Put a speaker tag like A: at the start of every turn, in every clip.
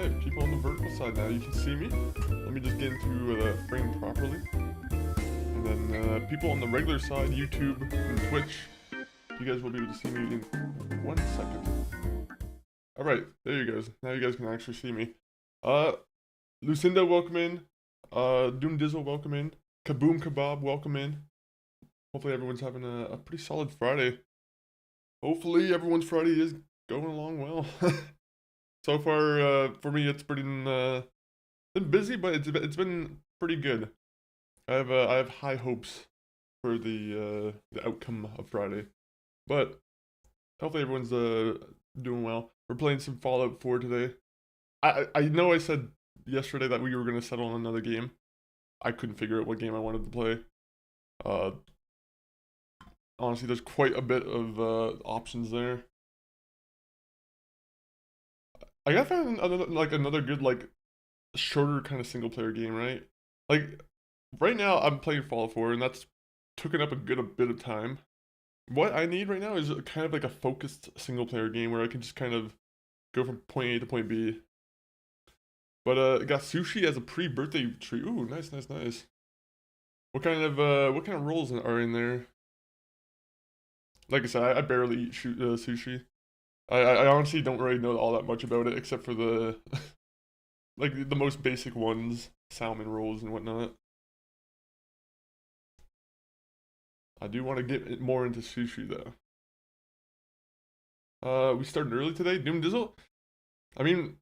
A: Alright, people on the vertical side now, you can see me. Let me just get into the frame properly. And then people on the regular side, YouTube and Twitch, you guys will be able to see me in 1 second. Alright, there you guys. Now you guys can actually see me. Lucinda, welcome in. Doom Dizzle, welcome in. Kaboom Kebab, welcome in. Hopefully everyone's having a pretty solid Friday. Hopefully everyone's Friday is going along well. So far, for me, it's been busy, but it's been pretty good. I have high hopes for the outcome of Friday, but hopefully everyone's doing well. We're playing some Fallout 4 today. I know I said yesterday that we were gonna settle on another game. I couldn't figure out what game I wanted to play. Honestly, there's quite a bit of options there. I gotta find another good shorter kind of single player game, right? Like right now I'm playing Fallout 4 and that's taken up a bit of time. What I need right now is kind of like a focused single player game where I can just kind of go from point A to point B. But got sushi as a pre-birthday treat. Ooh, nice, nice, nice. What kind of rolls are in there? Like I said, I barely eat sushi. I honestly don't really know all that much about it except for the like the most basic ones, salmon rolls and whatnot. I do want to get more into sushi though. We started early today, Doom Dizzle. I mean,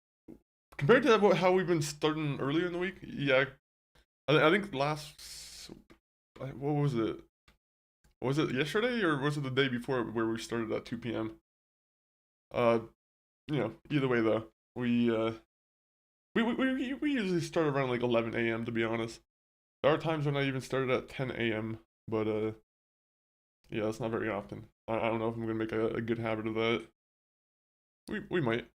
A: compared to how we've been starting earlier in the week, yeah. I think what was it? Was it yesterday or was it the day before where we started at 2 p.m.? Either way though, we usually start around like 11 a.m. to be honest. There are times when I even started at 10 a.m. But yeah, that's not very often. I don't know if I'm gonna make a good habit of that. We might.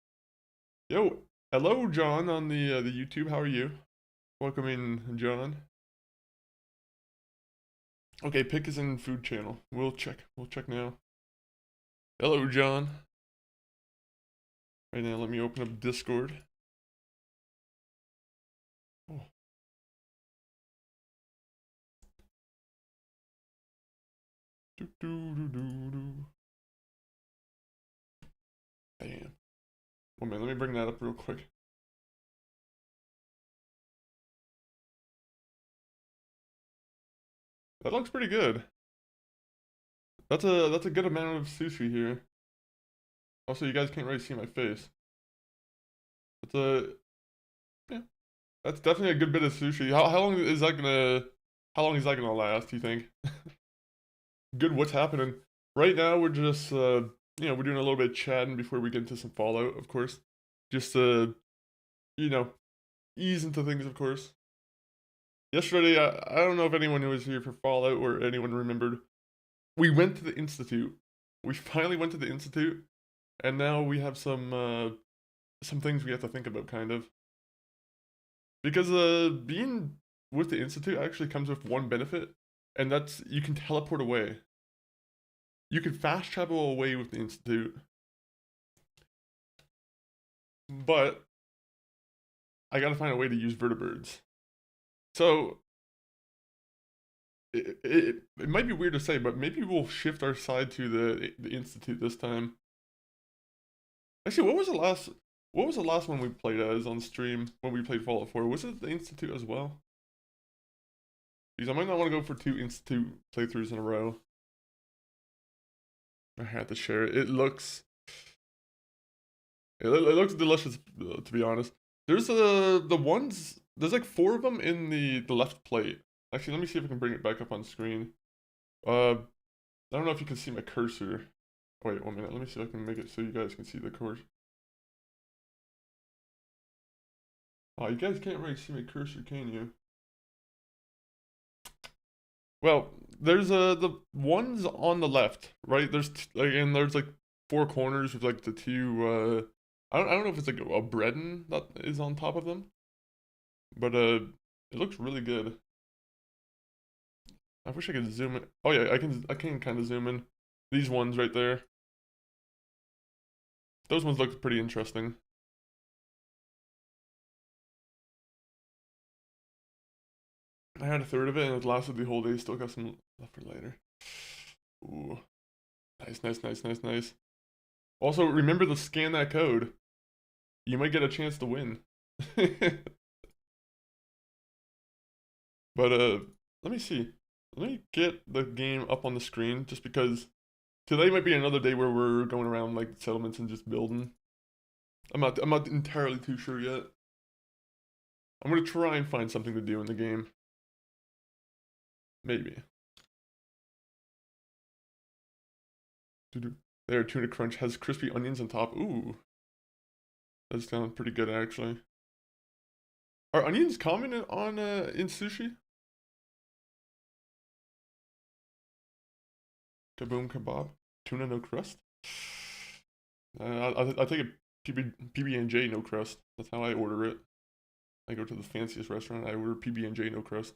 A: Yo, hello John on the YouTube. How are you? Welcome in, John. Okay, pick is in food channel. We'll check. We'll check now. Hello, John. Right now, let me open up Discord. Oh. Damn. 1 minute, let me bring that up real quick. That looks pretty good. That's a good amount of sushi here. Also, you guys can't really see my face. Yeah, that's definitely a good bit of sushi. How long is that gonna last, do you think? Good, what's happening? Right now we're just we're doing a little bit of chatting before we get into some Fallout, of course. Just ease into things, of course. Yesterday, I don't know if anyone who was here for Fallout or anyone remembered. We went to the Institute. We finally went to the Institute, and now we have some things we have to think about, kind of. Because being with the Institute actually comes with one benefit, and that's you can teleport away. You can fast travel away with the Institute. But I gotta find a way to use vertibirds. So it might be weird to say, but maybe we'll shift our side to the Institute this time. Actually, what was the last one we played as on stream when we played Fallout 4? Was it the Institute as well? Because I might not want to go for 2 Institute playthroughs in a row. I had to share it. It looks delicious, to be honest. There's there's like 4 of them in the left plate. Actually, let me see if I can bring it back up on screen. I don't know if you can see my cursor. Wait, 1 minute. Let me see if I can make it so you guys can see the cursor. Oh, you guys can't really see my cursor, can you? Well, there's the ones on the left, right? There's there's like 4 corners with like the 2 I don't know if it's like a breading that is on top of them. But it looks really good. I wish I could zoom in. Oh yeah, I can kind of zoom in. These ones right there. Those ones look pretty interesting. I had a third of it and it lasted the whole day. Still got some left for later. Ooh. Nice, nice, nice, nice, nice. Also, remember to scan that code. You might get a chance to win. But, let me see. Let me get the game up on the screen just because today might be another day where we're going around like settlements and just building. I'm not entirely too sure yet. I'm gonna try and find something to do in the game. Maybe. There, tuna crunch has crispy onions on top. Ooh. That sounds pretty good actually. Are onions common on in sushi? Kaboom kebab. Tuna no crust. I'll take a PB&J no crust. That's how I order it. I go to the fanciest restaurant. I order PB&J no crust.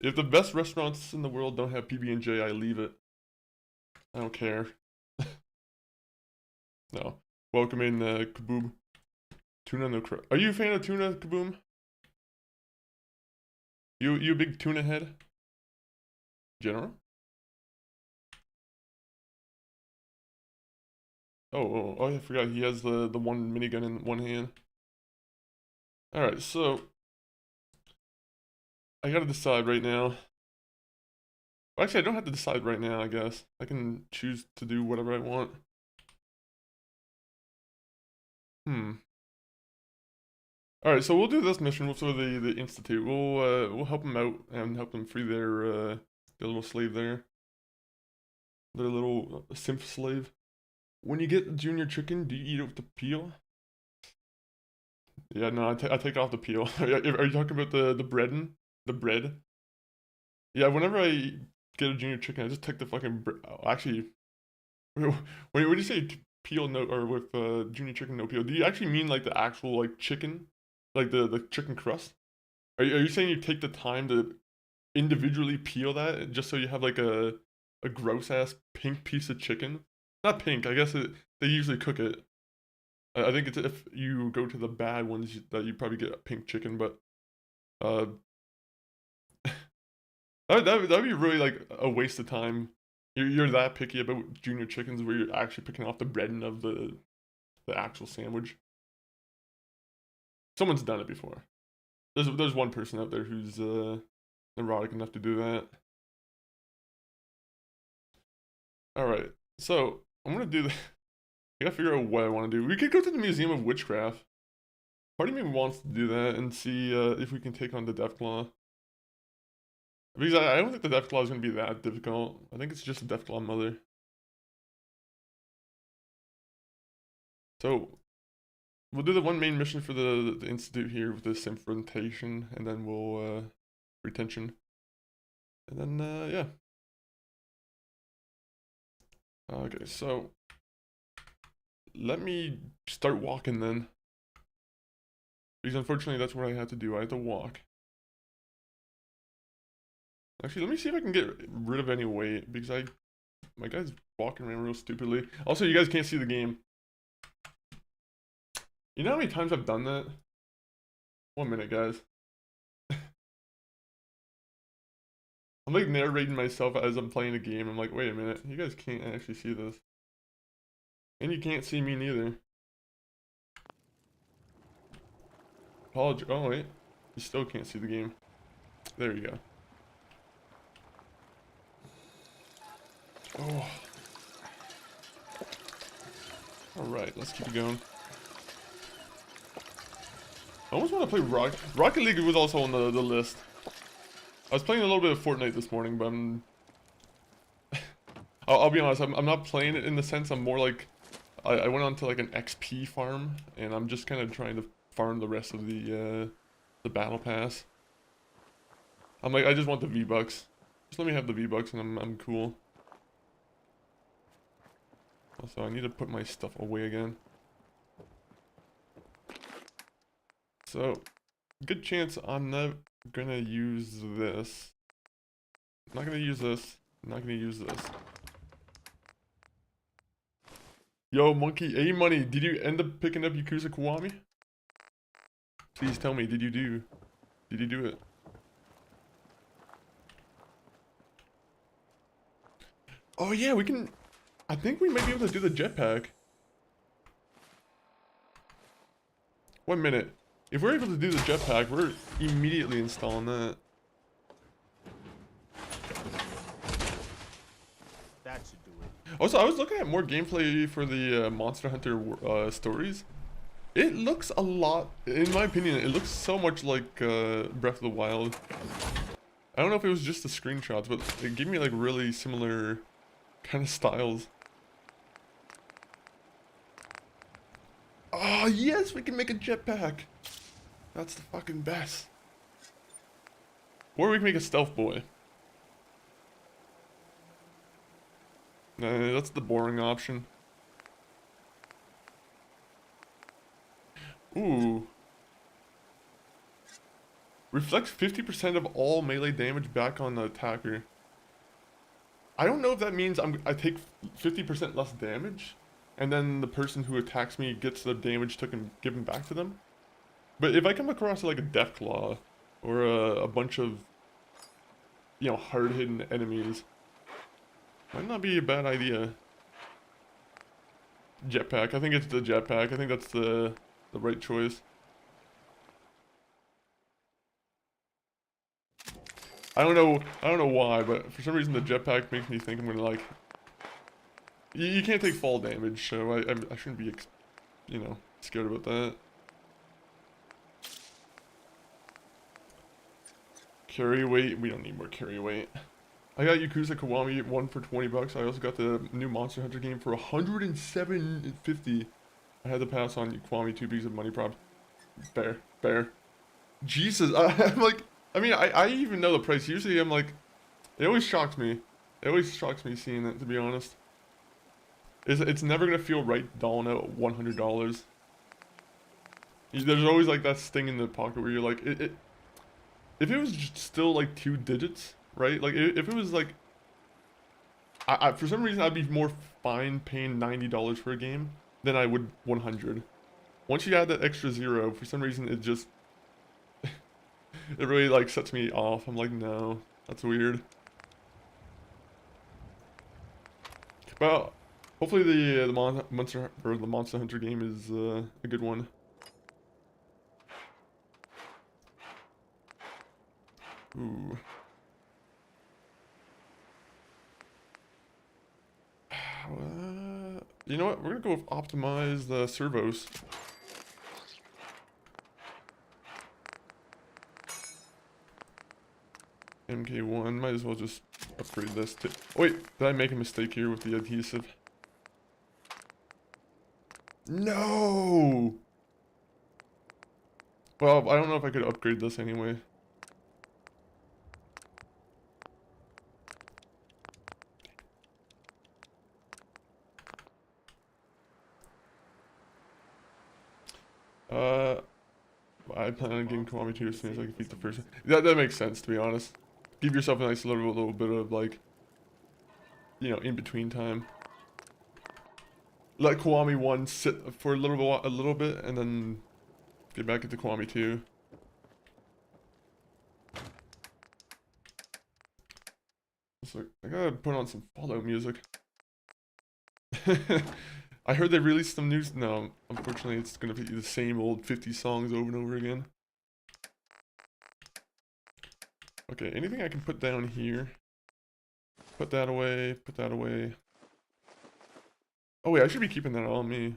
A: If the best restaurants in the world don't have PB&J, I leave it. I don't care. No. Welcome in, Kaboom. Tuna no crust. Are you a fan of tuna, Kaboom? You a big tuna head? General? Oh, I forgot he has the one minigun in one hand. Alright, so I gotta decide right now. Well, actually, I don't have to decide right now, I guess. I can choose to do whatever I want. Alright, so we'll do this mission for the Institute. We'll help them out and help them free their little slave there. Their little simp slave. When you get junior chicken, do you eat it with the peel? Yeah, no, I take off the peel. Are you talking about the breading? The bread? Yeah, whenever I get a junior chicken, I just take the fucking actually, when you say peel no, or with junior chicken no peel, do you actually mean like the actual like chicken? Like the chicken crust? Are you saying you take the time to individually peel that just so you have like a gross ass pink piece of chicken? Not pink, I guess they usually cook it. I think it's if you go to the bad ones that you probably get a pink chicken, but that'd be really like a waste of time. You're that picky about junior chickens where you're actually picking off the breading of the actual sandwich. Someone's done it before. There's one person out there who's neurotic enough to do that. Alright, so I'm gonna do the I gotta figure out what I want to do. We could go to the Museum of Witchcraft. Part of me wants to do that and see if we can take on the Deathclaw. Because I don't think the Deathclaw is going to be that difficult. I think it's just a Deathclaw mother. So, we'll do the one main mission for the Institute here with this confrontation, and then we'll, retention. And then, yeah. Okay, so, let me start walking then. Because unfortunately that's what I have to do, I have to walk. Actually, let me see if I can get rid of any weight, because my guy's walking around real stupidly. Also, you guys can't see the game. You know how many times I've done that? 1 minute, guys. I'm like narrating myself as I'm playing a game. I'm like, wait a minute, you guys can't actually see this. And you can't see me neither. Apology. Oh, wait. You still can't see the game. There you go. Oh. Alright, let's keep it going. I almost want to play Rocket League was also on the list. I was playing a little bit of Fortnite this morning, but I'll be honest, I'm not playing it in the sense I'm more like, I went on to like an XP farm, and I'm just kind of trying to farm the rest of the battle pass. I'm like, I just want the V-Bucks. Just let me have the V-Bucks and I'm cool. Also, I need to put my stuff away again. So, good chance I'm not gonna use this. I'm not gonna use this. I'm not gonna use this. Yo, Monkey A-Money, did you end up picking up Yakuza Kiwami? Please tell me, did you do it? Oh yeah, we can... I think we might be able to do the jetpack. 1 minute. If we're able to do the jetpack, we're immediately installing that.
B: That should do it.
A: Also, I was looking at more gameplay for the Monster Hunter stories. It looks a lot, in my opinion, it looks so much like Breath of the Wild. I don't know if it was just the screenshots, but it gave me like really similar kind of styles. Oh yes, we can make a jetpack. That's the fucking best. Or we can make a stealth boy. Nah, that's the boring option. Ooh. Reflects 50% of all melee damage back on the attacker. I don't know if that means I take 50% less damage, and then the person who attacks me gets the damage given back to them. But if I come across like a Deathclaw, or a bunch of, you know, hard-hidden enemies, might not be a bad idea. Jetpack. I think it's the jetpack. I think that's the right choice. I don't know why, but for some reason the jetpack makes me think I'm gonna like... You can't take fall damage, so I shouldn't be, you know, scared about that. Carry weight. We don't need more carry weight. I got Yakuza Kiwami 1 for 20 bucks. I also got the new Monster Hunter game for 107.50. I had to pass on Kiwami 2 because of money props. Fair. Jesus, I'm like, I mean, I even know the price. Usually I'm like, it always shocks me. It always shocks me seeing it, to be honest. It's never gonna feel right dolling out $100. There's always like that sting in the pocket where you're like, if it was still like 2 digits, right? Like if it was like, for some reason I'd be more fine paying $90 for a game than I would 100. Once you add that extra 0, for some reason it just, it really like sets me off. I'm like, no, that's weird. Well, hopefully the Monster Hunter game is a good one. Ooh. You know what? We're gonna go with optimize the servos. MK1, might as well just upgrade this to... Oh wait, did I make a mistake here with the adhesive? No! Well, I don't know if I could upgrade this anyway. I plan on getting Kiwami 2 as soon as I can beat the first one. That makes sense, to be honest. Give yourself a nice little bit of, like, you know, in-between time. Let Kiwami 1 sit for a little bit, and then get back into Kiwami 2. So, I gotta put on some Fallout music. I heard they released some news. No, unfortunately, it's gonna be the same old 50 songs over and over again. Okay, anything I can put down here? Put that away, put that away. Oh wait, I should be keeping that on me.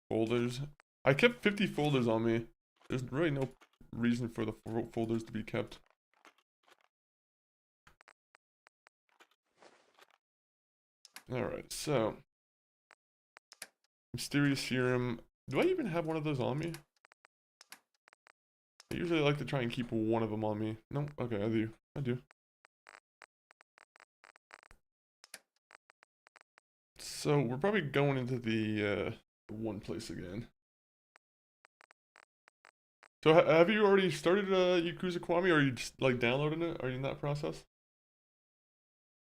A: Folders. I kept 50 folders on me. There's really no reason for the folders to be kept. Alright, so. Mysterious Serum. Do I even have one of those on me? I usually like to try and keep one of them on me. No? Okay, I do. So, we're probably going into the one place again. So, have you already started Yakuza Kiwami, or are you just, like, downloading it? Are you in that process?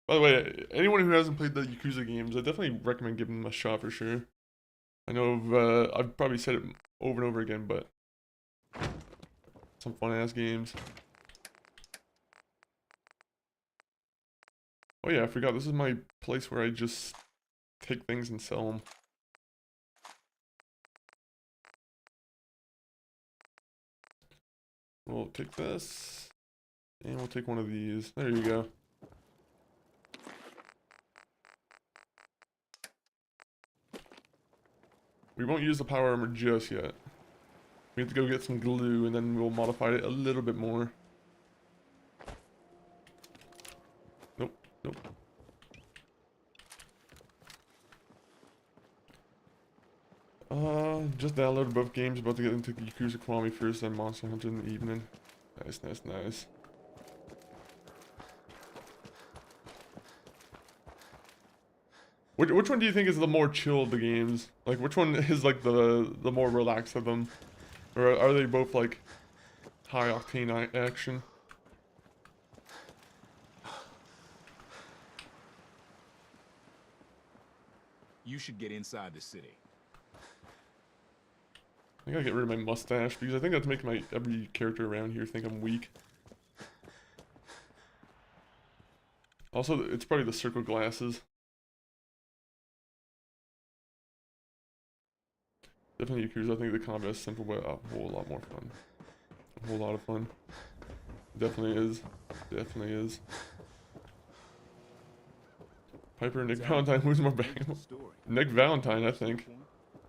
A: By the way, anyone who hasn't played the Yakuza games, I definitely recommend giving them a shot for sure. I know I've probably said it over and over again, but some fun ass games. Oh yeah, I forgot. This is my place where I just take things and sell them. We'll take this, and we'll take one of these. There you go. We won't use the power armor just yet. We have to go get some glue, and then we'll modify it a little bit more. Nope, nope. Just downloaded both games. About to get into Yakuza Kiwami first, then Monster Hunter in the evening. Nice, nice, nice. Which one do you think is the more chill of the games? Like, which one is like the more relaxed of them? Or are they both like high octane action?
C: You should get inside the city.
A: I gotta get rid of my mustache because I think that's making my every character around here think I'm weak. Also, it's probably the circle glasses. Definitely Yakuza. I think the combat is simple, but a whole lot more fun. A whole lot of fun. Definitely is. Definitely is. Piper and Nick Valentine. Who's more bang? Nick Valentine, I think.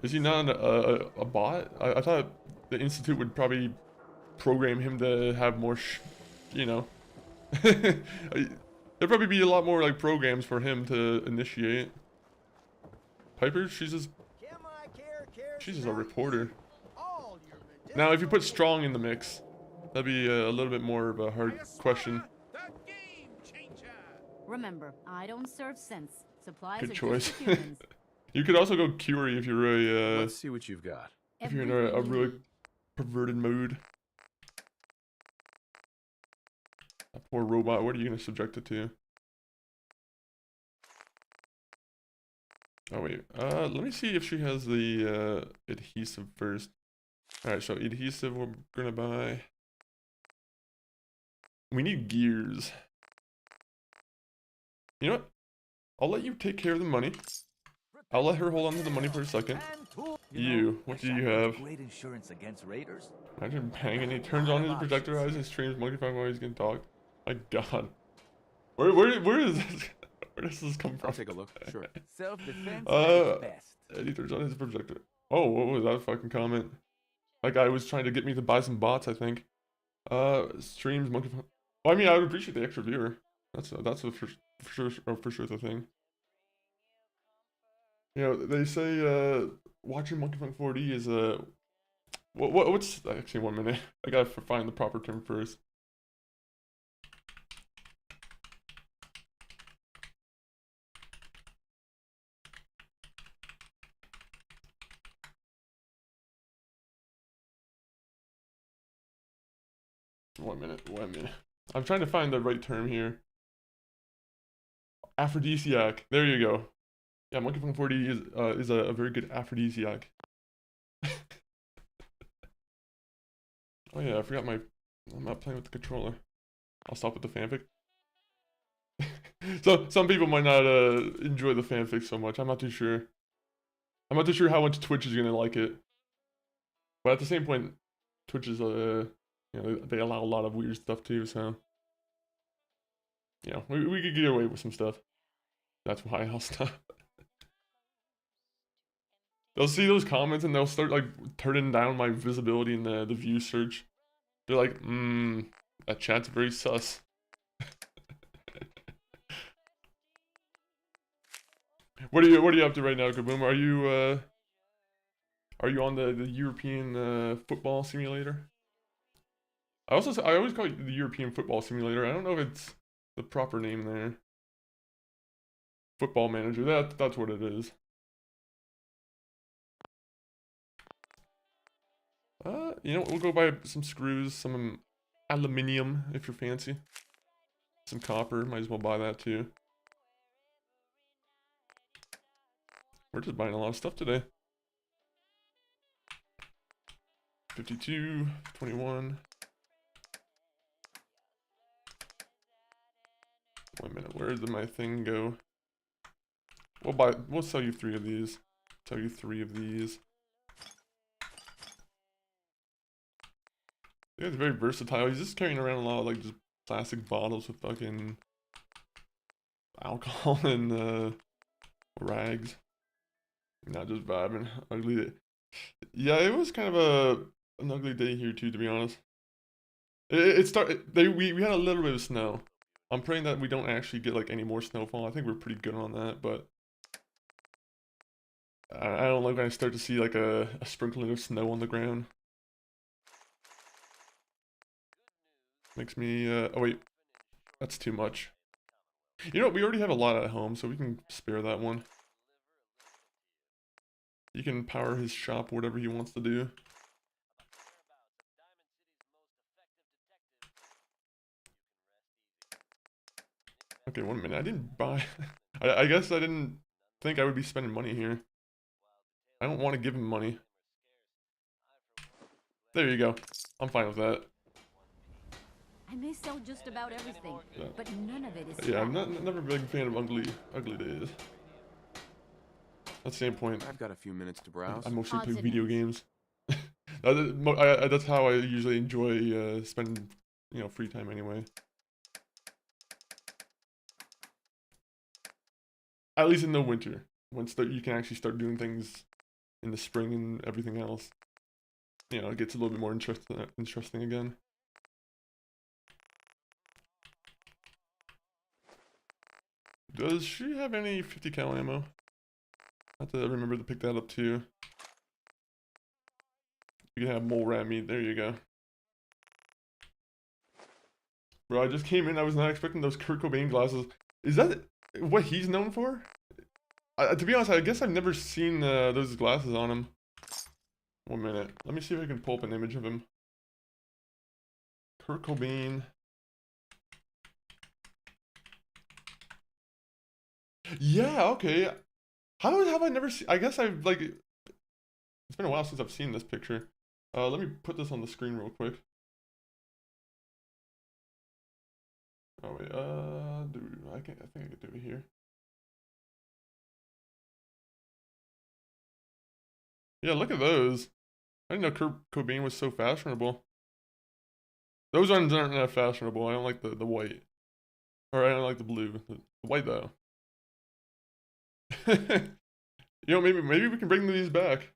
A: Is he not a bot? I thought the Institute would probably program him to have more, you know. There'd probably be a lot more like programs for him to initiate. Piper, she's just a reporter. Now, if you put strong in the mix, that'd be a little bit more of a hard question.
D: Remember, I don't serve sense. Supplies
A: Good
D: are
A: choice.
D: just for humans.
A: You could also go Curie if you're really
E: Let's see what you've got.
A: if you're in a really perverted mood. A poor robot. What are you gonna subject it to? Oh wait. Let me see if she has the adhesive first. All right. So adhesive we're gonna buy. We need gears. You know what? I'll let you take care of the money. I'll let her hold on to the money for a second. What do you have?
F: Great insurance against raiders.
A: Imagine banging. He turns on his projector eyes and streams monkey fang while he's getting talked. My God. Where is this? Where does this come from?
E: I'll take a look. Sure.
F: Self-defense at its best.
A: And he turns on his projector. Oh, what was that fucking comment? That guy was trying to get me to buy some bots, I think. Streams monkey fang. Well, I mean, I would appreciate the extra viewer. That's for sure the thing. You know, they say watching Monkey Funk 4D is what's actually 1 minute. I gotta find the proper term first. One minute. I'm trying to find the right term here. Aphrodisiac. There you go. Yeah, Monkey Funk 4D is a very good aphrodisiac. Oh yeah, I forgot I'm not playing with the controller. I'll stop with the fanfic. So some people might not enjoy the fanfic so much. I'm not too sure. I'm not too sure how much Twitch is gonna like it. But at the same point, Twitch is you know, they allow a lot of weird stuff too, so yeah, we could get away with some stuff. That's why I'll stop. They'll see those comments and they'll start like turning down my visibility in the view search. They're like, that chat's very sus. What are you up to right now, Kaboom? Are you on the European football simulator? I always call it the European football simulator. I don't know if it's the proper name there. Football manager. That's what it is. You know, we'll go buy some screws, some aluminium if you're fancy. Some copper, might as well buy that too. We're just buying a lot of stuff today. 52, 21. Wait a minute, where did my thing go? We'll sell you 3 of these. Sell you 3 of these. Yeah, it's very versatile. He's just carrying around a lot of like just plastic bottles with fucking alcohol and rags. Not just vibing. Ugly day. Yeah, it was kind of an ugly day here too, to be honest. We had a little bit of snow. I'm praying that we don't actually get like any more snowfall. I think we're pretty good on that, but I don't like when I start to see like a sprinkling of snow on the ground. Makes me oh wait, that's too much. You know, we already have a lot at home, so we can spare that one. You can power his shop, whatever he wants to do. Okay, 1 minute. I didn't buy... I guess I didn't think I would be spending money here. I don't want to give him money. There you go. I'm fine with that.
D: I may sell just about everything,
A: Yeah.
D: but none of it is
A: Yeah, I'm
D: scrap.
A: never a big fan of ugly days. That's the same point.
E: I've got a few minutes to browse.
A: I mostly
D: Odds
A: play
D: and
A: video
D: ends.
A: games. That's how I usually enjoy spending, you know, free time anyway. At least in the winter, once you can actually start doing things in the spring and everything else. You know, it gets a little bit more interesting again. Does she have any 50 cal ammo? I have to remember to pick that up too. You can have mole rat meat. There you go. Bro, I just came in. I was not expecting those Kurt Cobain glasses. Is that what he's known for? To be honest, I guess I've never seen those glasses on him. 1 minute. Let me see if I can pull up an image of him. Kurt Cobain. Yeah, okay. How have I never seen... I guess I've, like... It's been a while since I've seen this picture. Let me put this on the screen real quick. Oh, wait, dude, I think I can do it here. Yeah, look at those. I didn't know Kurt Cobain was so fashionable. Those ones aren't that fashionable. I don't like the white. Or I don't like the blue. The white, though. You know, maybe we can bring these back.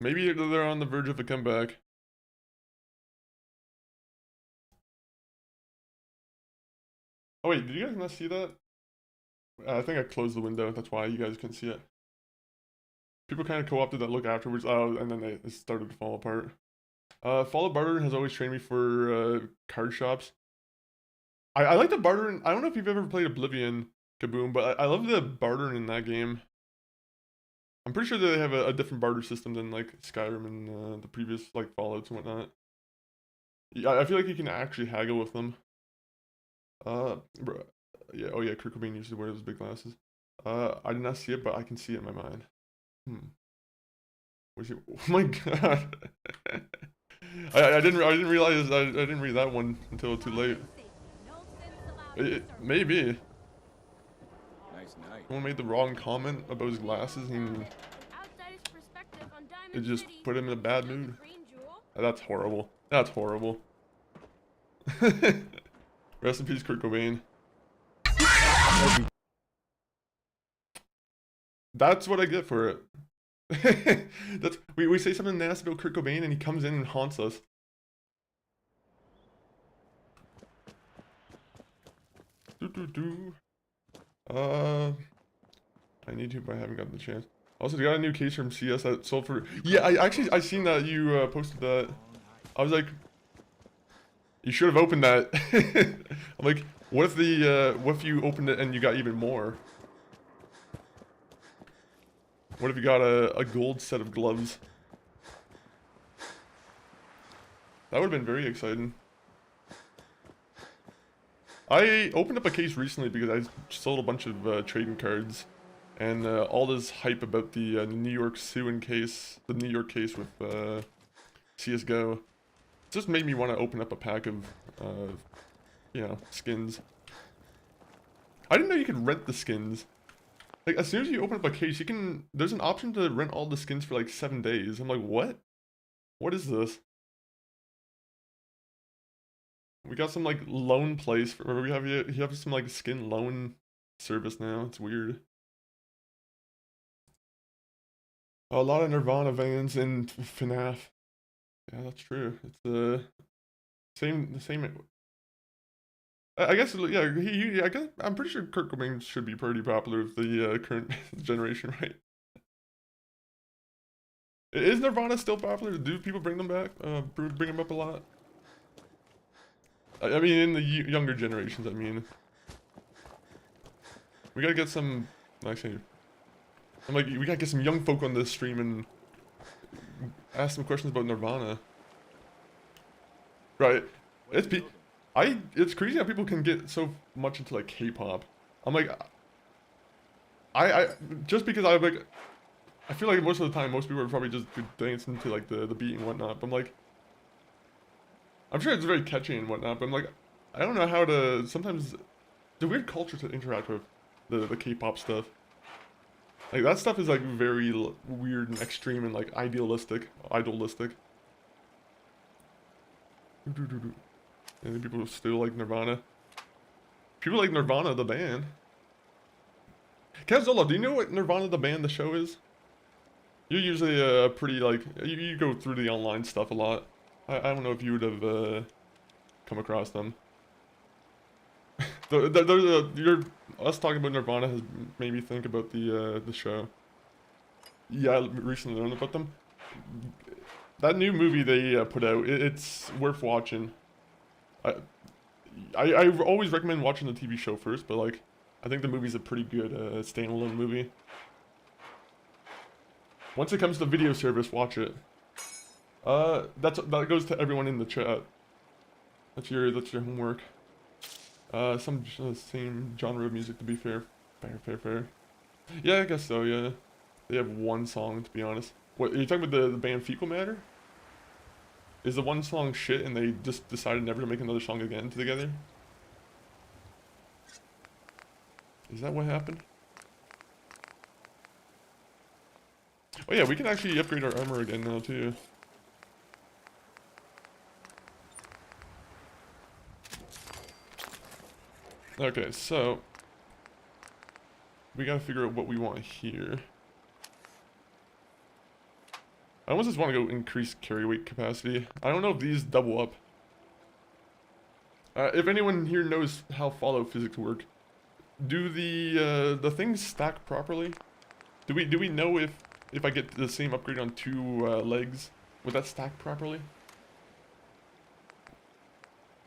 A: Maybe they're on the verge of a comeback. Oh wait, did you guys not see that? I think I closed the window, that's why you guys couldn't see it. People kind of co-opted that look afterwards, and then it started to fall apart. Follow Barter has always trained me for card shops. I like the bartering. I don't know if you've ever played Oblivion, Kaboom, but I love the bartering in that game. I'm pretty sure they have a different barter system than like Skyrim and the previous like Fallouts and whatnot. Yeah, I feel like you can actually haggle with them. Bro, yeah, oh yeah, Kurt Cobain used to wear those big glasses. I did not see it, but I can see it in my mind. Where's your... Oh my god. I didn't realize I didn't read that one until too late. Maybe.
C: Nice night.
A: Someone made the wrong comment about his glasses and it just put him in a bad mood. That's horrible. That's horrible. Rest in peace, Kurt Cobain. That's what I get for it. That's we say something nasty about Kurt Cobain and he comes in and haunts us. I need to, but I haven't gotten the chance. Also, they got a new case from CS that sold for... Yeah, I seen that you posted that. I was like, you should have opened that. I'm like, what if you opened it and you got even more? What if you got a gold set of gloves? That would have been very exciting. I opened up a case recently because I sold a bunch of trading cards. And all this hype about the New York suing case, the New York case with CSGO, just made me want to open up a pack of you know, skins. I didn't know you could rent the skins. Like, as soon as you open up a case, you can... There's an option to rent all the skins for, like, 7 days. I'm like, what? What is this? We got some, like, loan place. Or we have, you have some, like, skin loan service now. It's weird. A lot of Nirvana vans in FNAF. Yeah, that's true. It's the same... I guess, yeah, I guess, I'm pretty sure Kurt Cobain should be pretty popular with the current generation, right? Is Nirvana still popular? Do people bring them back? Bring them up a lot? I mean, in the younger generations, I mean. We gotta get some, actually, we gotta get some young folk on this stream and ask some questions about Nirvana. Right. It's crazy how people can get so much into like K-pop. I'm like, just because I feel like most of the time most people are probably just dancing to like the beat and whatnot. But I'm like, I'm sure it's very catchy and whatnot. But I'm like, I don't know how to. Sometimes it's a weird culture to interact with the K-pop stuff. Like that stuff is like very weird and extreme and like idolistic. And people still like Nirvana. People like Nirvana, the band. Kazola, do you know what Nirvana, the band, the show is? You're usually pretty, like, you go through the online stuff a lot. I don't know if you would have come across them. Us talking about Nirvana has made me think about the show. Yeah, I recently learned about them. That new movie they put out, it's worth watching. I always recommend watching the TV show first, but like, I think the movie's a pretty good standalone movie. Once it comes to video service, watch it. That goes to everyone in the chat. That's your homework. Some same genre of music, to be fair. Fair. Yeah, I guess so. Yeah, they have one song, to be honest. What, are you talking about the band Fecal Matter? Is the one song shit and they just decided never to make another song again together? Is that what happened? Oh yeah, we can actually upgrade our armor again now too. Okay, so we gotta figure out what we want here. I almost just want to go increase carry weight capacity. I don't know if these double up. If anyone here knows how Fallout physics work, do the things stack properly? Do we know if I get the same upgrade on 2 legs, would that stack properly?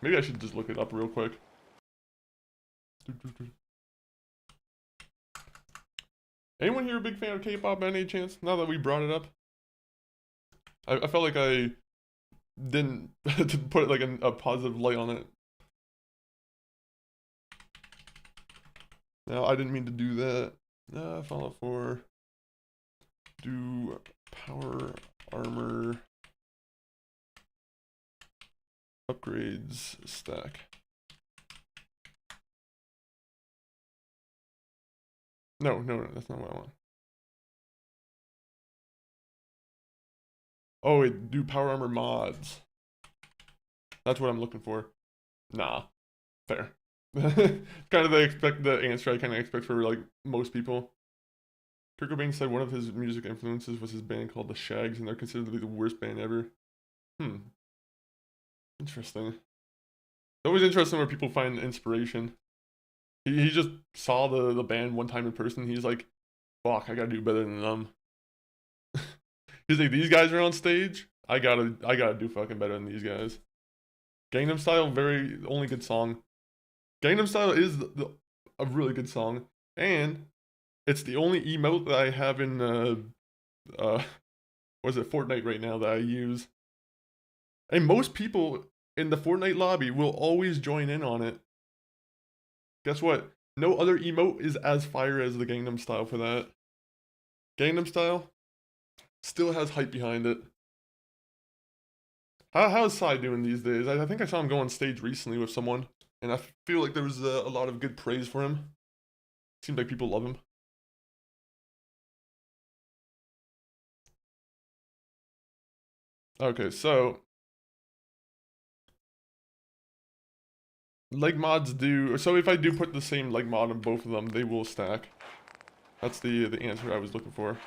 A: Maybe I should just look it up real quick. Anyone here a big fan of K-pop by any chance? Now that we brought it up. I felt like I didn't to put like a positive light on it. Now I didn't mean to do that. Fallout 4. Do power armor upgrades stack. No, that's not what I want. Oh, wait, do power armor mods. That's what I'm looking for. Nah. Fair. Kind of the answer I kind of expect for like most people. Kurt Cobain said one of his music influences was his band called The Shags, and they're considered to be the worst band ever. Interesting. It's always interesting where people find inspiration. He just saw the band one time in person. He's like, fuck, I gotta do better than them. He's like, these guys are on stage. I gotta do fucking better than these guys. Gangnam Style, only good song. Gangnam Style is a really good song, and it's the only emote that I have in what is it, Fortnite right now that I use. And most people in the Fortnite lobby will always join in on it. Guess what? No other emote is as fire as the Gangnam Style for that. Gangnam Style still has hype behind it. How's Psy doing these days? I think I saw him go on stage recently with someone. and I feel like there was a lot of good praise for him. Seems like people love him. Okay, so leg mods do. So if I do put the same leg mod on both of them, they will stack. That's the answer I was looking for.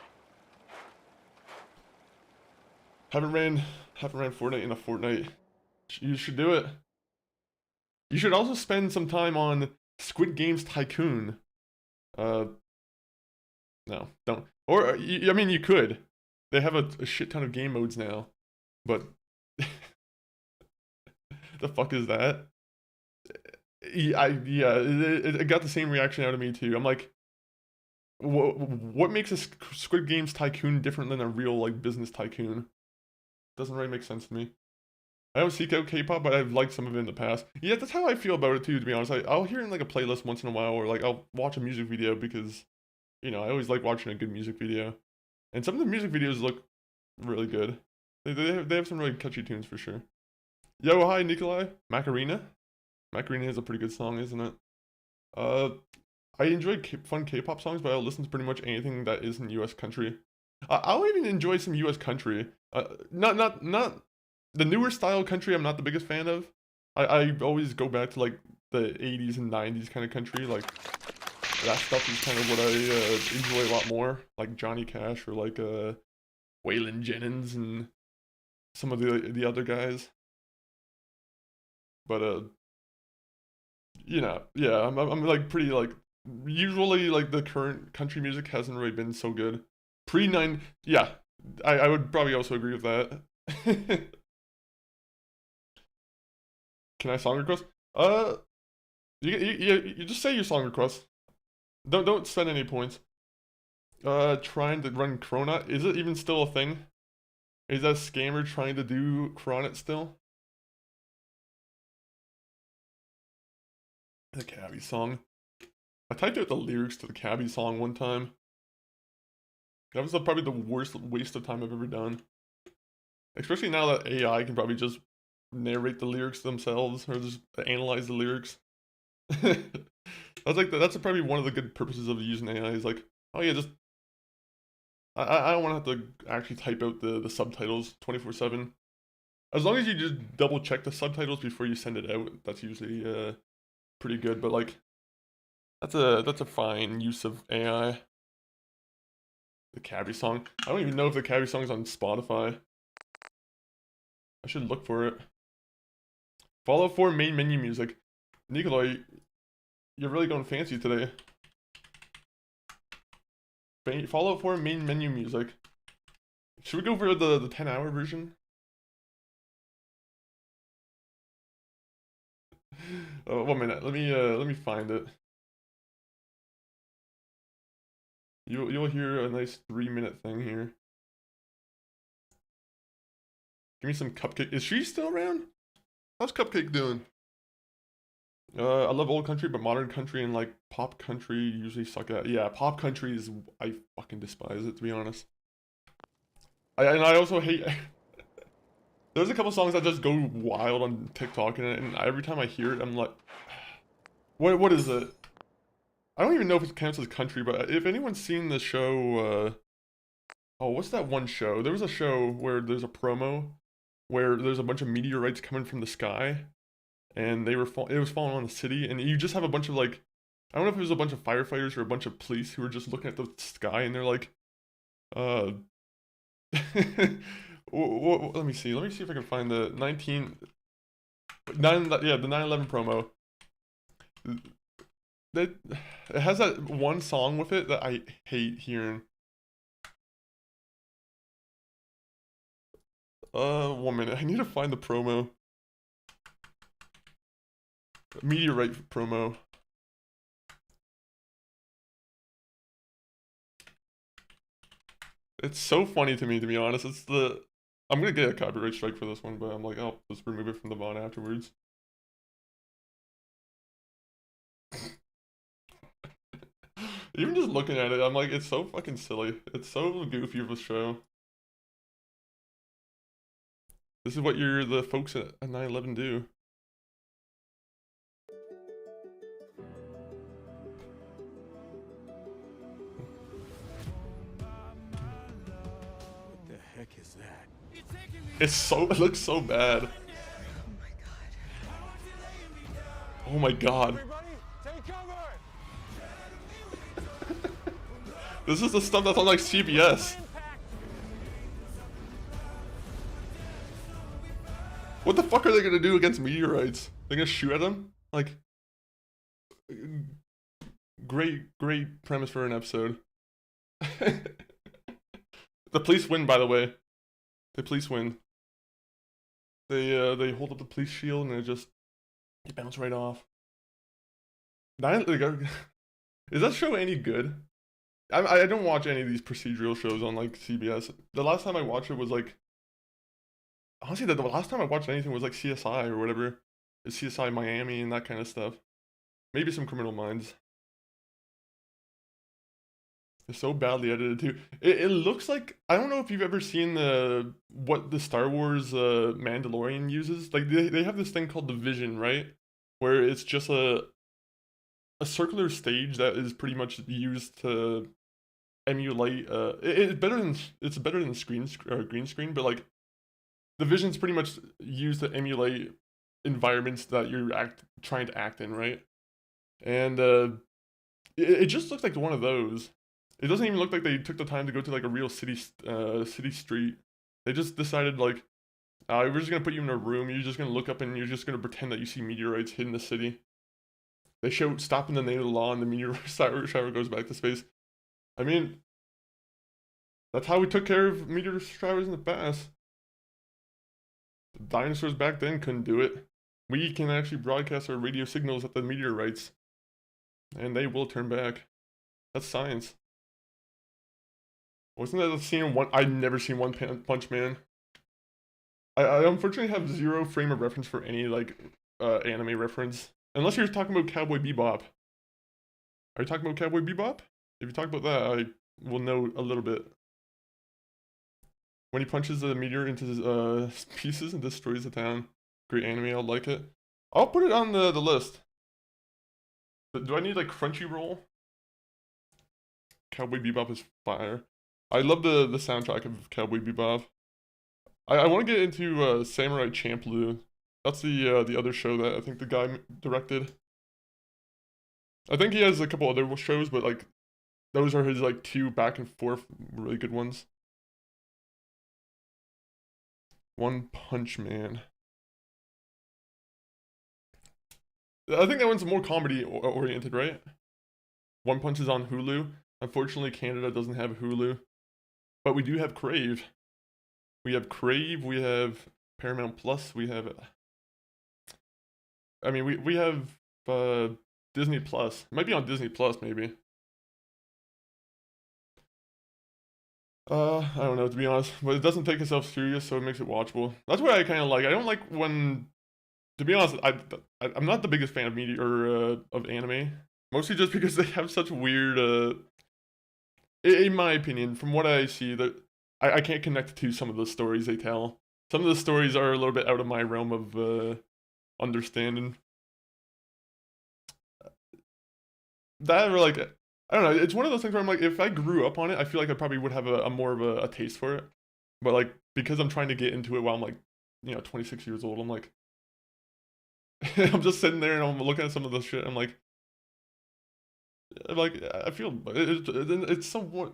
A: Haven't ran Fortnite in a fortnight. You should do it. You should also spend some time on Squid Games Tycoon. No, don't. Or I mean, you could. They have a shit ton of game modes now, but the fuck is that? Yeah, it got the same reaction out of me too. I'm like, what makes a Squid Games Tycoon different than a real like business tycoon? Doesn't really make sense to me. I don't seek out K-pop, but I've liked some of it in the past. Yeah, that's how I feel about it too, to be honest. I'll hear it in like a playlist once in a while, or like I'll watch a music video because, you know, I always like watching a good music video. And some of the music videos look really good. They have some really catchy tunes for sure. Yo, hi Nikolai. Macarena. Macarena is a pretty good song, isn't it? I enjoy fun K-pop songs, but I'll listen to pretty much anything that isn't U.S. country. I'll even enjoy some U.S. country. Not the newer style country. I'm not the biggest fan of. I always go back to like the 80s and 90s kind of country. Like that stuff is kind of what I enjoy a lot more. Like Johnny Cash or like Waylon Jennings and some of the other guys. But you know, yeah, I'm like pretty like usually like the current country music hasn't really been so good. Pre-9, yeah, I would probably also agree with that. Can I song request? You just say your song request. Don't spend any points. Trying to run Cronut. Is it even still a thing? Is that scammer trying to do Cronut still? The Cabby song. I typed out the lyrics to the Cabby song one time. That was probably the worst waste of time I've ever done. Especially now that AI can probably just narrate the lyrics themselves or just analyze the lyrics. That's probably one of the good purposes of using AI is like, oh yeah, just I don't want to have to actually type out the subtitles 24/7. As long as you just double check the subtitles before you send it out, that's usually pretty good. But like, that's a fine use of AI. The Cabby song. I don't even know if the Cabby song is on Spotify. I should look for it. Fallout 4 main menu music. Nikolai, you're really going fancy today. Fallout 4 main menu music. Should we go for the 10-hour version? Oh, 1 minute. Let me find it. You'll hear a nice 3-minute thing here. Give me some Cupcake. Is she still around? How's Cupcake doing? I love old country, but modern country and like pop country usually suck at. Yeah, pop country is I fucking despise it, to be honest. I also hate. There's a couple songs that just go wild on TikTok, and every time I hear it, I'm like, what is it? I don't even know if it counts as country, but if anyone's seen the show, oh, what's that one show? There was a show where there's a promo where there's a bunch of meteorites coming from the sky, and it was falling on the city, and you just have a bunch of like, I don't know if it was a bunch of firefighters or a bunch of police who were just looking at the sky, and they're like, let me see if I can find the 9/11 promo. It has that one song with it that I hate hearing. 1 minute. I need to find the promo. Meteorite promo. It's so funny to me, to be honest. I'm gonna get a copyright strike for this one, but I'm like, I'll just remove it from the VOD afterwards. Even just looking at it, I'm like, it's so fucking silly. It's so goofy of a show. This is what the folks at 9/11 do. It looks so bad. Oh my god. This is the stuff that's on like CBS. What the fuck are they gonna do against meteorites? They're gonna shoot at them? Like, great premise for an episode. The police win, by the way. The police win. They hold up the police shield and they bounce right off. Is that show any good? I don't watch any of these procedural shows on like CBS. The last time I watched it was like, honestly, the last time I watched anything was like CSI or whatever. It's CSI Miami and that kind of stuff. Maybe some Criminal Minds. It's so badly edited too. It looks like, I don't know if you've ever seen what the Star Wars Mandalorian uses. Like they have this thing called the Vision, right? Where it's just a circular stage that is pretty much used to emulate. It's better than green screen, but like the Vision's pretty much used to emulate environments that you're trying to act in, right? And it just looks like one of those. It doesn't even look like they took the time to go to like a real city street. They just decided like, we're just gonna put you in a room. You're just gonna look up and you're just gonna pretend that you see meteorites hitting the city. They show stop in the name of the law, and the meteor shower goes back to space. I mean, that's how we took care of meteor showers in the past. The dinosaurs back then couldn't do it. We can actually broadcast our radio signals at the meteorites, and they will turn back. That's science. Wasn't that a scene in one? I've never seen One Punch Man. I unfortunately have zero frame of reference for any like anime reference, unless you're talking about Cowboy Bebop. Are you talking about Cowboy Bebop? If you talk about that, I will know a little bit. When he punches the meteor into pieces and destroys the town. Great anime, I'll like it. I'll put it on the list. But do I need like Crunchyroll? Cowboy Bebop is fire. I love the soundtrack of Cowboy Bebop. I want to get into Samurai Champloo. That's the other show that I think the guy directed. I think he has a couple other shows, but like those are his like two back and forth really good ones. One Punch Man. I think that one's more comedy oriented, right? One Punch is on Hulu. Unfortunately, Canada doesn't have Hulu. But we do have Crave. We have Crave, we have Paramount Plus, we have... I mean, we have Disney Plus. It might be on Disney Plus, maybe. I don't know, to be honest. But it doesn't take itself serious, so it makes it watchable. That's what I kind of like. I don't like when... To be honest, I'm not the biggest fan of media or of anime. Mostly just because they have such weird... in my opinion, from what I see, that I can't connect to some of the stories they tell. Some of the stories are a little bit out of my realm of understanding. That or like, I don't know, it's one of those things where I'm like, if I grew up on it, I feel like I probably would have a more of a taste for it. But like, because I'm trying to get into it while I'm like, 26 years old, I'm like, I'm just sitting there and I'm looking at some of the shit, I'm like, I feel it's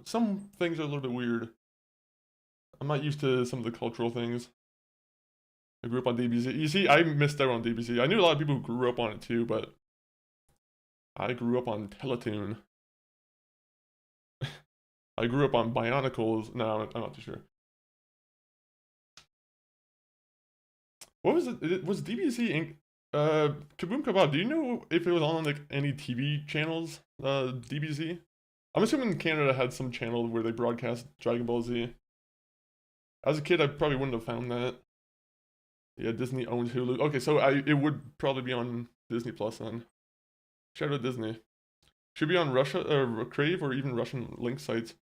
A: some things are a little bit weird. I'm not used to some of the cultural things. I grew up on DBZ. You see, I missed out on DBZ. I knew a lot of people who grew up on it too, but I grew up on Teletoon. I grew up on Bionicles. No, I'm not too sure. What was it? It was DBZ Inc. Kaboom Kabab, do you know if it was on like any TV channels? DBZ? I'm assuming Canada had some channel where they broadcast Dragon Ball Z. As a kid, I probably wouldn't have found that. Yeah, Disney owns Hulu. Okay, so it would probably be on Disney Plus then. Shout out Disney. Should be on Russia, Crave, or even Russian link sites.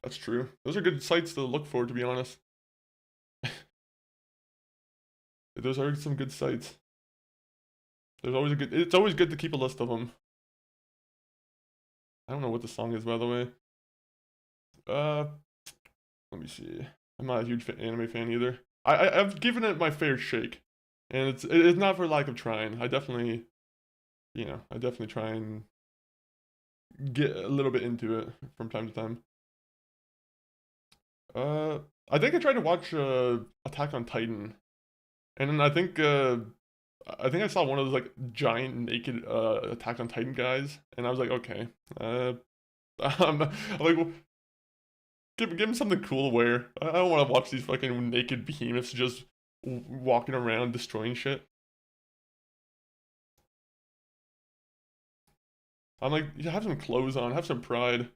A: That's true. Those are good sites to look for, to be honest. Those are some good sites. There's always it's always good to keep a list of them. I don't know what the song is, by the way. Let me see. I'm not a huge anime fan either. I've given it my fair shake, and it's not for lack of trying. I definitely, you know, I definitely try and get a little bit into it from time to time. I think I tried to watch Attack on Titan, and then I think I saw one of those like giant naked Attack on Titan guys, and I was like, okay, I'm like, well, give him something cool to wear. I don't want to watch these fucking naked behemoths just walking around destroying shit. I'm like, you have some clothes on, have some pride.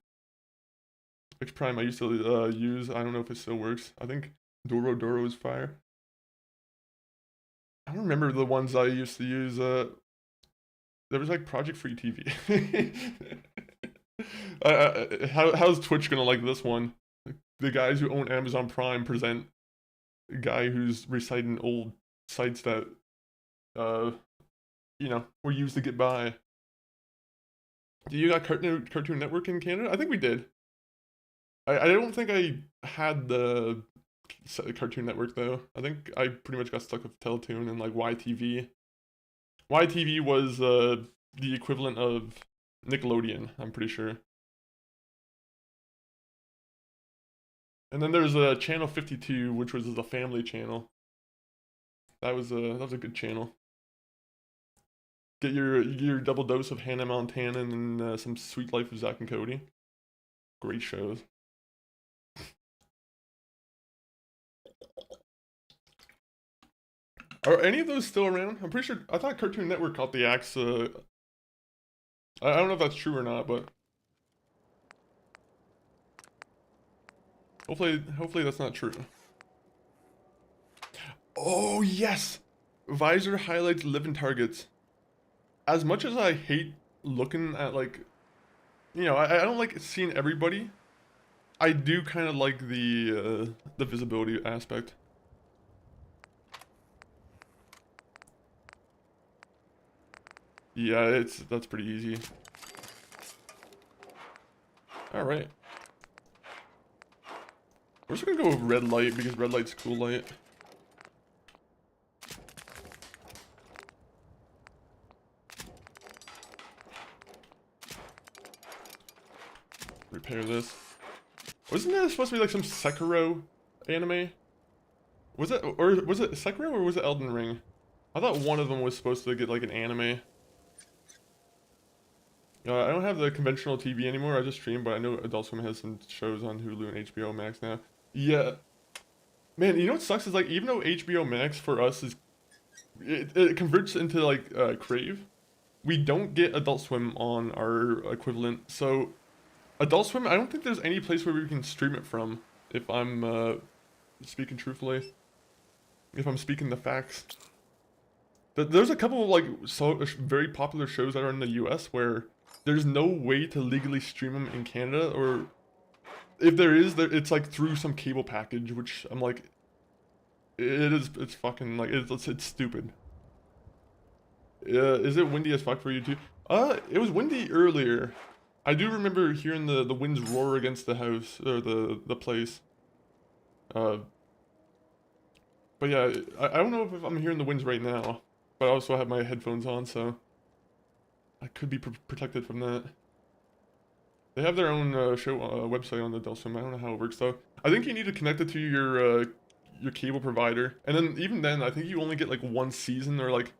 A: X Prime I used to use. I don't know if it still works. I think Doro is fire. I don't remember the ones I used to use. There was like Project Free TV. How's Twitch gonna like this one? The guys who own Amazon Prime present a guy who's reciting old sites that, you know, were used to get by. Do you got Cartoon Network in Canada? I think we did. I don't think I had the Cartoon Network though. I think I pretty much got stuck with Teletoon and like YTV. YTV was the equivalent of Nickelodeon, I'm pretty sure. And then there's Channel 52, which was the family channel. That was a good channel. Get your double dose of Hannah Montana and some Sweet Life of Zack and Cody. Great shows. Are any of those still around? I'm pretty sure. I thought Cartoon Network caught the axe. I don't know if that's true or not, but hopefully that's not true. Oh yes, visor highlights living targets. As much as I hate looking at like, you know, I don't like seeing everybody. I do kind of like the visibility aspect. Yeah, that's pretty easy. All right. We're just gonna go with red light because red light's cool light. Repair this. Wasn't there supposed to be like some Sekiro anime? Was it, or was it Sekiro or was it Elden Ring? I thought one of them was supposed to get like an anime. I don't have the conventional TV anymore, I just stream, but I know Adult Swim has some shows on Hulu and HBO Max now. Yeah. Man, you know what sucks is like, even though HBO Max for us is, it converts into like Crave, we don't get Adult Swim on our equivalent, so Adult Swim, I don't think there's any place where we can stream it from, if I'm speaking truthfully. If I'm speaking the facts. There's a couple of like very popular shows that are in the US where there's no way to legally stream them in Canada, or if there is, it's like through some cable package, which I'm like, it's fucking like, it's stupid. Is it windy as fuck for you too? It was windy earlier. I do remember hearing the winds roar against the house, or the place. But yeah, I don't know if I'm hearing the winds right now, but I also have my headphones on, so I could be protected from that. They have their own show website on the Adult Swim. I don't know how it works though. I think you need to connect it to your cable provider, and then even then, I think you only get like one season, or like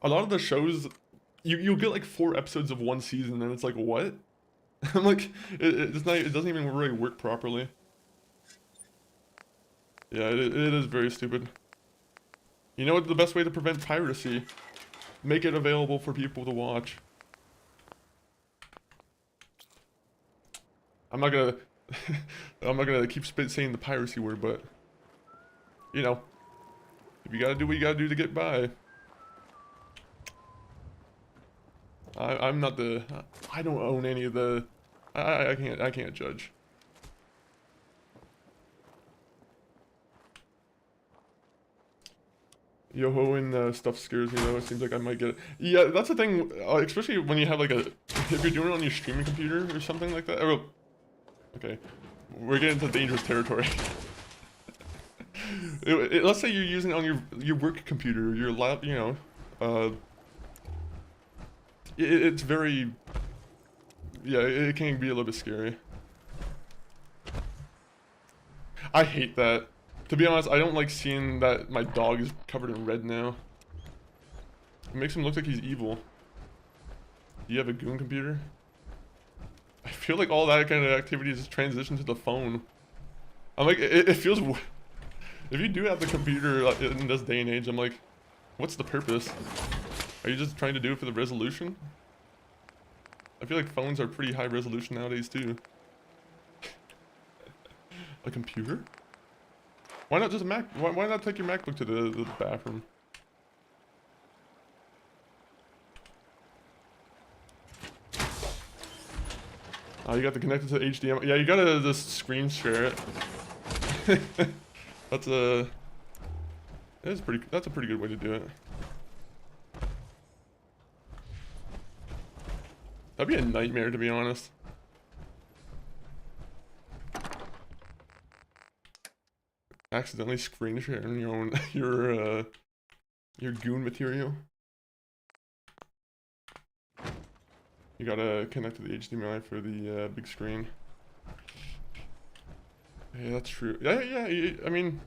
A: a lot of the shows, you'll get like 4 episodes of one season, and it's like, what? I'm like, it doesn't even really work properly. Yeah, it is very stupid. You know what the best way to prevent piracy? Make it available for people to watch. I'm not gonna keep saying the piracy word, but you know, if you gotta do what you gotta do to get by. I'm not the, I don't own any of the, I can't judge. Yo-hoing stuff scares me though. It seems like I might get it. Yeah, that's the thing, especially when you have like if you're doing it on your streaming computer or something like that. Oh, okay, we're getting into dangerous territory. Let's say you're using it on your work computer, your lap, you know, it's very, yeah, it can be a little bit scary. I hate that. To be honest, I don't like seeing that my dog is covered in red now. It makes him look like he's evil. Do you have a goon computer? I feel like all that kind of activity is transitioned to the phone. I'm like, it feels... If you do have the computer in this day and age, I'm like, what's the purpose? Are you just trying to do it for the resolution? I feel like phones are pretty high resolution nowadays too. A computer? Why not just a Mac? Why not take your MacBook to the bathroom? Oh, you got to connect it to HDMI. Yeah, you gotta just screen share it. That's a pretty good way to do it. That'd be a nightmare, to be honest. Accidentally screen sharing your own your goon material. You gotta connect to the HDMI for the big screen. Yeah, that's true. Yeah. I mean,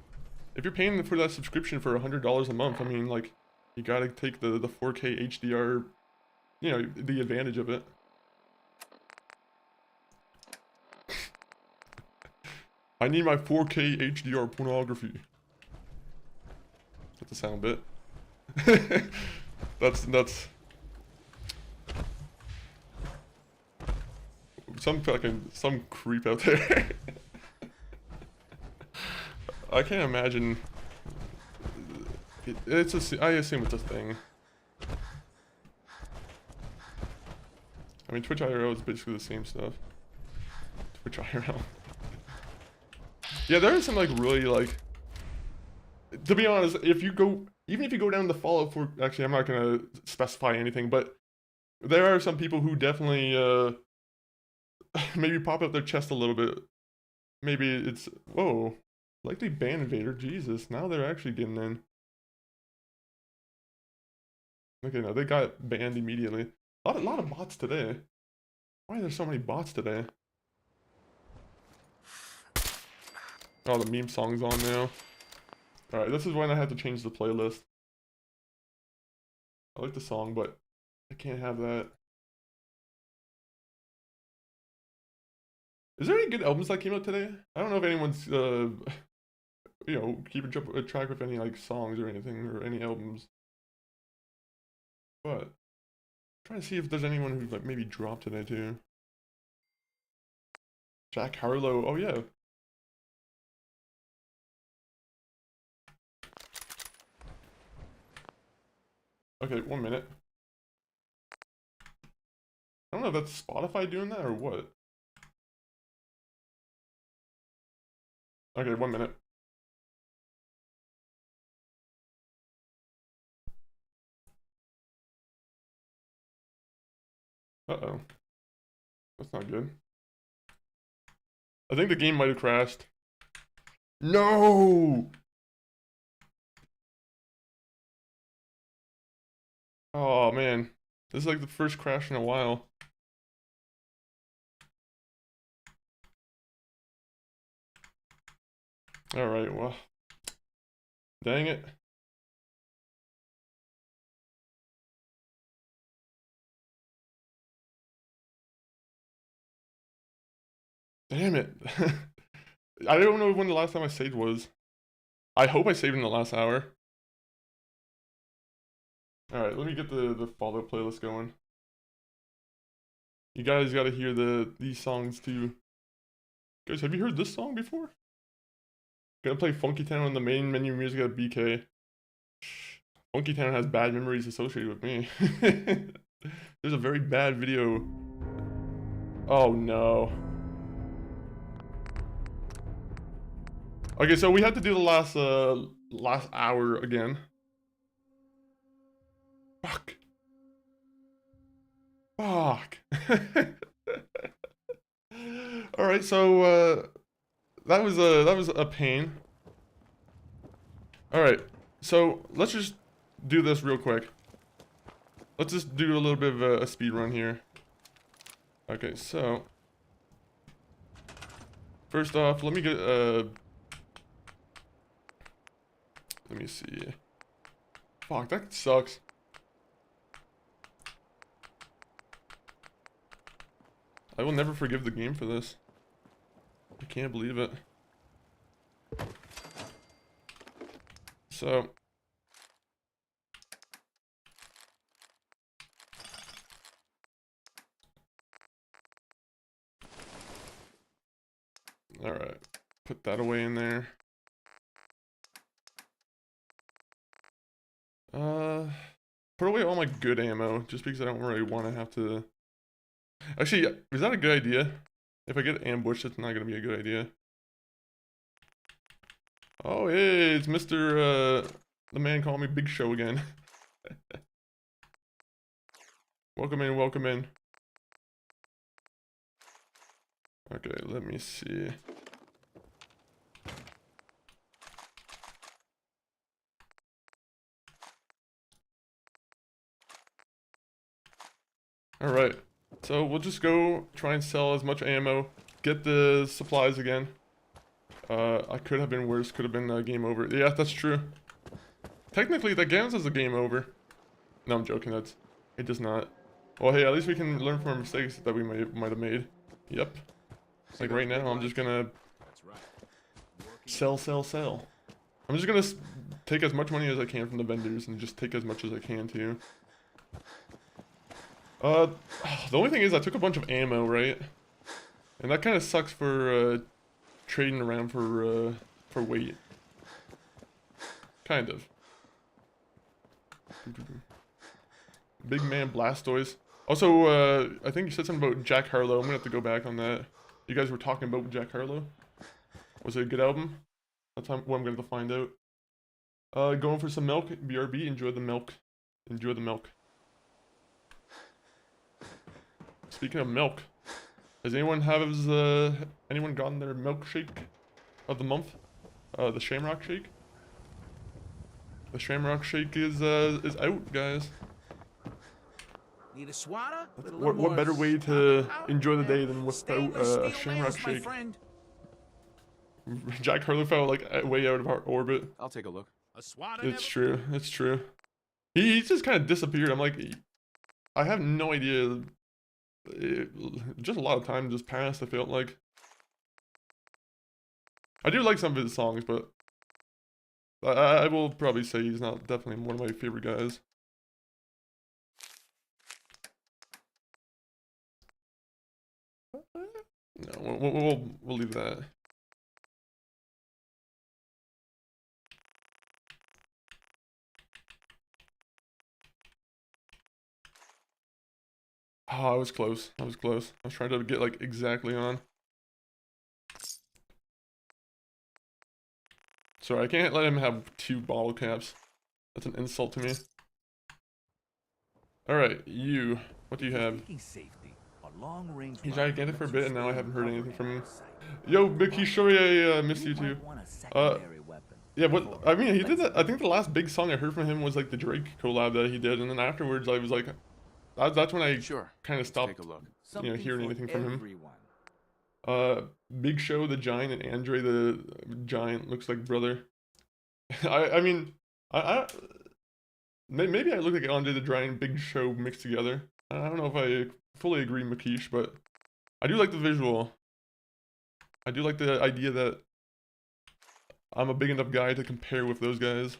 A: if you're paying for that subscription for $100 a month, I mean, like, you gotta take the 4K HDR, you know, the advantage of it. I need my 4K HDR pornography. That's a sound bit. That's some creep out there. I can't imagine. I assume it's a thing. I mean, Twitch IRL is basically the same stuff. Twitch IRL. Yeah, there are some like really like. To be honest, even if you go down the Fallout 4, actually, I'm not gonna specify anything, but there are some people who definitely maybe pop out their chest a little bit. Maybe it's whoa, likely ban invader. Jesus, now they're actually getting in. Okay, no, they got banned immediately. A lot of bots today. Why are there so many bots today? Oh, the meme song's on now. Alright, this is when I have to change the playlist. I like the song, but I can't have that. Is there any good albums that came out today? I don't know if anyone's, you know, keeping track with any, like, songs or anything, or any albums. But, I'm trying to see if there's anyone who, like, maybe dropped today, too. Jack Harlow, oh yeah. Okay, 1 minute. I don't know if that's Spotify doing that or what. Okay, 1 minute. Uh-oh. That's not good. I think the game might have crashed. No! Oh man, this is like the first crash in a while. Alright, well. Dang it. Damn it. I don't know when the last time I saved was. I hope I saved in the last hour. Alright, let me get the Fallout playlist going. You guys gotta hear these songs too. Guys, have you heard this song before? Gonna play Funky Town on the main menu music at BK. Funky Town has bad memories associated with me. There's a very bad video. Oh no. Okay, so we had to do the last hour again. Fuck. Fuck. All right, so that was a pain. Alright, so let's just do this real quick. Let's just do a little bit of a speed run here. Okay, so first off, let me get let me see. Fuck, that sucks. I will never forgive the game for this. I can't believe it. So alright, put that away in there. Put away all my good ammo, just because I don't really want to have to... Actually, is that a good idea? If I get ambushed, it's not going to be a good idea. Oh, hey, it's Mr. The man calling me Big Show again. Welcome in, welcome in. Okay, let me see. Alright, so we'll just go try and sell as much ammo, get the supplies again. I could have been worse, could have been game over. Yeah, that's true. Technically, that counts as a game over. No, I'm joking, it does not. Well, hey, at least we can learn from our mistakes that we might have made. Yep. Like right now, I'm just gonna sell. I'm just gonna take as much money as I can from the vendors and just take as much as I can too. The only thing is I took a bunch of ammo, right? And that kind of sucks for trading around for weight. Kind of. Big man Blastoise. Also, I think you said something about Jack Harlow. I'm gonna have to go back on that. You guys were talking about Jack Harlow. Was it a good album? That's what I'm gonna have to find out. Going for some milk. BRB. Enjoy the milk. Enjoy the milk. Speaking of milk, has anyone anyone gotten their milkshake of the month? The Shamrock Shake. The Shamrock Shake is out, guys.
F: Need a swatter?
A: What better way to enjoy the day than without a Shamrock Shake? Jack Harlow fell like way out of our orbit.
C: I'll take a look.
A: It's true. It's true. He just kind of disappeared. I'm like, I have no idea. Just a lot of time just passed, I felt like. I do like some of his songs, but I will probably say he's not definitely one of my favorite guys. No, we'll leave that. Oh, I was close. I was close. I was trying to get like exactly on. Sorry, I can't let him have 2 bottle caps. That's an insult to me. Alright, you. What do you have? He's gigantic for a bit and now I haven't heard anything from him. Yo, Mickey, sorry I missed you too. Yeah, what I mean, he did that. I think the last big song I heard from him was like the Drake collab that he did, and then afterwards I was like, that's when I kind of stopped, you know, hearing anything from him. Big Show the Giant and Andre the Giant looks like brother. I mean, maybe I look like Andre the Giant and Big Show mixed together. I don't know if I fully agree, Makish, but I do like the visual. I do like the idea that I'm a big enough guy to compare with those guys.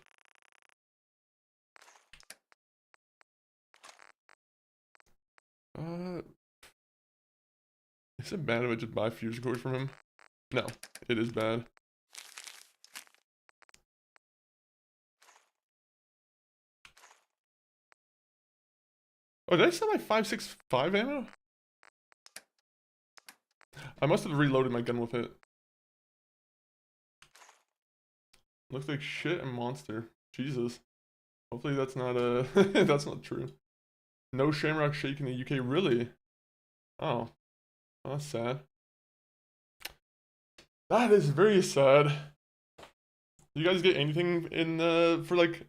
A: Is it bad if I just buy fuse cores from him? No, it is bad. Oh, did I sell my 5.65 ammo? I must have reloaded my gun with it. Looks like shit and monster. Jesus. Hopefully that's not that's not true. No Shamrock Shake in the UK, really? Oh. Oh, that's sad. That is very sad. Do you guys get anything in for like?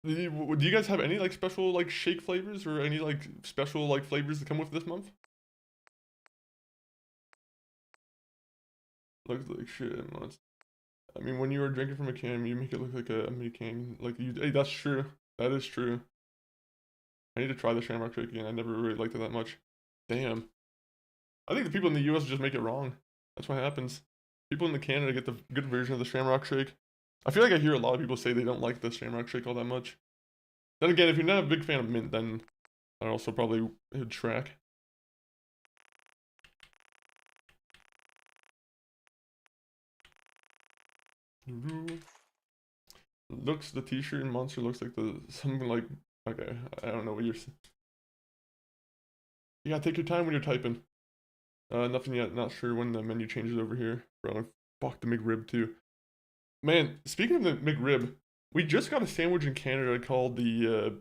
A: Do you guys have any like special like shake flavors or any like special like flavors that come with this month? Looks like shit, man. I mean, when you are drinking from a can, you make it look like a mini can. Like you, hey, that's true. That is true. I need to try the Shamrock Shake again. I never really liked it that much. Damn. I think the people in the US just make it wrong. That's what happens. People in the Canada get the good version of the Shamrock Shake. I feel like I hear a lot of people say they don't like the Shamrock Shake all that much. Then again, if you're not a big fan of mint, then I also probably would track. Looks the t-shirt and monster looks like the something like, okay, I don't know what you're saying. You gotta take your time when you're typing. Nothing yet, not sure when the menu changes over here. Bro, fuck the McRib too. Man, speaking of the McRib, we just got a sandwich in Canada called the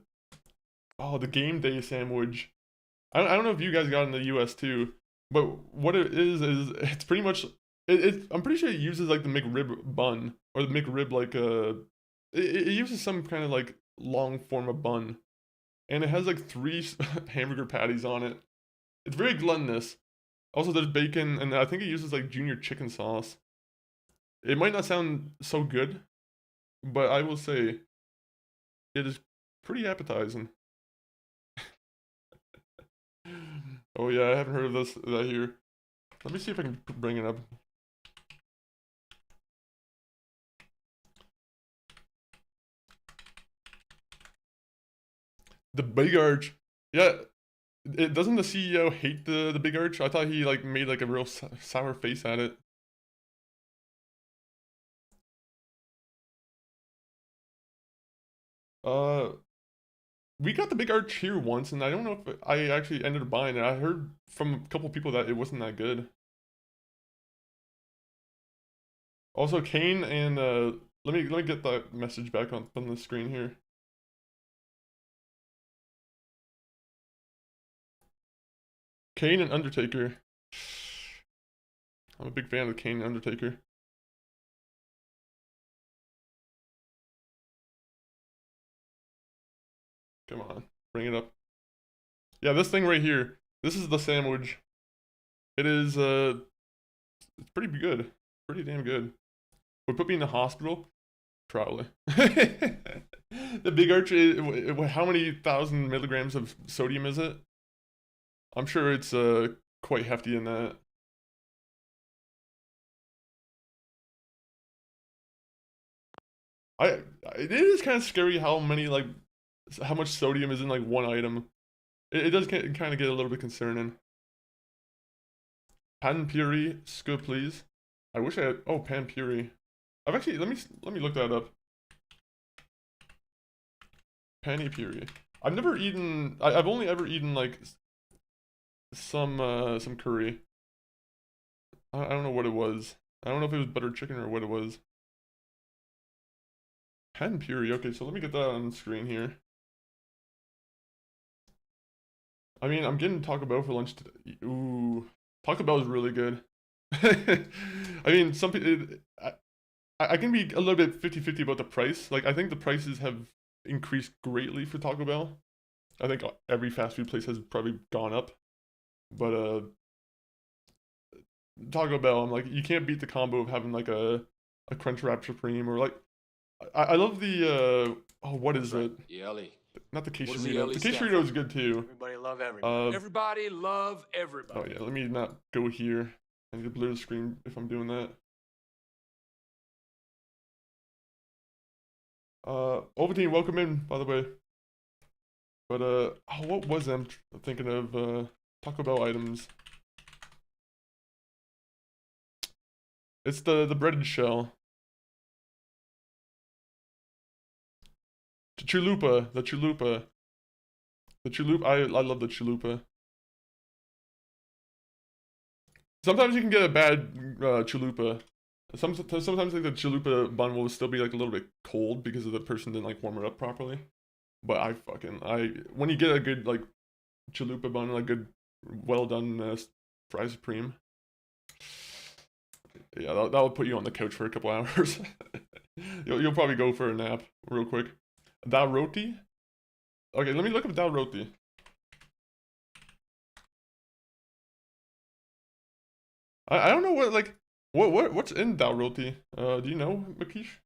A: the game day sandwich. I don't know if you guys got it in the US too, but what it is it's pretty much I'm pretty sure it uses like the McRib bun or the McRib like it uses some kind of like long form of bun, and it has like 3 hamburger patties on it. It's very gluttonous. Also, there's bacon, and I think it uses like junior chicken sauce. It might not sound so good, but I will say it is pretty appetizing. Oh yeah, I haven't heard of that here. Let me see if I can bring it up. The Big Arch. Yeah, doesn't the CEO hate the Big Arch? I thought he like made like a real sour face at it. We got the Big Arch here once, and I don't know if I actually ended up buying it. I heard from a couple people that it wasn't that good. Also, Kane and let me get that message back on the screen here. Kane and Undertaker. I'm a big fan of Kane and Undertaker. Come on, bring it up. Yeah, this thing right here. This is the sandwich. It is it's pretty good. Pretty damn good. Would put me in the hospital? Probably. The Big Arch, how many thousand milligrams of sodium is it? I'm sure it's quite hefty in that. It is kind of scary how many like how much sodium is in like one item. It does kind of get a little bit concerning. Pan puree, scoop please. I wish I had pan puree. I've actually let me look that up. Panny puree. I've never eaten. I've only ever eaten like some curry. I don't know what it was. I don't know if it was butter chicken or what it was. Pan puree. Okay, so let me get that on the screen here. I mean, I'm getting Taco Bell for lunch today. Ooh, Taco Bell is really good. I mean, some people. I can be a little bit 50-50 about the price. Like, I think the prices have increased greatly for Taco Bell. I think every fast food place has probably gone up. But Taco Bell, I'm like, you can't beat the combo of having like a Crunch Wrap Supreme or like I love the what is it?
C: Yelly.
A: Not the
C: What does the
A: quesarito. The
C: stand
A: quesarito is good too.
B: Everybody love everybody.
C: Everybody love everybody.
A: Oh yeah, let me not go here. I need to blur the screen if I'm doing that. Ovaltine, welcome in, by the way. But what was I'm thinking of Taco Bell items. It's the breaded shell. The chalupa. I love the chalupa. Sometimes you can get a bad chalupa. Sometimes like the chalupa bun will still be like a little bit cold because of the person didn't like warm it up properly. But when you get a good like chalupa bun, like good well done fry supreme. Yeah, that'll put you on the couch for a couple hours. You'll probably go for a nap real quick. Dal roti? Okay, let me look up dal roti. I don't know what like what's in dal roti? Do you know, Makish?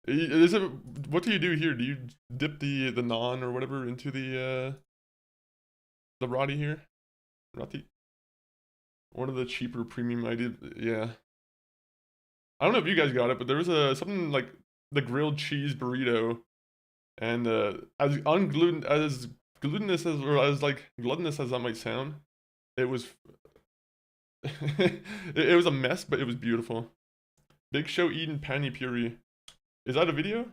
A: Is it what do you do here? Do you dip the naan or whatever into the roti here? Roti? One of the cheaper premium yeah. I don't know if you guys got it, but there was something like the grilled cheese burrito, and as glutinous as or as like gluttonous as that might sound, it was it was a mess, but it was beautiful. Big Show eating pani puri. Is that a video?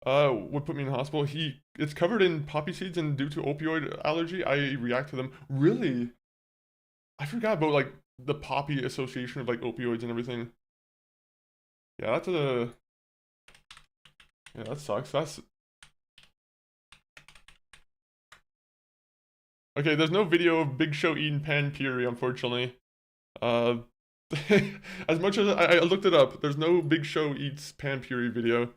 A: What put me in the hospital? It's covered in poppy seeds, and due to opioid allergy, I react to them. Really? I forgot about like the poppy association of like opioids and everything. Yeah, that's a. Yeah, that sucks. That's. Okay, there's no video of Big Show eating pan puri, unfortunately. As much as I looked it up, there's no Big Show eats pan puri video.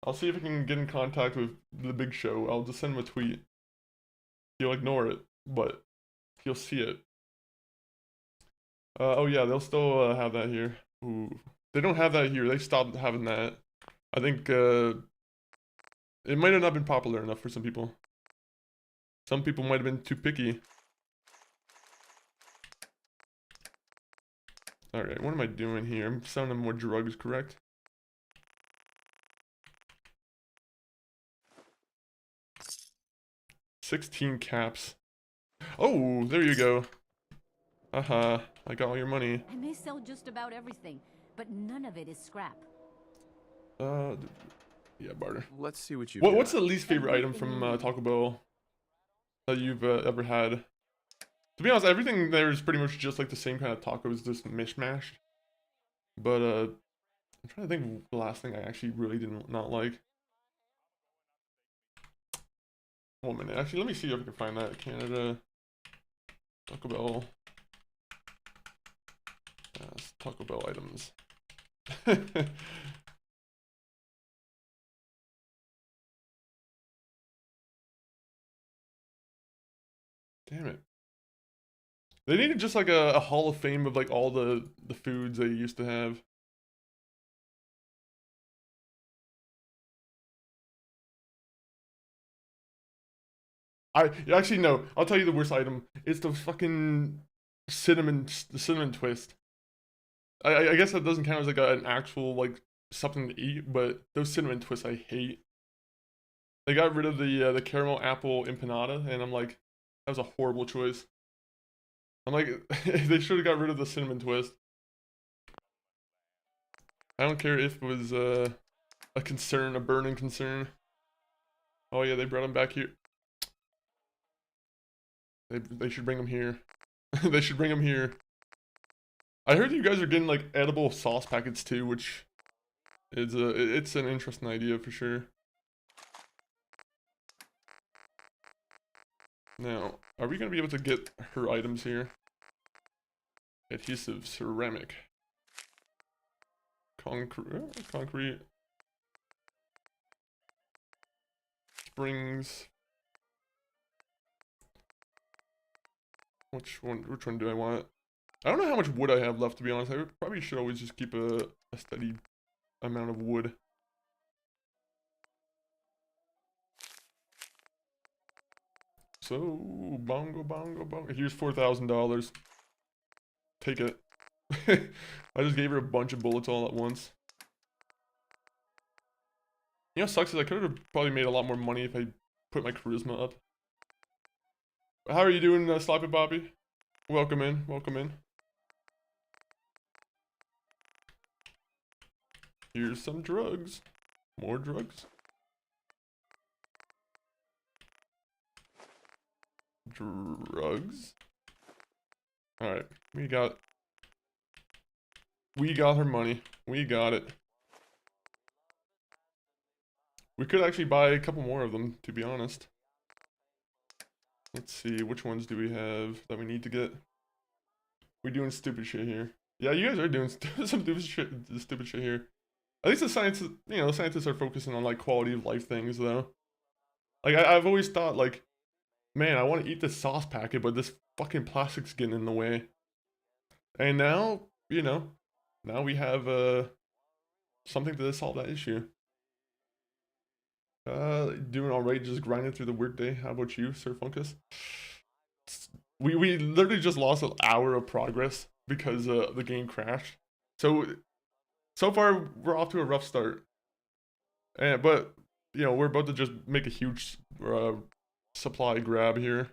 A: I'll see if I can get in contact with the Big Show. I'll just send him a tweet. He'll ignore it, but he'll see it. Oh yeah, they'll still have that here. Ooh. They don't have that here. They stopped having that. I think it might have not been popular enough for some people. Some people might have been too picky. Alright, what am I doing here? I'm sounding more drugs, correct? $16 caps. Oh, there you go. I got all your money.
D: I may sell just about everything, but none of it is scrap.
A: Yeah, barter.
E: Let's see what you.
A: What's the least favorite item from Taco Bell that you've ever had? To be honest, everything there is pretty much just like the same kind of tacos, just mishmashed. But I'm trying to think of the last thing I actually really did not like. 1 minute. Actually, let me see if I can find that. Canada Taco Bell. Taco Bell items. Damn it. They needed just like a hall of fame of like all the foods they used to have. Actually no, I'll tell you the worst item. It's the fucking cinnamon twist. I guess that doesn't count as like an actual like something to eat, but those cinnamon twists I hate. They got rid of the caramel apple empanada, and I'm like, that was a horrible choice. I'm like, they should have got rid of the cinnamon twist. I don't care if it was a concern, a burning concern. Oh yeah, they brought him back here. They should bring him here. They should bring him here. I heard you guys are getting like edible sauce packets too, which is it's an interesting idea for sure. Now, are we gonna be able to get her items here? Adhesive, ceramic, concrete, springs. Which one do I want? I don't know how much wood I have left, to be honest. I probably should always just keep a steady amount of wood. So, bongo. Here's $4,000. Take it. I just gave her a bunch of bullets all at once. You know what sucks is I could have probably made a lot more money if I put my charisma up. How are you doing, Sloppy Bobby? Welcome in, welcome in. Here's some drugs. More drugs. Drugs. Alright, we got her money. We got it. We could actually buy a couple more of them, to be honest. Let's see, which ones do we have that we need to get? We're doing stupid shit here. Yeah, you guys are doing some stupid shit here. At least the scientists, you know, the scientists are focusing on like quality of life things though. Like I've always thought like, man, I want to eat this sauce packet, but this fucking plastic's getting in the way. And now, you know, now we have something to solve that issue. Doing alright, just grinding through the workday. How about you, Sir Funkus? We literally just lost an hour of progress because the game crashed. So far we're off to a rough start. But you know, we're about to just make a huge supply grab here.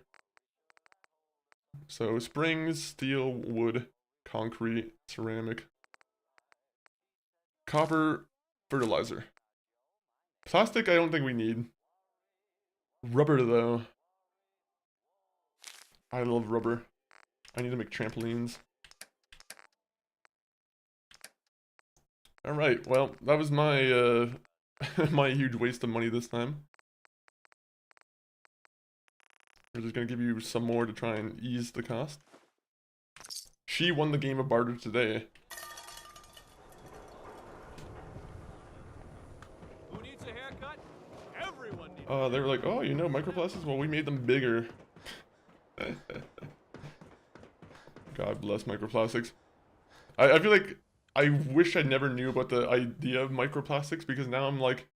A: So springs, steel, wood, concrete, ceramic, copper, fertilizer. Plastic I don't think we need. Rubber though. I love rubber. I need to make trampolines. Alright, well, that was my my huge waste of money this time. We're just gonna give you some more to try and ease the cost. She won the game of barter today.
B: Who needs a haircut? Everyone needs.
A: They were like, oh, you know microplastics? Well, we made them bigger. God bless microplastics. I feel like I wish I never knew about the idea of microplastics because now I'm like,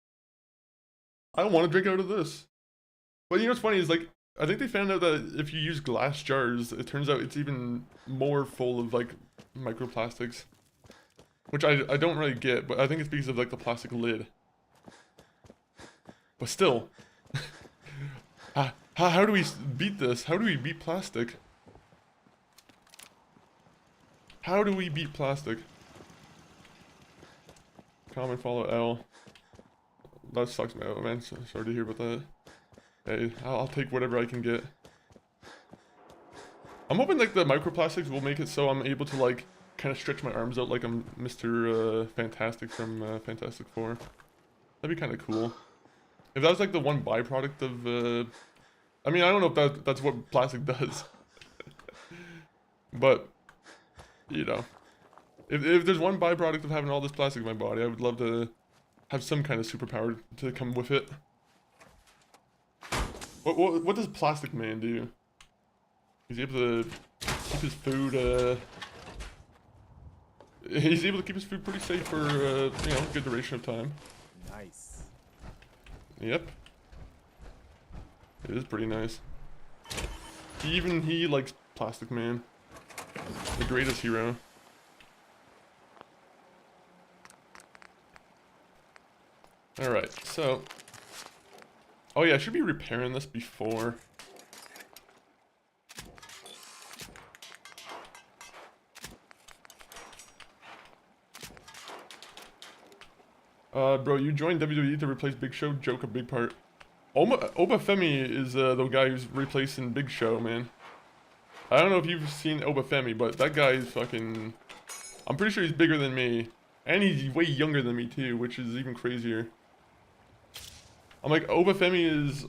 A: I don't want to drink out of this. But you know what's funny is like, I think they found out that if you use glass jars, it turns out it's even more full of like microplastics. Which I don't really get, but I think it's because of like the plastic lid. But still. How do we beat this? How do we beat plastic? How do we beat plastic? Comment, follow L. That sucks, man. Sorry to hear about that. Hey, I'll take whatever I can get. I'm hoping like the microplastics will make it so I'm able to like kind of stretch my arms out like I'm Mr. Fantastic from Fantastic Four. That'd be kind of cool. If that was like the one byproduct of I mean, I don't know if that's what plastic does. But you know, if there's one byproduct of having all this plastic in my body, I would love to have some kind of superpower to come with it. What does Plastic Man do? He's able to keep his food, he's able to keep his food pretty safe for, you know, a good duration of time.
B: Nice.
A: Yep. It is pretty nice. Even he likes Plastic Man. The greatest hero. Alright, so... Oh yeah, I should be repairing this before. Bro, you joined WWE to replace Big Show? Joke a big part. Obafemi is the guy who's replacing Big Show, man. I don't know if you've seen Obafemi, but that guy is fucking... I'm pretty sure he's bigger than me. And he's way younger than me too, which is even crazier. I'm like, Obafemi is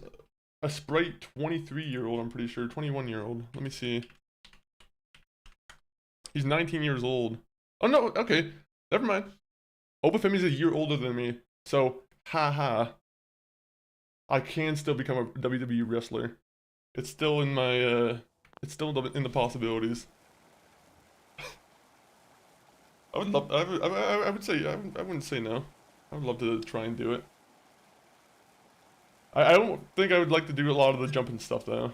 A: a Sprite 23-year-old, I'm pretty sure. 21-year-old. Let me see. He's 19 years old. Oh no, okay. Never mind. Obafemi's a year older than me. So, haha. I can still become a WWE wrestler. It's still in my, it's still in the possibilities. I would love, I would say, I wouldn't say no. I would love to try and do it. I don't think I would like to do a lot of the jumping stuff though.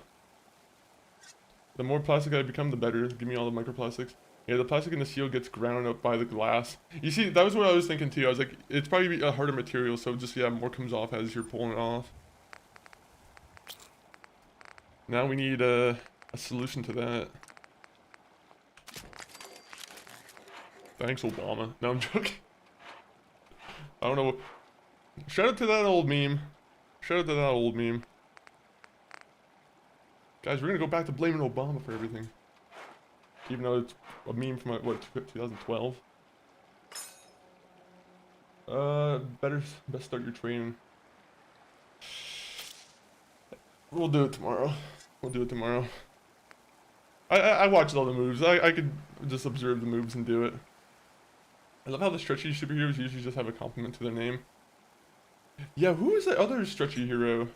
A: The more plastic I become, the better. Give me all the microplastics. Yeah, the plastic in the seal gets ground up by the glass. You see, that was what I was thinking too. I was like, it's probably a harder material, so just, yeah, more comes off as you're pulling it off. Now we need a solution to that. Thanks, Obama. No, I'm joking. I don't know. Shout out to that old meme. Shout out to that old meme. Guys, we're gonna go back to blaming Obama for everything. Even though it's a meme from, what, 2012? Best start your training. We'll do it tomorrow. We'll do it tomorrow. I watched all the moves. I could just observe the moves and do it. I love how the stretchy superheroes usually just have a compliment to their name. Yeah, who is the other stretchy hero?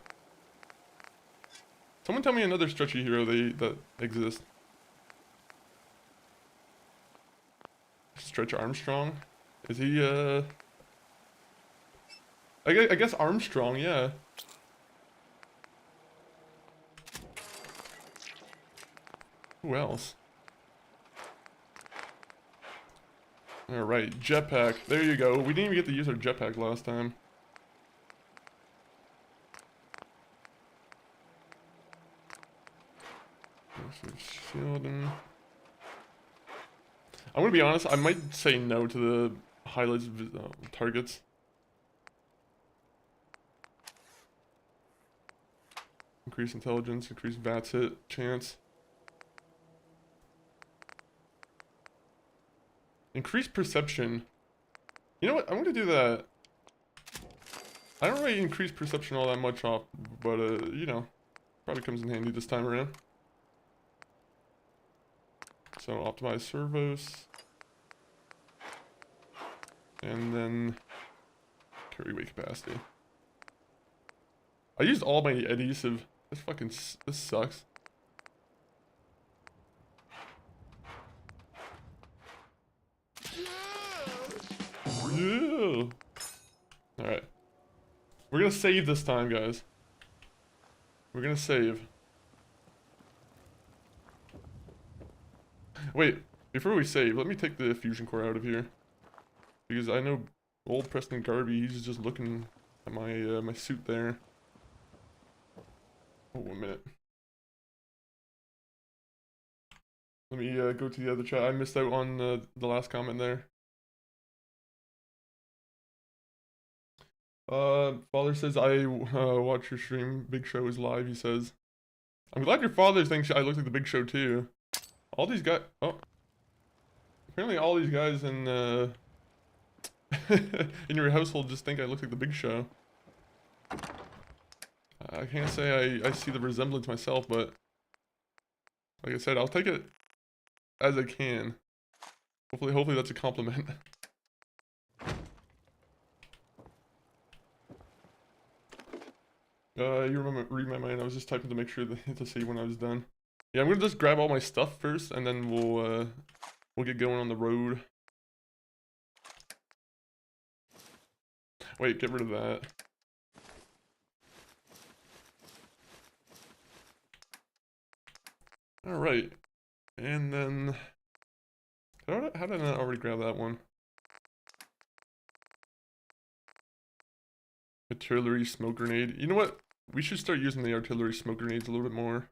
A: Someone tell me another stretchy hero that exists. Stretch Armstrong? Is he, I guess Armstrong, yeah. Who else? Alright, jetpack. There you go. We didn't even get to use our jetpack last time. Shielding. I'm gonna be honest, I might say no to the highlights targets. Increase intelligence, increase VATS hit chance. Increase perception. You know what? I'm gonna do that. I don't really increase perception all that much off, but you know, probably comes in handy this time around. So optimize servos. And then carry weight capacity. I used all my adhesive. This sucks. Yeah. Alright. We're gonna save this time, guys. We're gonna save. Wait, before we save, let me take the fusion core out of here. Because I know old Preston Garvey, he's just looking at my my suit there. Oh, 1 minute. Let me go to the other chat. I missed out on the last comment there. Father says, I watch your stream. Big Show is live, he says. I'm glad your father thinks I look like the Big Show too. All these guys, oh. Apparently all these guys in in your household just think I look like the Big Show. I can't say I see the resemblance myself, but like I said, I'll take it as I can. Hopefully that's a compliment. You read my mind. I was just typing to make sure to see when I was done. Yeah, I'm gonna just grab all my stuff first, and then we'll get going on the road. Wait, get rid of that. All right, and then how did I not already grab that one? Artillery smoke grenade. You know what? We should start using the artillery smoke grenades a little bit more.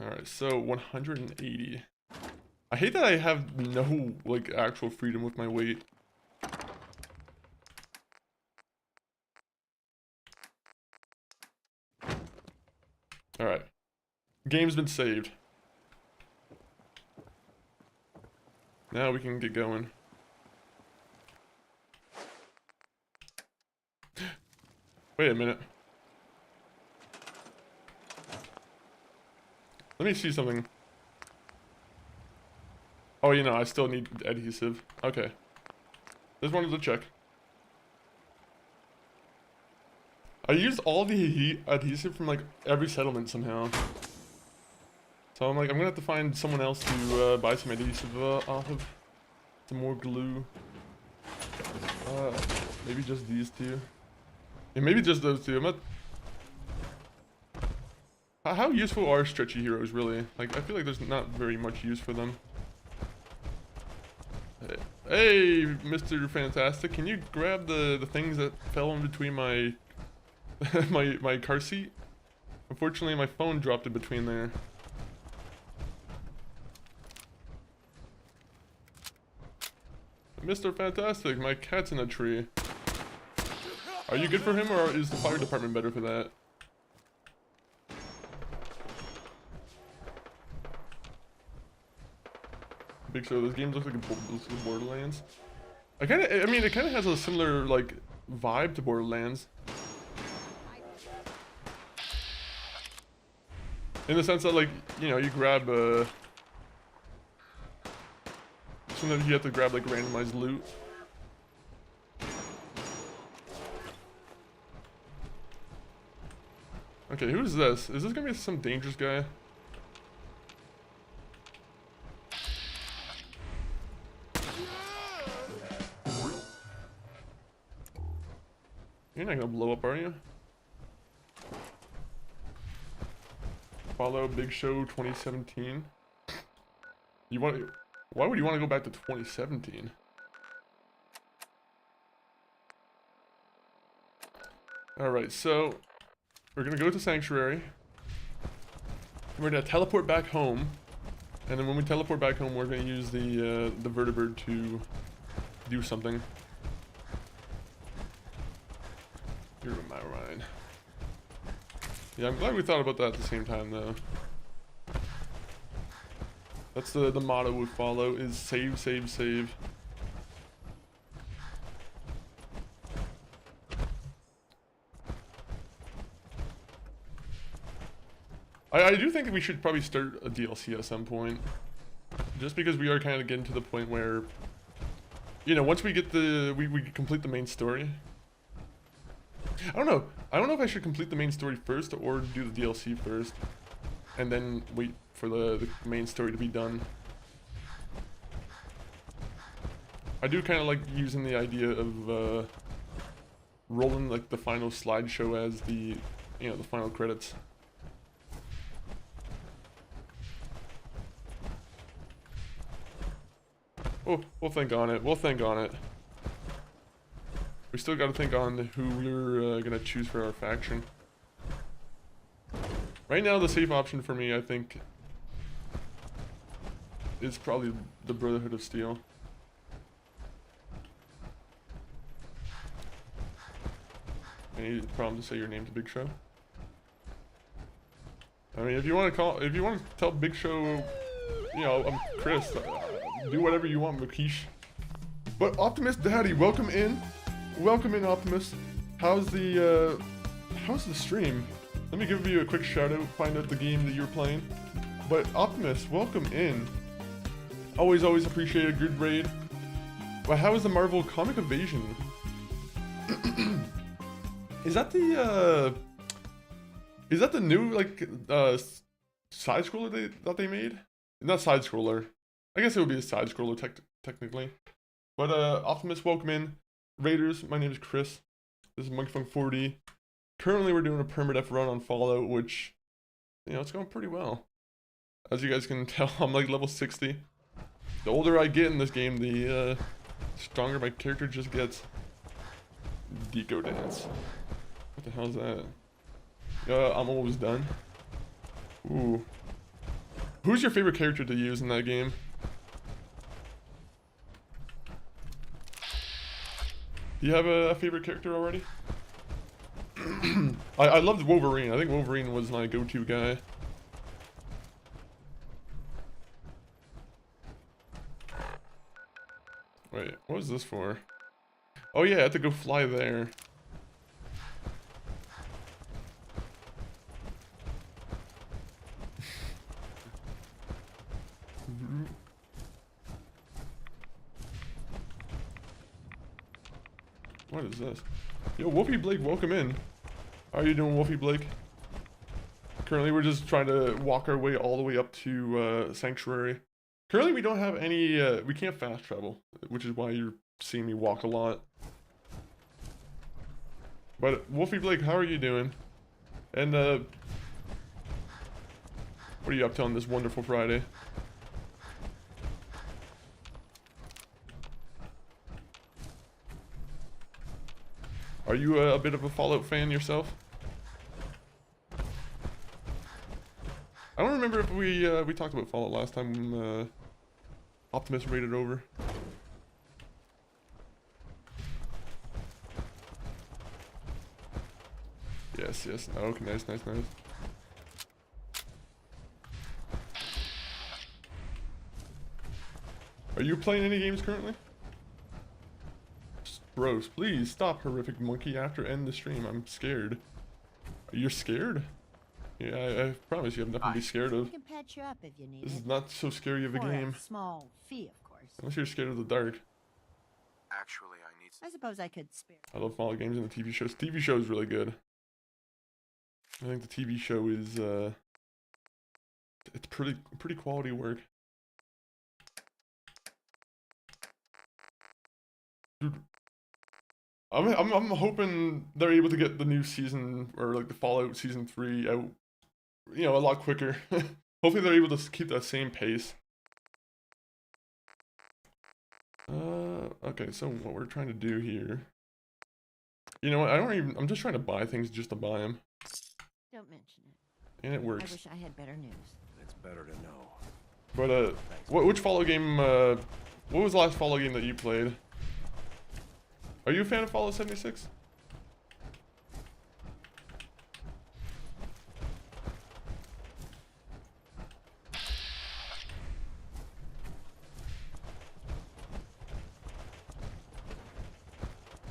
A: Alright, so 180. I hate that I have no, like, actual freedom with my weight. Alright. Game's been saved. Now we can get going. Wait a minute. Let me see something. Oh, you know, I still need adhesive. Okay. Just wanted to check. I used all the adhesive from, like, every settlement somehow. So I'm like, I'm gonna have to find someone else to buy some adhesive off of. Some more glue. Maybe just these two. Yeah, maybe just those two. I'm not... How useful are stretchy heroes, really? Like, I feel like there's not very much use for them. Hey, Mr. Fantastic, can you grab the things that fell in between my my car seat? Unfortunately, my phone dropped in between there. Mr. Fantastic, my cat's in a tree. Are you good for him, or is the fire department better for that? Big Show, this game looks like a Borderlands. I mean, it kind of has a similar, like, vibe to Borderlands. In the sense that, like, you know, you grab sometimes you have to grab like randomized loot. Okay, who's this? Is this gonna be some dangerous guy? You're not gonna blow up, are you? Follow Big Show 2017. You want? Why would you want to go back to 2017? All right, so we're gonna go to Sanctuary. We're gonna teleport back home, and then when we teleport back home, we're gonna use the vertibird to do something. You're my Ryan. Yeah, I'm glad we thought about that at the same time, though. That's the motto we follow, is save, save, save. I do think we should probably start a DLC at some point. Just because we are kind of getting to the point where, you know, once we get we complete the main story. I don't know if I should complete the main story first or do the DLC first and then wait for the main story to be done. I do kind of like using the idea of rolling like the final slideshow as the, you know, the final credits. Oh, we'll think on it. We'll think on it. We still got to think on who we're gonna choose for our faction. Right now, the safe option for me, I think, is probably the Brotherhood of Steel. Any problem to say your name to Big Show? I mean, if you want to tell Big Show, you know, I'm Chris. Do whatever you want, Makish. But Optimus Daddy, welcome in. Welcome in, Optimus. How's the stream? Let me give you a quick shout out, find out the game that you're playing. But Optimus, welcome in. Always appreciate a good raid. But how is the Marvel Comic Evasion? Is that the new like side scroller that they made? Not side scroller. I guess it would be a side scroller technically. But Optimus, welcome in. Raiders, my name is Chris. This is MonkeyFunk40. Currently, we're doing a permadeath run on Fallout, which, you know, it's going pretty well. As you guys can tell, I'm like level 60. The older I get in this game, the stronger my character just gets. Deco dance. What the hell is that? I'm almost done. Ooh. Who's your favorite character to use in that game? Do you have a favorite character already? I loved Wolverine. I think Wolverine was my go-to guy. Wait, what was this for? Oh yeah, I had to go fly there. What is this? Yo, Wolfie Blake, welcome in. How are you doing, Wolfie Blake? Currently, we're just trying to walk our way all the way up to Sanctuary. Currently, we don't have any, we can't fast travel, which is why you're seeing me walk a lot. But, Wolfie Blake, how are you doing? And, what are you up to on this wonderful Friday? Are you a bit of a Fallout fan yourself? I don't remember if we talked about Fallout last time Optimus raided over. Yes, yes. Okay, nice. Are you playing any games currently? Gross. Please stop, horrific monkey. After end the stream. I'm scared. You're scared? Yeah, I promise you have nothing to be scared
E: I
A: of.
E: can patch you up if you need
A: This
E: it.
A: is not so scary of a
E: For
A: game.
E: a small fee, of course.
A: Unless you're scared of the dark.
G: Actually, I need
E: I suppose I could spare.
A: I love Fallout games and the TV shows. TV show is really good. I think the TV show is it's pretty quality work. Dude, I'm hoping they're able to get the new season or like the Fallout season 3 out, you know, a lot quicker. Hopefully they're able to keep that same pace. Okay, so what we're trying to do here. You know what? I'm just trying to buy things just to buy them.
E: Don't mention it.
A: And it
E: I
A: works.
E: wish I had better news.
G: It's better to know.
A: But which Fallout game? What was the last Fallout game that you played? Are you a fan of Fallout 76?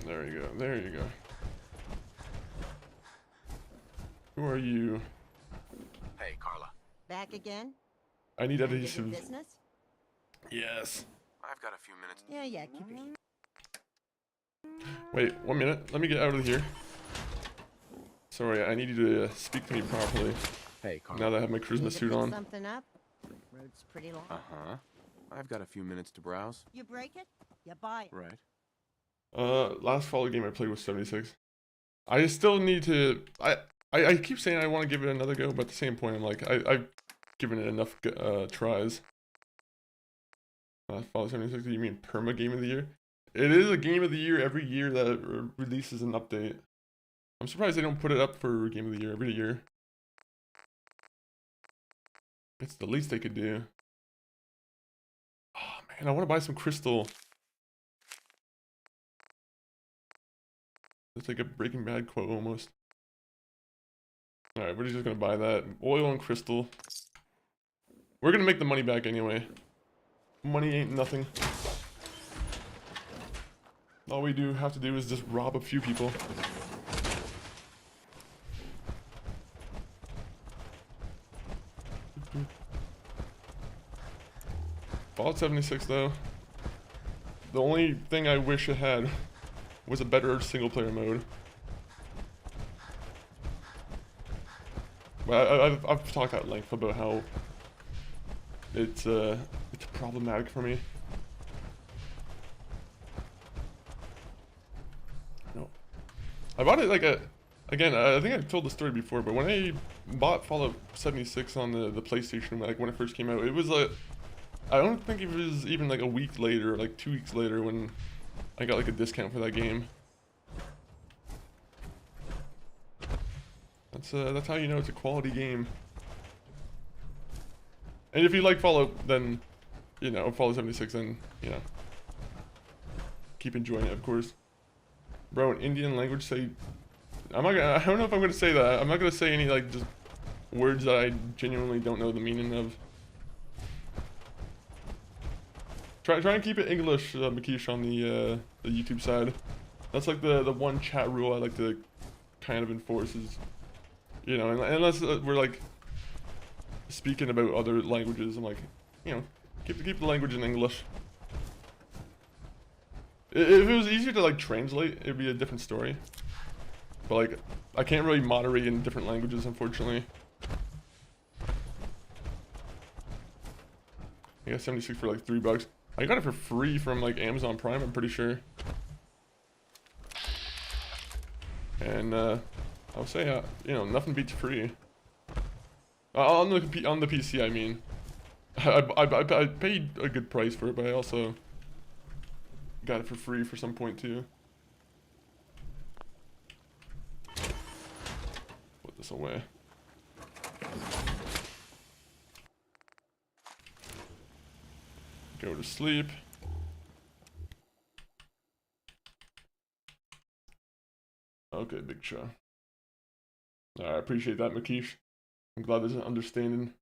A: There you go. There you go. Who are you?
G: Hey, Carla.
E: Back again?
A: I need
E: Trying to get
A: adhesive.
E: in business?
A: Yes.
G: I've got a few minutes.
E: Yeah, keep it.
A: Wait, 1 minute. Let me get out of here. Sorry, I need you to speak to me properly.
G: Hey, Carla.
A: Now that I have my
E: Need
A: Christmas
E: to
A: suit
E: pick
A: on.
E: something up? Road's pretty long.
G: Uh-huh. I've got a few minutes to browse.
E: You break it, you buy it.
G: Right.
A: Last Fallout game I played was 76. I still need to. I keep saying I want to give it another go, but at the same point, I'm like, I've given it enough tries. Fallout 76. You mean Perma Game of the Year? It is a Game of the Year every year that releases an update. I'm surprised they don't put it up for Game of the Year every year. It's the least they could do. Oh man, I want to buy some crystal. It's like a Breaking Bad quote almost. Alright, we're just gonna buy that. Oil and crystal. We're gonna make the money back anyway. Money ain't nothing. All we do have to do is just rob a few people. Fallout 76 though. The only thing I wish it had was a better single player mode. But I've talked at length about how it's problematic for me. No, I bought it like again. I think I've told the story before, but when I bought Fallout 76 on the PlayStation, like when it first came out, it was like I don't think it was even like a week later, like 2 weeks later, when I got like a discount for that game. That's how you know it's a quality game. And if you like Fallout, then, you know, Fallout 76, then, you know, keep enjoying it, of course. Bro, in Indian language, say, I don't know if I'm gonna say that. I'm not gonna say any, like, just words that I genuinely don't know the meaning of. Try and keep it English, Makish, on the YouTube side. That's like the one chat rule I like to kind of enforce is, you know, unless we're like speaking about other languages, I'm like, you know, keep the language in English. If it was easier to like translate, it'd be a different story. But like, I can't really moderate in different languages, unfortunately. I got 76 for like $3. I got it for free from like Amazon Prime, I'm pretty sure. And I'll say, you know, nothing beats free. On the PC, I mean. I paid a good price for it, but I also got it for free for some point too. Put this away. Go to sleep. Okay, Big Show. I appreciate that, Makish. I'm glad there's an understanding.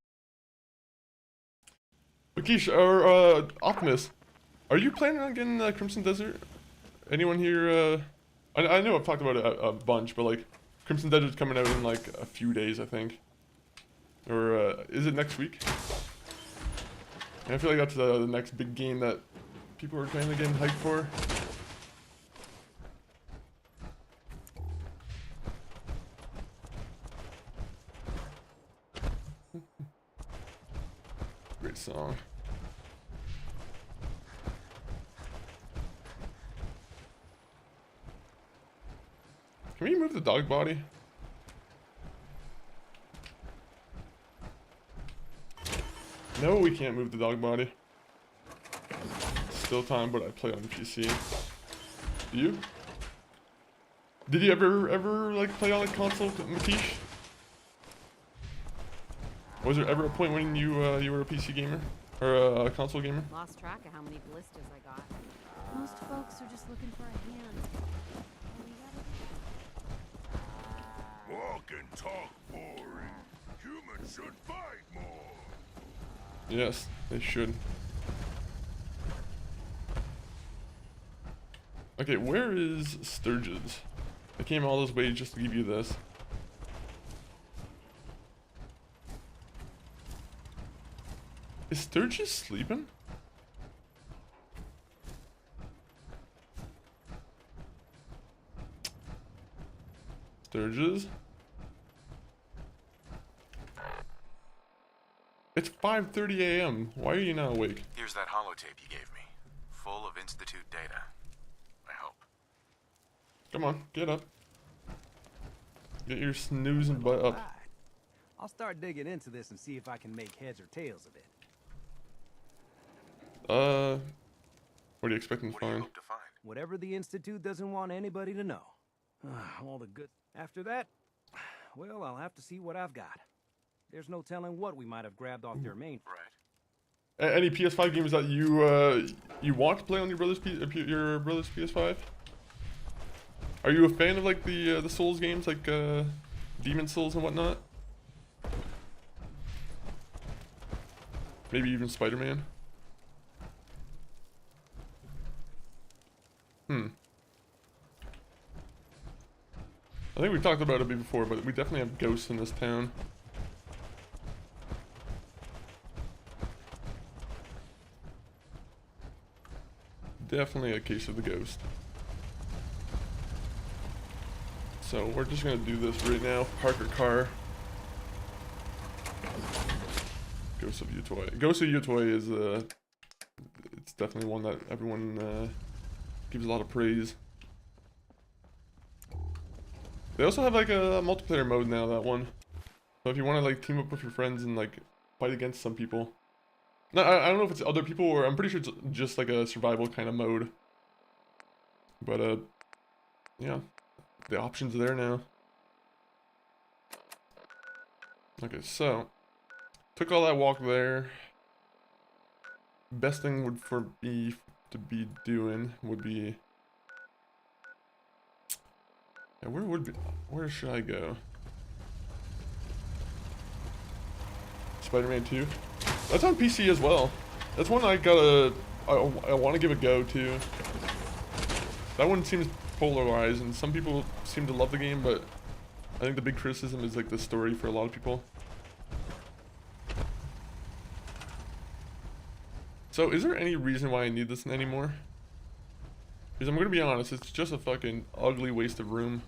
A: Makish, or Optimus, are you planning on getting Crimson Desert anyone here, I know I've talked about it a bunch, but like, Crimson Desert's coming out in like a few days, I think. Or, is it next week? And I feel like that's the next big game that people are kind of getting hyped for. Great song. Can we move the dog body? No, we can't move the dog body. Still time, but I play on PC. Do you? Did you ever like play on a console, Matish? Was there ever a point when you were a PC gamer or a console gamer?
D: Lost track of how many blisters I got. Most folks are just looking for a hand. All we gotta do-
C: Walk and talk boring. Humans should fight more.
A: Yes, they should. Okay, where is Sturgis? I came all this way just to give you this. Is Sturgis sleeping? Sturgis? It's 5:30 a.m. Why are you not awake?
G: Here's that holotape you gave me, full of Institute data. I hope.
A: Come on, get up. Get your snoozing butt up.
H: Right. I'll start digging into this and see if I can make heads or tails of it.
A: What are you expecting to
G: What do you
A: find?
G: hope to find?
H: Whatever the Institute doesn't want anybody to know. All the good. After that, well, I'll have to see what I've got. There's no telling what we might have grabbed off their main.
G: Right.
A: Any PS5 games that you want to play on your brother's PS5? Are you a fan of like the Souls games, like Demon Souls and whatnot? Maybe even Spider-Man. I think we've talked about it before, but we definitely have ghosts in this town. Definitely a case of the ghost. So we're just gonna do this right now. Park your car. Ghost of Utoy. Ghost of Utoy is it's definitely one that everyone gives a lot of praise. They also have like a multiplayer mode now, that one. So if you want to like team up with your friends and like fight against some people. No, I don't know if it's other people or I'm pretty sure it's just like a survival kind of mode. But yeah, the options are there now. Okay, so took all that walk there. Best thing would for me to be doing would be, yeah, where should I go? Spider-Man 2. That's on PC as well. That's one I want to give a go to. That one seems polarized, and some people seem to love the game, but I think the big criticism is like the story for a lot of people. So, is there any reason why I need this anymore? Because I'm gonna be honest, it's just a fucking ugly waste of room.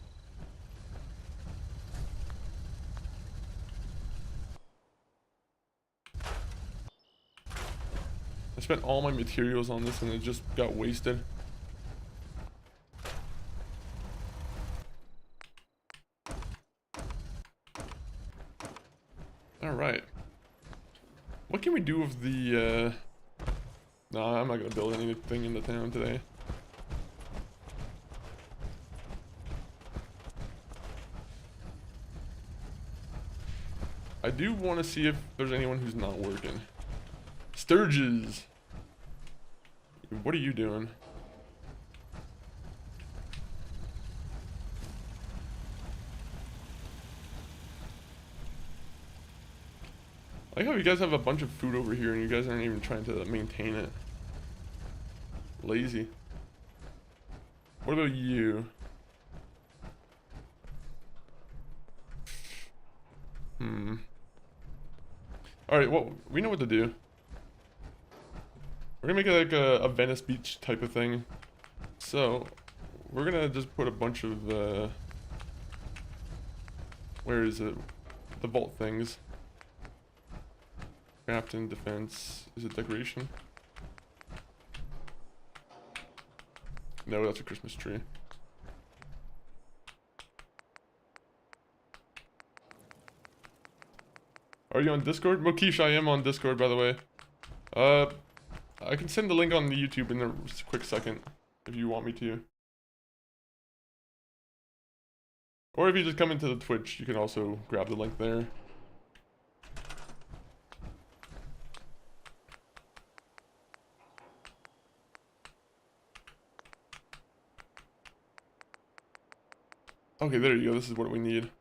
A: I spent all my materials on this and it just got wasted. Alright. What can we do with the, Nah, I'm not gonna build anything in the town today. I do want to see if there's anyone who's not working. Sturgis! What are you doing? I like how you guys have a bunch of food over here and you guys aren't even trying to maintain it. Lazy. What about you? Alright, well, we know what to do. We're gonna make it like a Venice Beach type of thing. So, we're gonna just put a bunch of, where is it? The vault things. Captain, defense, is it decoration? No, that's a Christmas tree. Are you on Discord? Mokish, I am on Discord, by the way. I can send the link on the YouTube in a quick second, if you want me to. Or if you just come into the Twitch, you can also grab the link there. Okay, there you go. This is what we need.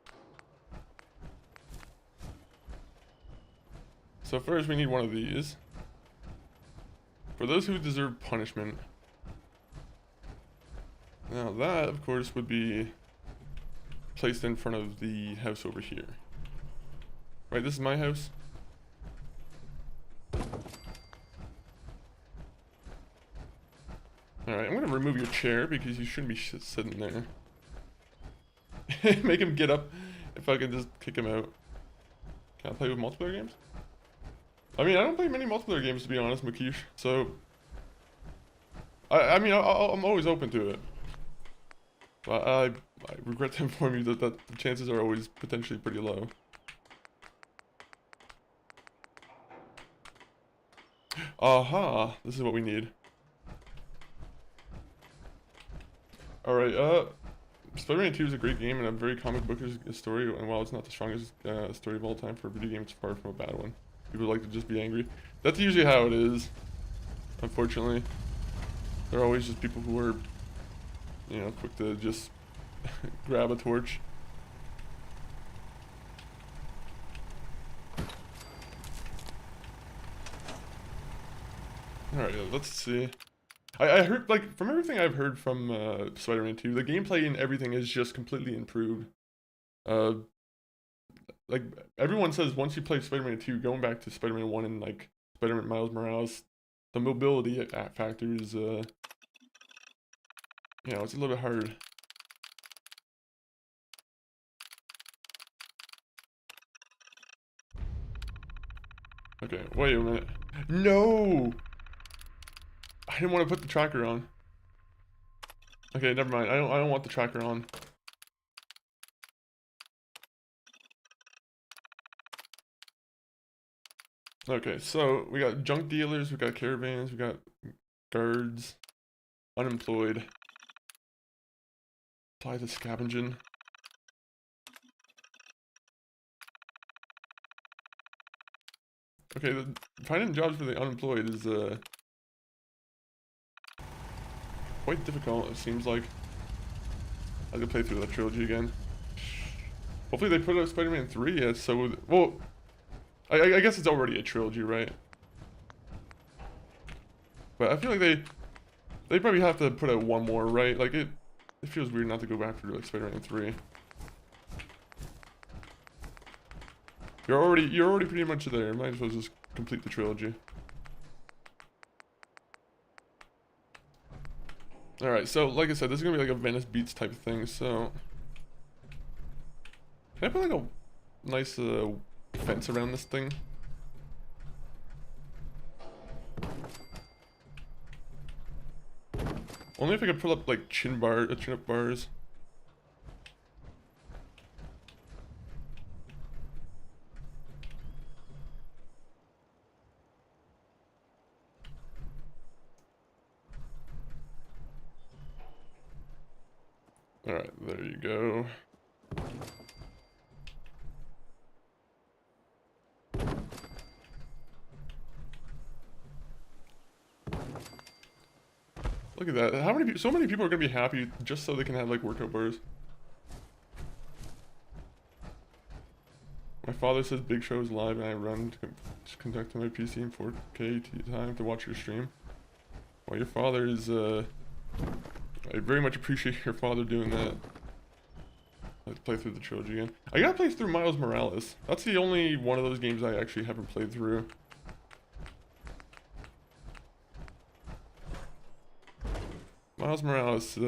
A: So first we need one of these. For those who deserve punishment. Now that, of course, would be placed in front of the house over here. Right, this is my house. Alright, I'm gonna remove your chair because you shouldn't be sitting there. Make him get up if I can just kick him out. Can I play with multiplayer games? I mean, I don't play many multiplayer games, to be honest, Makish. So, I mean, I'm always open to it. But I regret to inform you that the chances are always potentially pretty low. Aha! This is what we need. Alright, Spider-Man 2 is a great game and a very comic bookish story, and while it's not the strongest story of all time for a video game, it's far from a bad one. People like to just be angry. That's usually how it is, unfortunately. There are always just people who are, you know, quick to just grab a torch. Alright, let's see. I heard, like, from everything I've heard from Spider-Man 2, the gameplay and everything is just completely improved. Like, everyone says once you play Spider-Man 2, going back to Spider-Man 1 and, like, Spider-Man Miles Morales, the mobility factor is, you know, it's a little bit hard. Okay, wait a minute. No! I didn't want to put the tracker on. Okay, never mind. I don't want the tracker on. Okay, so we got junk dealers, we got caravans, we got guards, unemployed. Apply to scavenging. Okay, finding jobs for the unemployed is quite difficult, it seems like. I could play through that trilogy again. Hopefully they put out Spider-Man 3, yeah, so, well, I guess it's already a trilogy, right? But I feel like they probably have to put out one more, right? Like, it feels weird not to go back for, like, Spider-Man 3. You're already pretty much there, might as well just complete the trilogy. Alright, so like I said, this is gonna be like a Venice Beach type of thing, so can I put like a nice fence around this thing? Only if I could pull up like chin up bars. Alright, there you go. Look at that. How many people, so many people are gonna be happy just so they can have like workout bars. My father says Big Show is live and I run to conduct my PC in 4K time to watch your stream. Well, your father is I very much appreciate your father doing that. Let's play through the trilogy again. I gotta play through Miles Morales. That's the only one of those games I actually haven't played through. Miles Morales,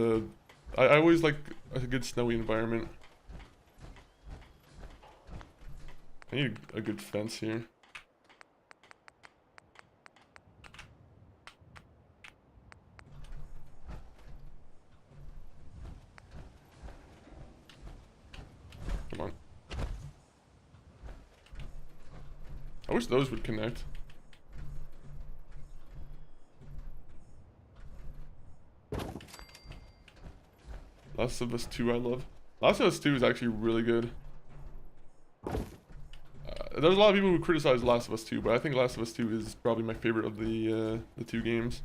A: I always like a good snowy environment. I need a good fence here. Come on. I wish those would connect. Last of Us 2 I love. Last of Us 2 is actually really good. There's a lot of people who criticize Last of Us 2, but I think Last of Us 2 is probably my favorite of the two games.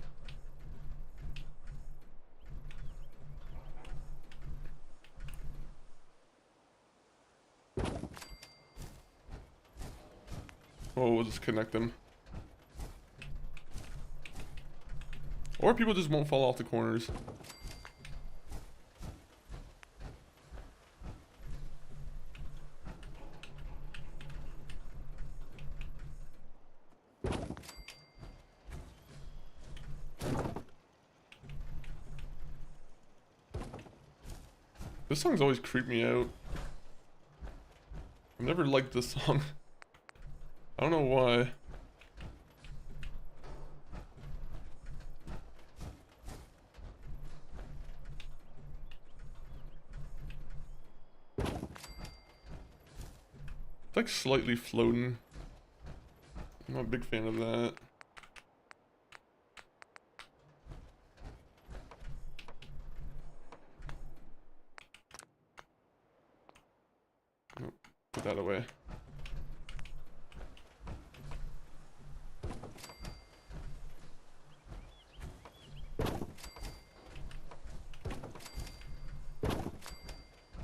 A: Oh, we'll just connect them. Or people just won't fall off the corners. This song's always creeped me out. I've never liked this song. I don't know why. It's like slightly floating. I'm not a big fan of that. Nope, put that away.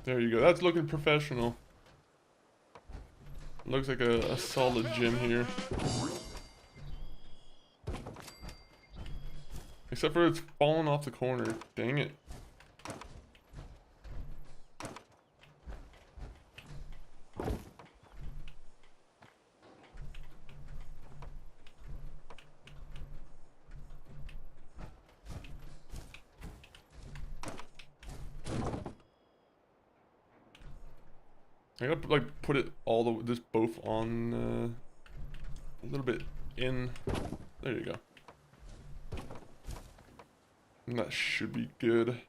A: There you go. That's looking professional. Looks like a solid gym here. Except for it's falling off the corner. Dang it. I gotta like put it all the this both on a little bit in. There you go. And that should be good.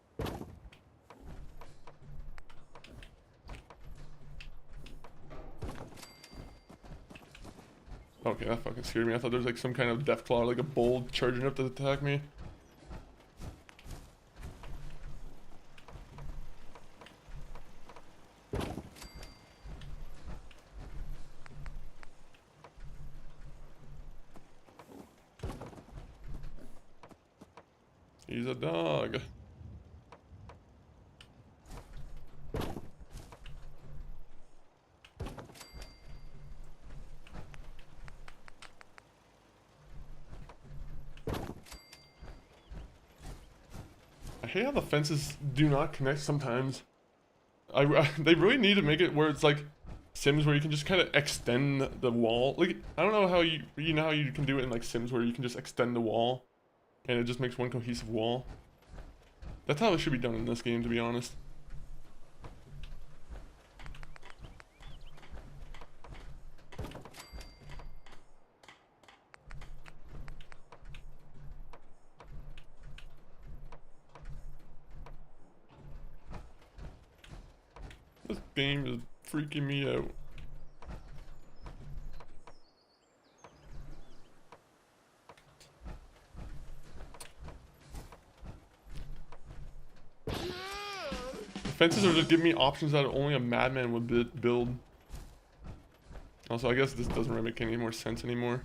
A: Okay, that fucking scared me. I thought there was like some kind of deathclaw, like a bull charging up to attack me. He's a dog. I hate how the fences do not connect sometimes. They really need to make it where it's like Sims where you can just kind of extend the wall. Like, I don't know how you know how you can do it in like Sims where you can just extend the wall. And it just makes one cohesive wall. That's how it should be done in this game, to be honest. This game is freaking me out. Fences are just giving me options that only a madman would build. Also, I guess this doesn't really make any more sense anymore.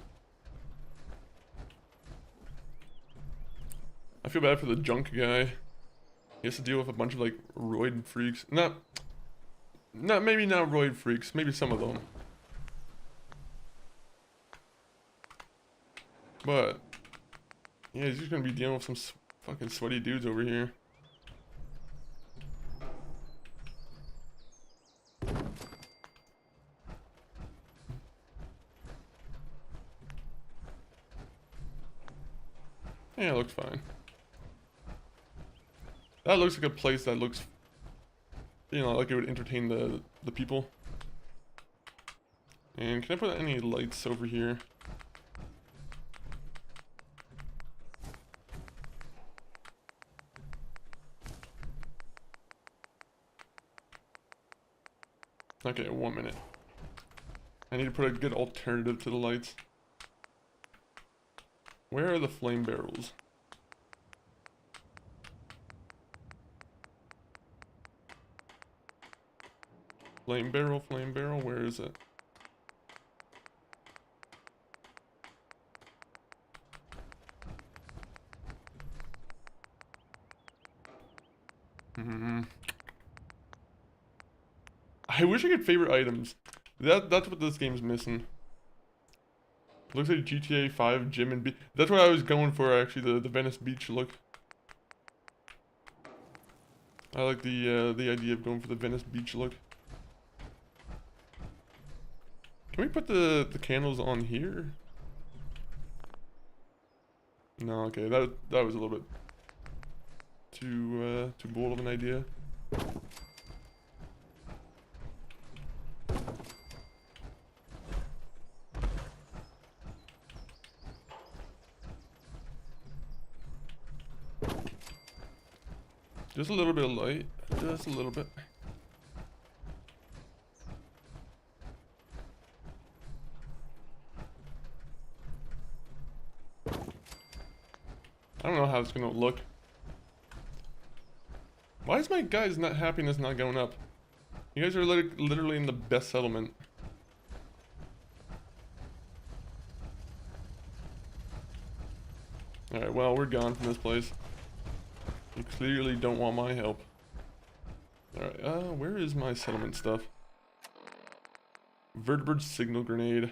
A: I feel bad for the junk guy. He has to deal with a bunch of like roid freaks. Maybe not roid freaks. Maybe some of them. But yeah, he's just gonna be dealing with some fucking sweaty dudes over here. Yeah, it looks fine. That looks like a place that looks, you know, like it would entertain the people. And can I put any lights over here? Okay, 1 minute. I need to put a good alternative to the lights. Where are the flame barrels? Flame barrel, where is it? I wish I could favorite items. That's what this game's missing. Looks like GTA 5 gym and beach. That's what I was going for actually, the Venice Beach look. I like the idea of going for the Venice Beach look. Can we put the candles on here? No, okay, that was a little bit too bold of an idea. Just a little bit of light, just a little bit. I don't know how it's gonna look. Why is my guys' happiness not going up? You guys are literally in the best settlement. Alright, well, we're gone from this place. You clearly don't want my help. Alright, where is my settlement stuff? Vertebrate signal grenade.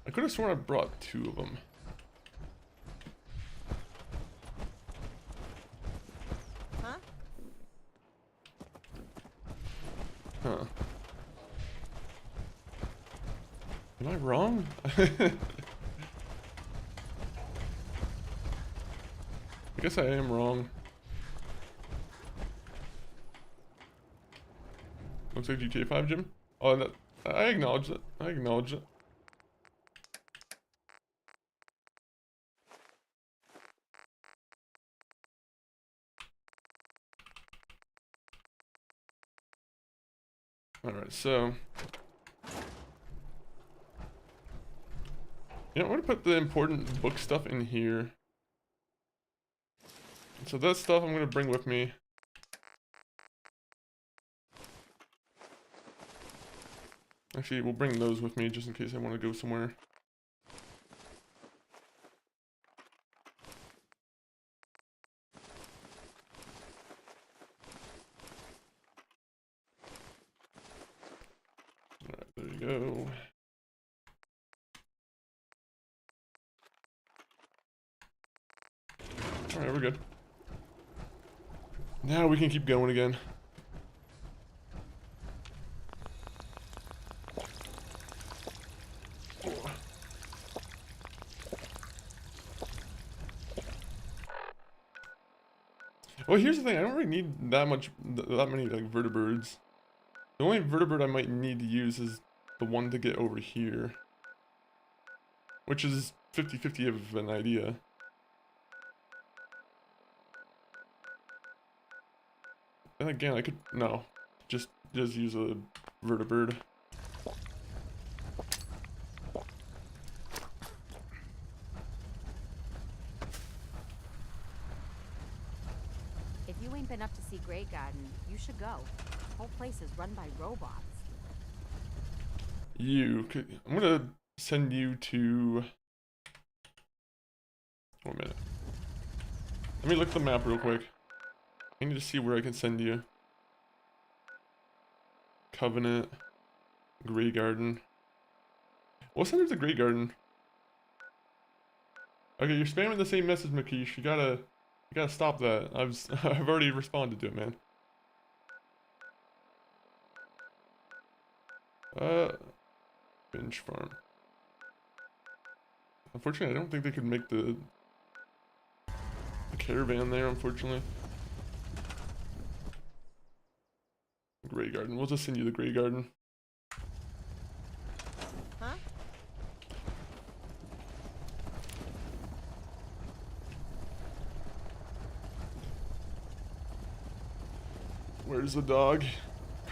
A: I could have sworn I brought 2 of them.
E: Huh?
A: Huh. Am I wrong? I guess I am wrong. Looks like GTA 5 gym. Oh, that, I acknowledge it. I acknowledge it. Alright, so you know, I'm gonna put the important book stuff in here. So that stuff I'm gonna bring with me. Actually, we'll bring those with me just in case I want to go somewhere. Alright, there you go. Alright, we're good. Now we can keep going again. Well, here's the thing. I don't really need that many like vertebrates. The only vertebrate I might need to use is the one to get over here, which is 50-50 of an idea. And again, I could just use a vertebrate.
D: If you ain't been up to see Grey Garden, you should go. The whole place is run by robots.
A: I'm gonna send you to. 1 minute. Let me look at the map real quick. I need to see where I can send you. Covenant, Grey Garden. We'll send it to Grey Garden. Okay, you're spamming the same message, Makish. You gotta stop that. I've already responded to it, man. Binge farm. Unfortunately, I don't think they could make the caravan there, unfortunately. Grey Garden. We'll just send you the Grey Garden.
E: Huh?
A: Where's the dog?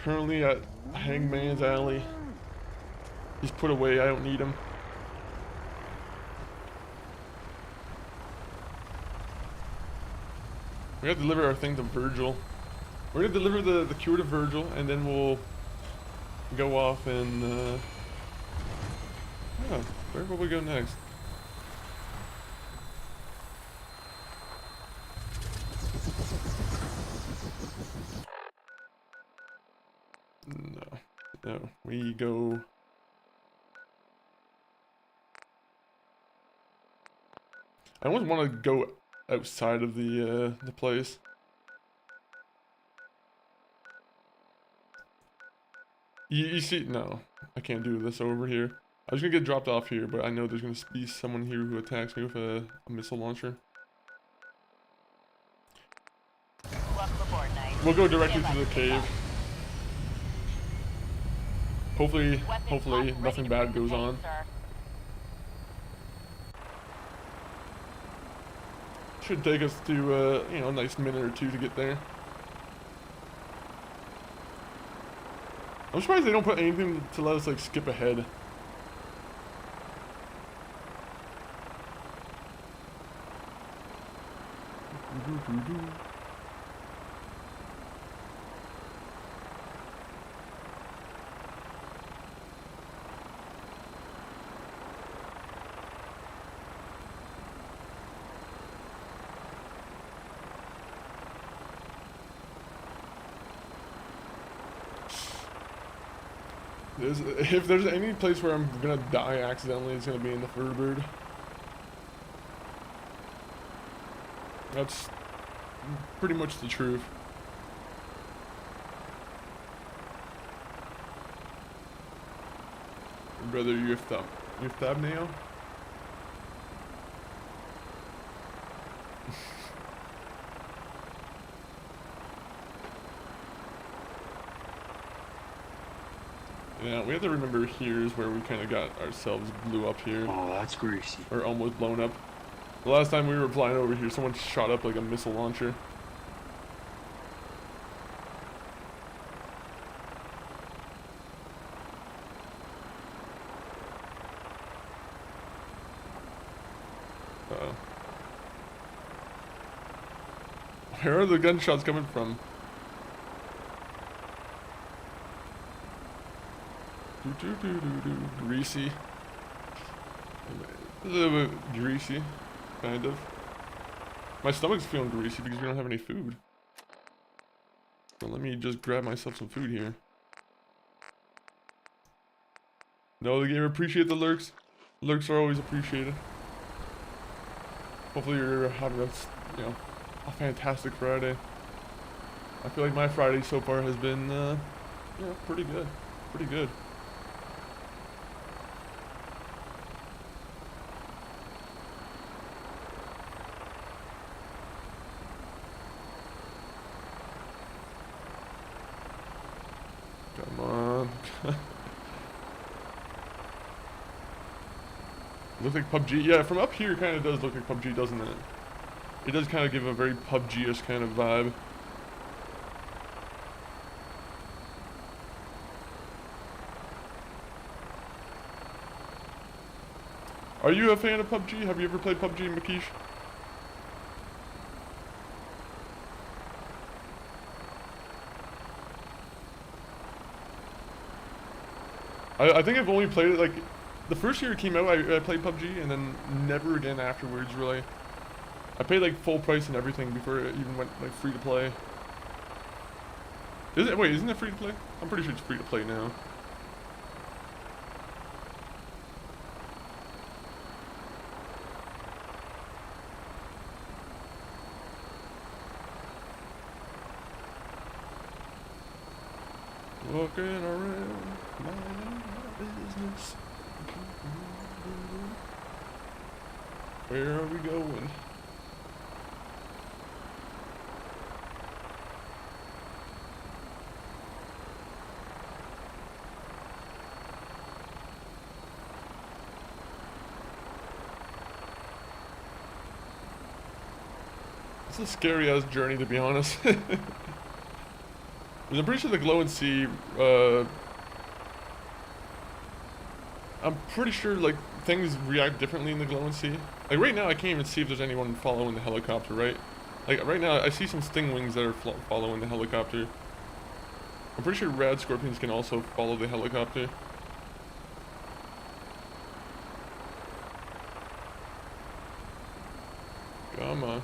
A: Currently at Hangman's Alley. He's put away. I don't need him. We gotta deliver our thing to Virgil. We're gonna deliver the cure to Virgil, and then we'll go off and yeah, where will we go next? No, we go. I almost want to go outside of the place. You see, no, I can't do this over here. I was gonna get dropped off here, but I know there's gonna be someone here who attacks me with a missile launcher. We'll go directly to the cave. Hopefully nothing bad goes on. Should take us to you know, a nice minute or two to get there. I'm surprised they don't put anything to let us like skip ahead. If there's any place where I'm gonna die accidentally, it's gonna be in the Furbird. That's pretty much the truth. Brother, your thumbnail? Yeah, we have to remember here is where we kind of got ourselves blew up here.
I: Oh, that's greasy.
A: Or almost blown up. The last time we were flying over here, someone shot up like a missile launcher. Uh-oh. Where are the gunshots coming from? Greasy. A little bit greasy, kind of. My stomach's feeling greasy because we don't have any food. So let me just grab myself some food here. No, the game appreciate the lurks. Lurks are always appreciated. Hopefully you're having a, you know, a fantastic Friday. I feel like my Friday so far has been, you know, pretty good. Pretty good. Come on. Looks like PUBG. Yeah, from up here it kind of does look like PUBG, doesn't it? It does kind of give a very PUBG-ish kind of vibe. Are you a fan of PUBG? Have you ever played PUBG, Makish? I think I've only played it like the first year it came out. I played PUBG and then never again afterwards. Really, I paid like full price and everything before it even went like free to play. Is it? Wait, isn't it free to play? I'm pretty sure it's free to play now. Walking around, minding my business. Where are we going? It's a scary ass journey, to be honest. I'm pretty sure the glow and see, I'm pretty sure like things react differently in the glow and see. Like right now I can't even see if there's anyone following the helicopter, right? Like right now I see some sting wings that are following the helicopter. I'm pretty sure rad scorpions can also follow the helicopter. Come on.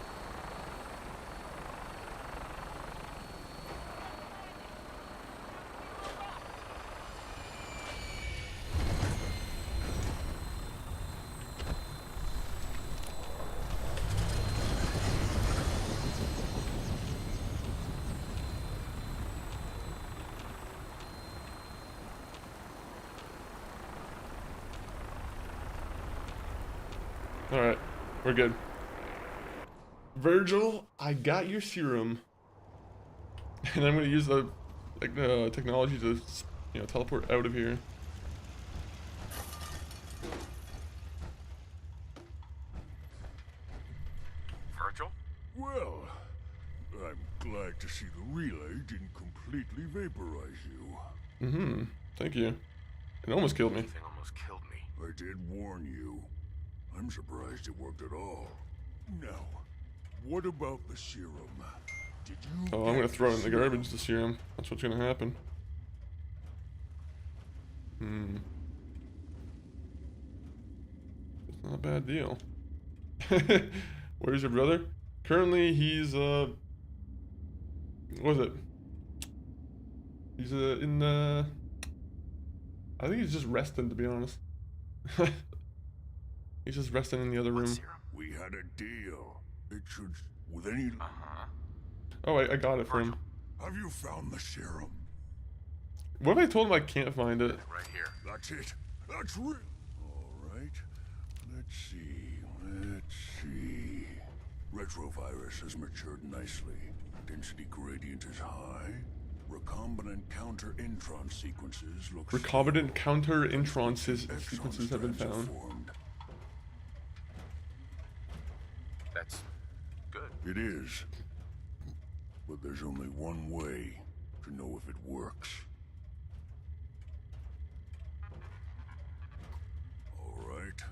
A: Alright, we're good. Virgil, I got your serum. And I'm gonna use the technology to, you know, teleport out of here.
G: Virgil?
C: Well, I'm glad to see the relay didn't completely vaporize you.
A: Mm-hmm. Thank you. It almost killed me.
G: Anything almost killed me.
C: I did warn you. I'm surprised it worked at all. Now, what about the serum? Did you
A: Oh, I'm gonna
C: get
A: throw it in the
C: serum?
A: garbage, the serum. That's what's gonna happen. Hmm. It's not a bad deal. Where's your brother? Currently, he's, what was it? He's, in, I think he's just resting, to be honest. He's just resting in the other room.
G: Serum?
C: We had a deal. It should, with any...
A: Oh, I got it for him.
C: Have you found the serum?
A: What if I told him I can't find it?
G: Right here.
C: That's it. That's real. All right. Let's see. Let's see. Retrovirus has matured nicely. Density gradient is high. Recombinant counter-intron sequences look
A: Recombinant counter-intron sequences have been found.
G: That's good.
C: It is. But there's only one way to know if it works. All right.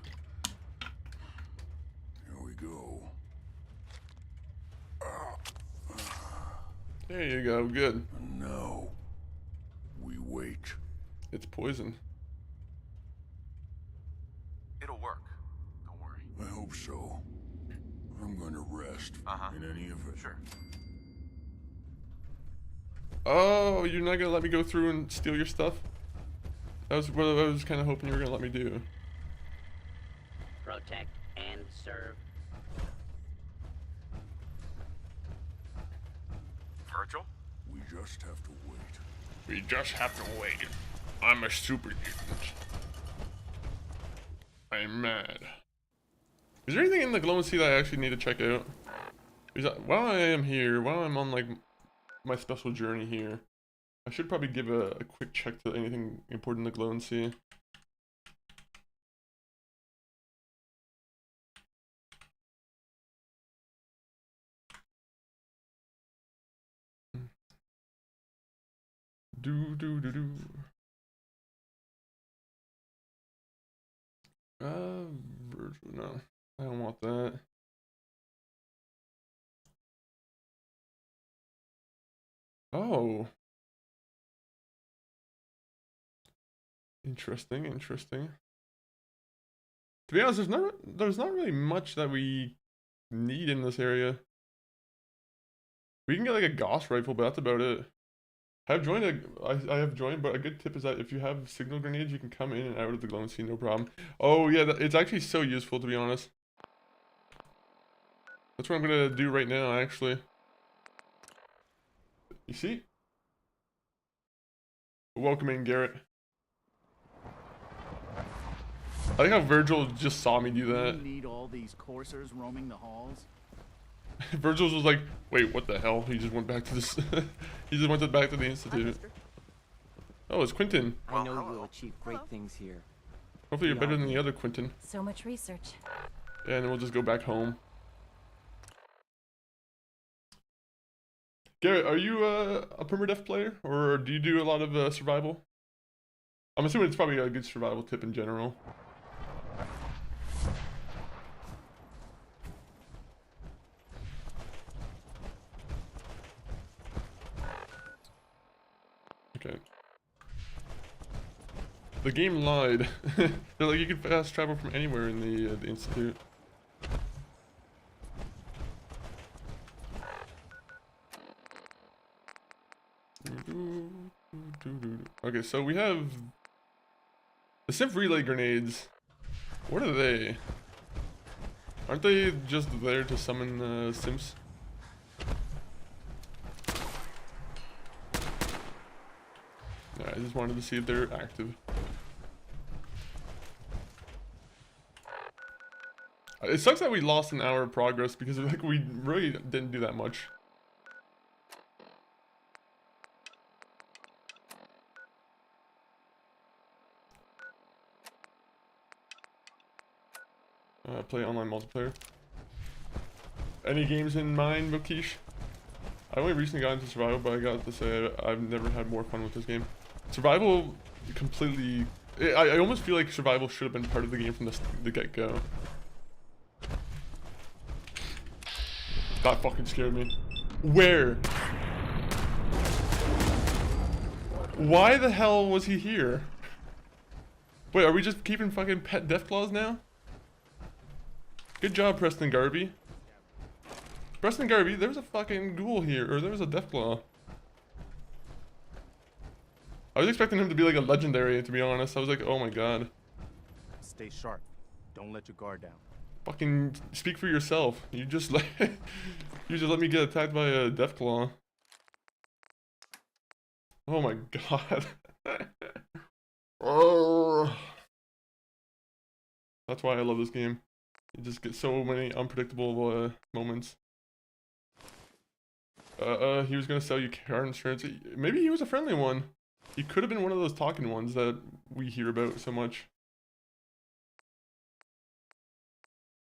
C: Here we go.
A: There you go, good.
C: And now, we wait.
A: It's poison.
G: It'll work. Don't worry.
C: I hope so. I'm going to rest in any event.
G: Sure.
A: Oh, you're not gonna let me go through and steal your stuff? That was what I was kind of hoping you were gonna let me do.
I: Protect and serve.
G: Virgil?
C: We just have to wait.
A: We just have to wait. I'm a super mutant. I'm mad. Is there anything in the glow and see that I actually need to check out? While I am here, while I'm on like my special journey here, I should probably give a quick check to anything important in the glow and see. Virgil, no, I don't want that. Oh. Interesting, interesting. To be honest, there's not really much that we need in this area. We can get like a Gauss rifle, but that's about it. I have joined, but a good tip is that if you have signal grenades, you can come in and out of the glow and see no problem. Oh yeah, it's actually so useful, to be honest. That's what I'm gonna do right now, actually. You see? Welcome in, Garrett. I like how Virgil just saw me do that.
I: You need all these coursers roaming the halls?
A: Virgil was like, wait, what the hell? He just went back to this. He just went back to the institute. Oh, it's Quentin.
J: I know you'll achieve great things here.
A: Hopefully you're better than the other Quentin.
D: So much research.
A: Yeah, and then we'll just go back home. Garrett, are you a Permadeath player, or do you do a lot of survival? I'm assuming it's probably a good survival tip in general. Okay. The game lied. They're like, you can fast travel from anywhere in the institute. Okay, so we have the synth relay grenades. What are they? Aren't they just there to summon simps? Yeah, I just wanted to see if they're active. It sucks that we lost an hour of progress because like we really didn't do that much. Play online multiplayer. Any games in mind, Mokish? I only recently got into survival, but I got to say I've never had more fun with this game. Survival completely... I almost feel like survival should have been part of the game from the get-go. That fucking scared me. Where? Why the hell was he here? Wait, are we just keeping fucking pet Deathclaws now? Good job, Preston Garvey. Preston Garvey, there was a fucking ghoul here, or there was a Deathclaw. I was expecting him to be like a legendary, to be honest. I was like, oh my god.
B: Stay sharp. Don't let your guard down.
A: Fucking speak for yourself. You just like you just let me get attacked by a Deathclaw. Oh my god. Oh. That's why I love this game. You just get so many unpredictable moments. He was gonna sell you car insurance. Maybe he was a friendly one. He could have been one of those talking ones that we hear about so much.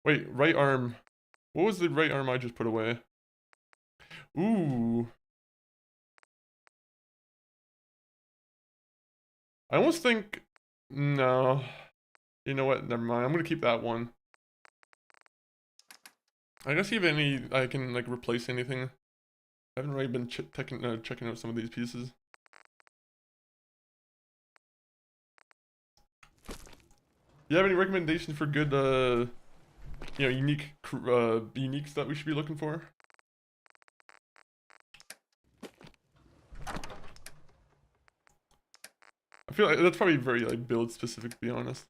A: Wait, right arm. What was the right arm I just put away? Ooh. I almost think... No. You know what? Never mind. I'm gonna keep that one. I guess if any... I can, like, replace anything. I haven't really been checking out some of these pieces. You have any recommendations for good, you know, uniques that we should be looking for? I feel like that's probably very, like, build specific, to be honest.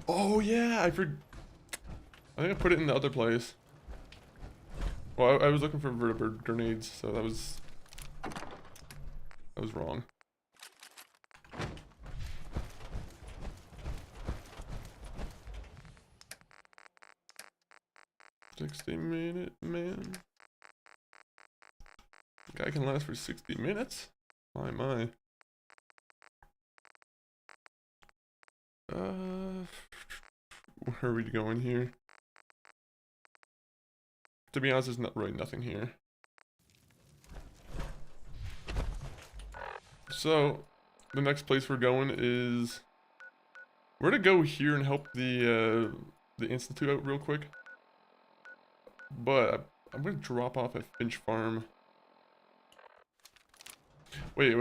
A: Oh, yeah, I think I put it in the other place. Well, I was looking for vertibird grenades, so that was wrong. "60-minute man." Guy can last for 60 minutes? My. Where are we going here? To be honest, there's not really nothing here. So, the next place we're going is... We're gonna go here and help the Institute out real quick. But I'm gonna drop off at Finch Farm. Wait.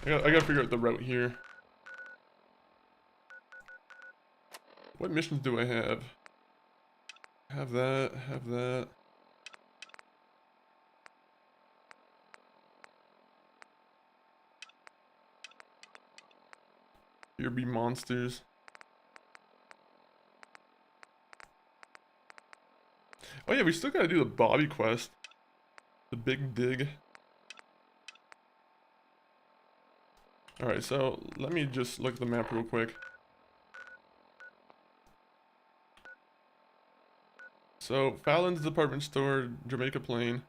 A: I gotta figure out the route here. What missions do I have? Have that. Here be monsters. Oh yeah, we still gotta do the Bobby quest. The big dig. Alright, so let me just look at the map real quick. So, Fallon's department store, Jamaica Plain.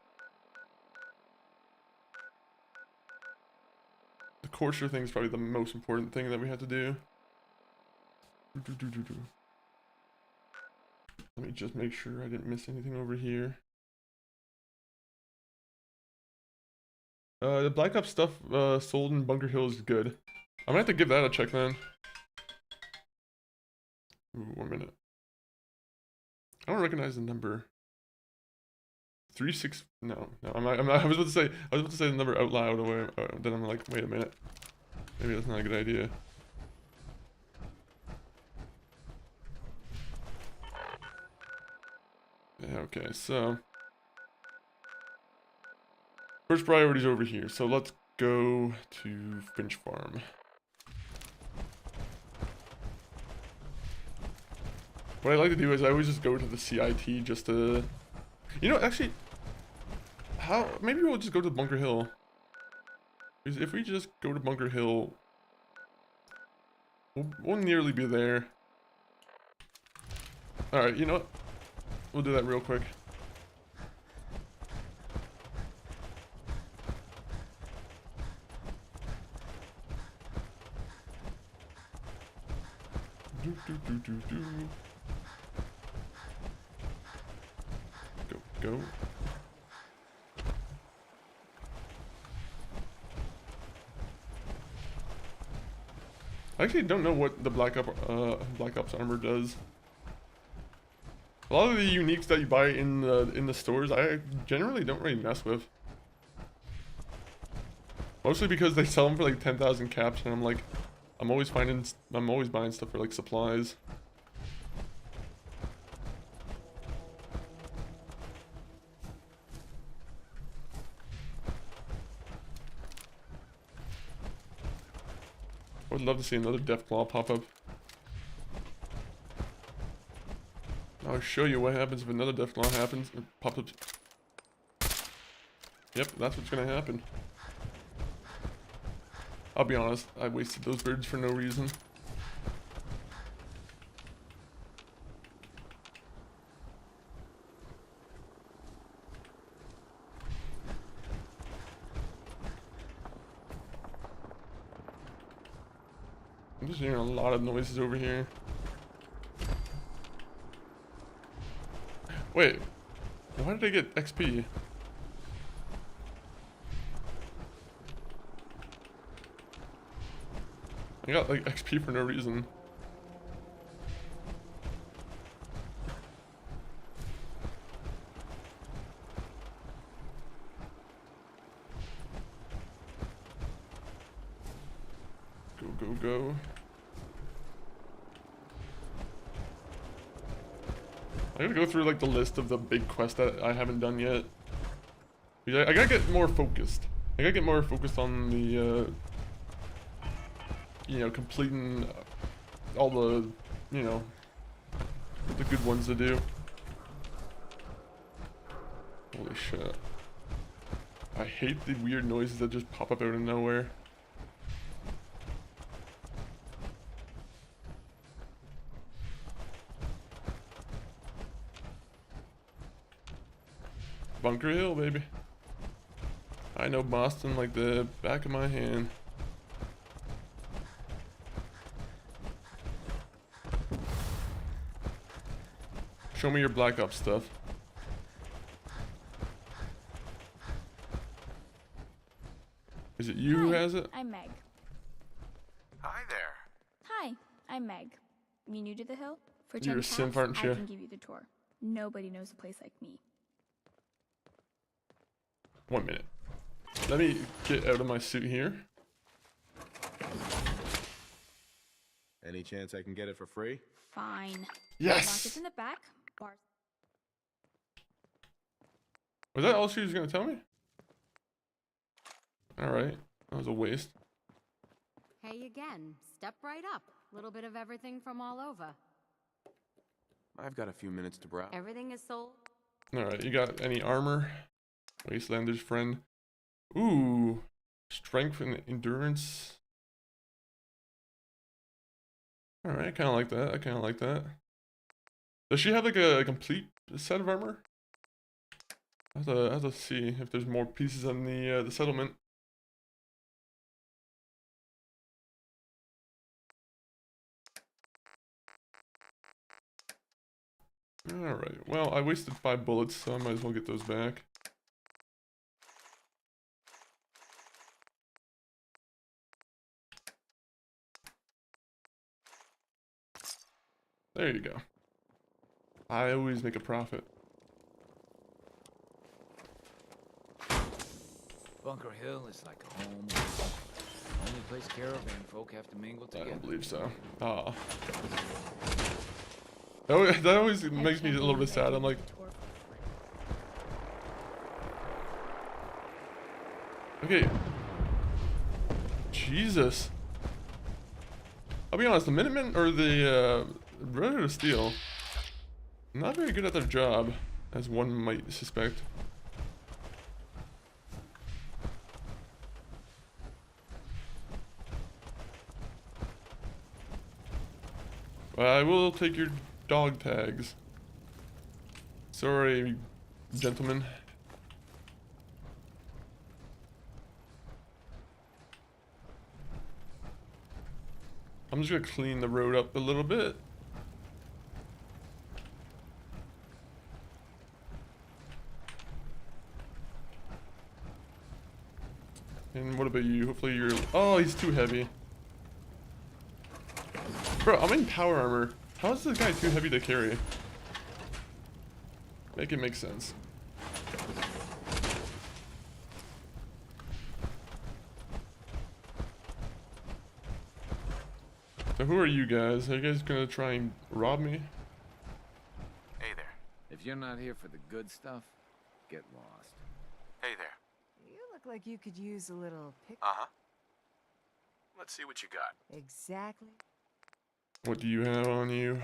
A: The courser thing is probably the most important thing that we have to do. Let me just make sure I didn't miss anything over here. The Black Ops stuff sold in Bunker Hill is good. I'm gonna have to give that a check then. Ooh, 1 minute. I don't recognize the number. 36. No, I'm not. I was about to say the number out loud. Then I'm like, wait a minute. Maybe that's not a good idea. Yeah, okay, so first priority's over here. So let's go to Finch Farm. What I like to do is I always just go to the CIT just to, you know, actually, maybe we'll just go to Bunker Hill. Because if we just go to Bunker Hill, we'll nearly be there. Alright, you know what? We'll do that real quick. Go. I actually don't know what the Black Ops armor does. A lot of the uniques that you buy in the stores, I generally don't really mess with. Mostly because they sell them for like 10,000 caps, and I'm like, I'm always buying stuff for like supplies. I would love to see another Deathclaw pop up. I'll show you what happens if another Deathclaw happens. Or pops up. Yep, that's what's gonna happen. I'll be honest, I wasted those birds for no reason. I'm just hearing a lot of noises over here. Wait, why did I get XP? I got like XP for no reason. Go. I gotta go through like the list of the big quests that I haven't done yet. I gotta get more focused. I gotta get more focused on the, you know, completing all the, you know, the good ones to do. Holy shit. I hate the weird noises that just pop up out of nowhere. Bunker Hill, baby. I know Boston like the back of my hand. Show me your Black Ops stuff. Is it you who has it?
K: I'm Meg.
G: Hi there.
K: Hi, I'm Meg. You new to the hill? For
A: You're
K: 10
A: a synth,
K: caps,
A: aren't you?
K: I can give you the tour. Nobody knows a place like me.
A: 1 minute. Let me get out of my suit here.
B: Any chance I can get it for free?
K: Fine.
A: Yes!
K: Lock it in the back. Bars.
A: Was that all she was gonna tell me? Alright. That was a waste.
D: Hey again. Step right up. Little bit of everything from all over.
G: I've got a few minutes to browse.
D: Everything is sold.
A: Alright, you got any armor? Wastelander's friend. Ooh. Strength and endurance. Alright, I kinda like that. I kinda like that. Does she have like a complete set of armor? I have to see if there's more pieces on the settlement. Alright, well, I wasted 5 bullets, so I might as well get those back. There you go. I always make a profit.
F: Bunker Hill is like a home. Only place caravan folk have to mingle
A: I
F: together.
A: don't believe so. Ah. That always makes me a little bit sad. I'm like, okay. Jesus. I'll be honest, the Minutemen or the Brotherhood of Steel, not very good at their job, as one might suspect. I will take your dog tags. Sorry, gentlemen. I'm just gonna clean the road up a little bit. And what about you? Hopefully you're... Oh, he's too heavy. Bro, I'm in power armor. How is this guy too heavy to carry? Make it make sense. So who are you guys? Are you guys gonna try and rob me?
G: Hey there.
F: If you're not here for the good stuff, get lost.
G: Hey there.
E: You look like you could use a little pick.
G: Uh-huh. Let's see what you got.
E: Exactly.
A: What do you have on you?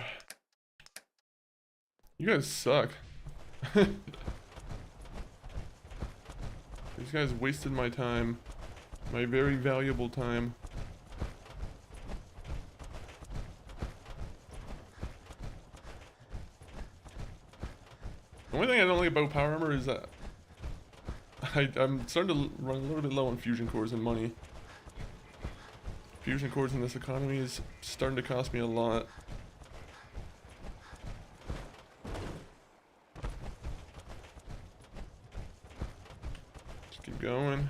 A: You guys suck. These guys wasted my time. My very valuable time. The only thing I don't like about power armor is that I'm starting to run a little bit low on fusion cores and money. Fusion cores in this economy is starting to cost me a lot. Just keep going.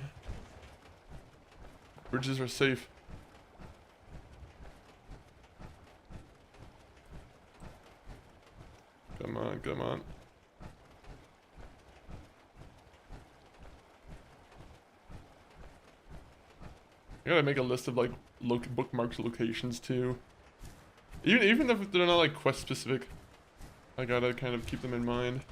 A: Bridges are safe. Come on, come on. I gotta make a list of like bookmarked locations too. Even if they're not like quest specific, I gotta kind of keep them in mind.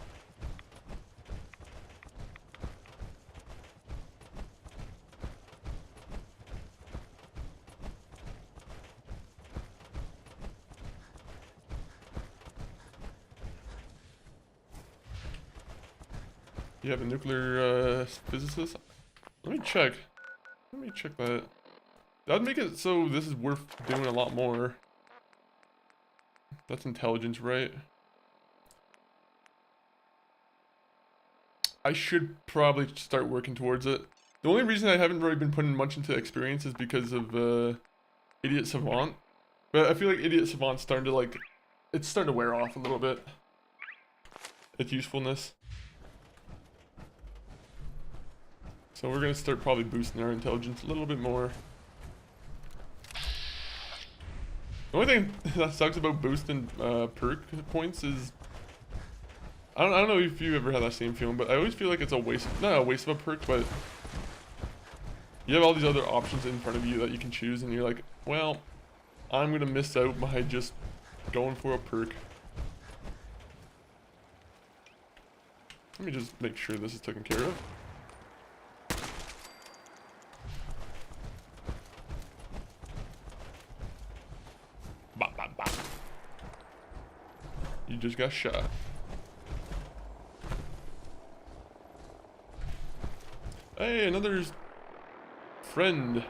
A: You have a nuclear physicist? Let me check. Let me check that. That'd make it so this is worth doing a lot more. That's intelligence, right? I should probably start working towards it. The only reason I haven't really been putting much into experience is because of Idiot Savant. But I feel like Idiot Savant's starting to like... It's starting to wear off a little bit. Its usefulness. So we're gonna start probably boosting our intelligence a little bit more. The only thing that sucks about boosting perk points is I don't know if you ever had that same feeling, but I always feel like it's a waste, not a waste of a perk, but you have all these other options in front of you that you can choose, and you're like, well, I'm gonna miss out by just going for a perk. Let me just make sure this is taken care of. Bop, bop, bop. You just got shot. Hey, another friend.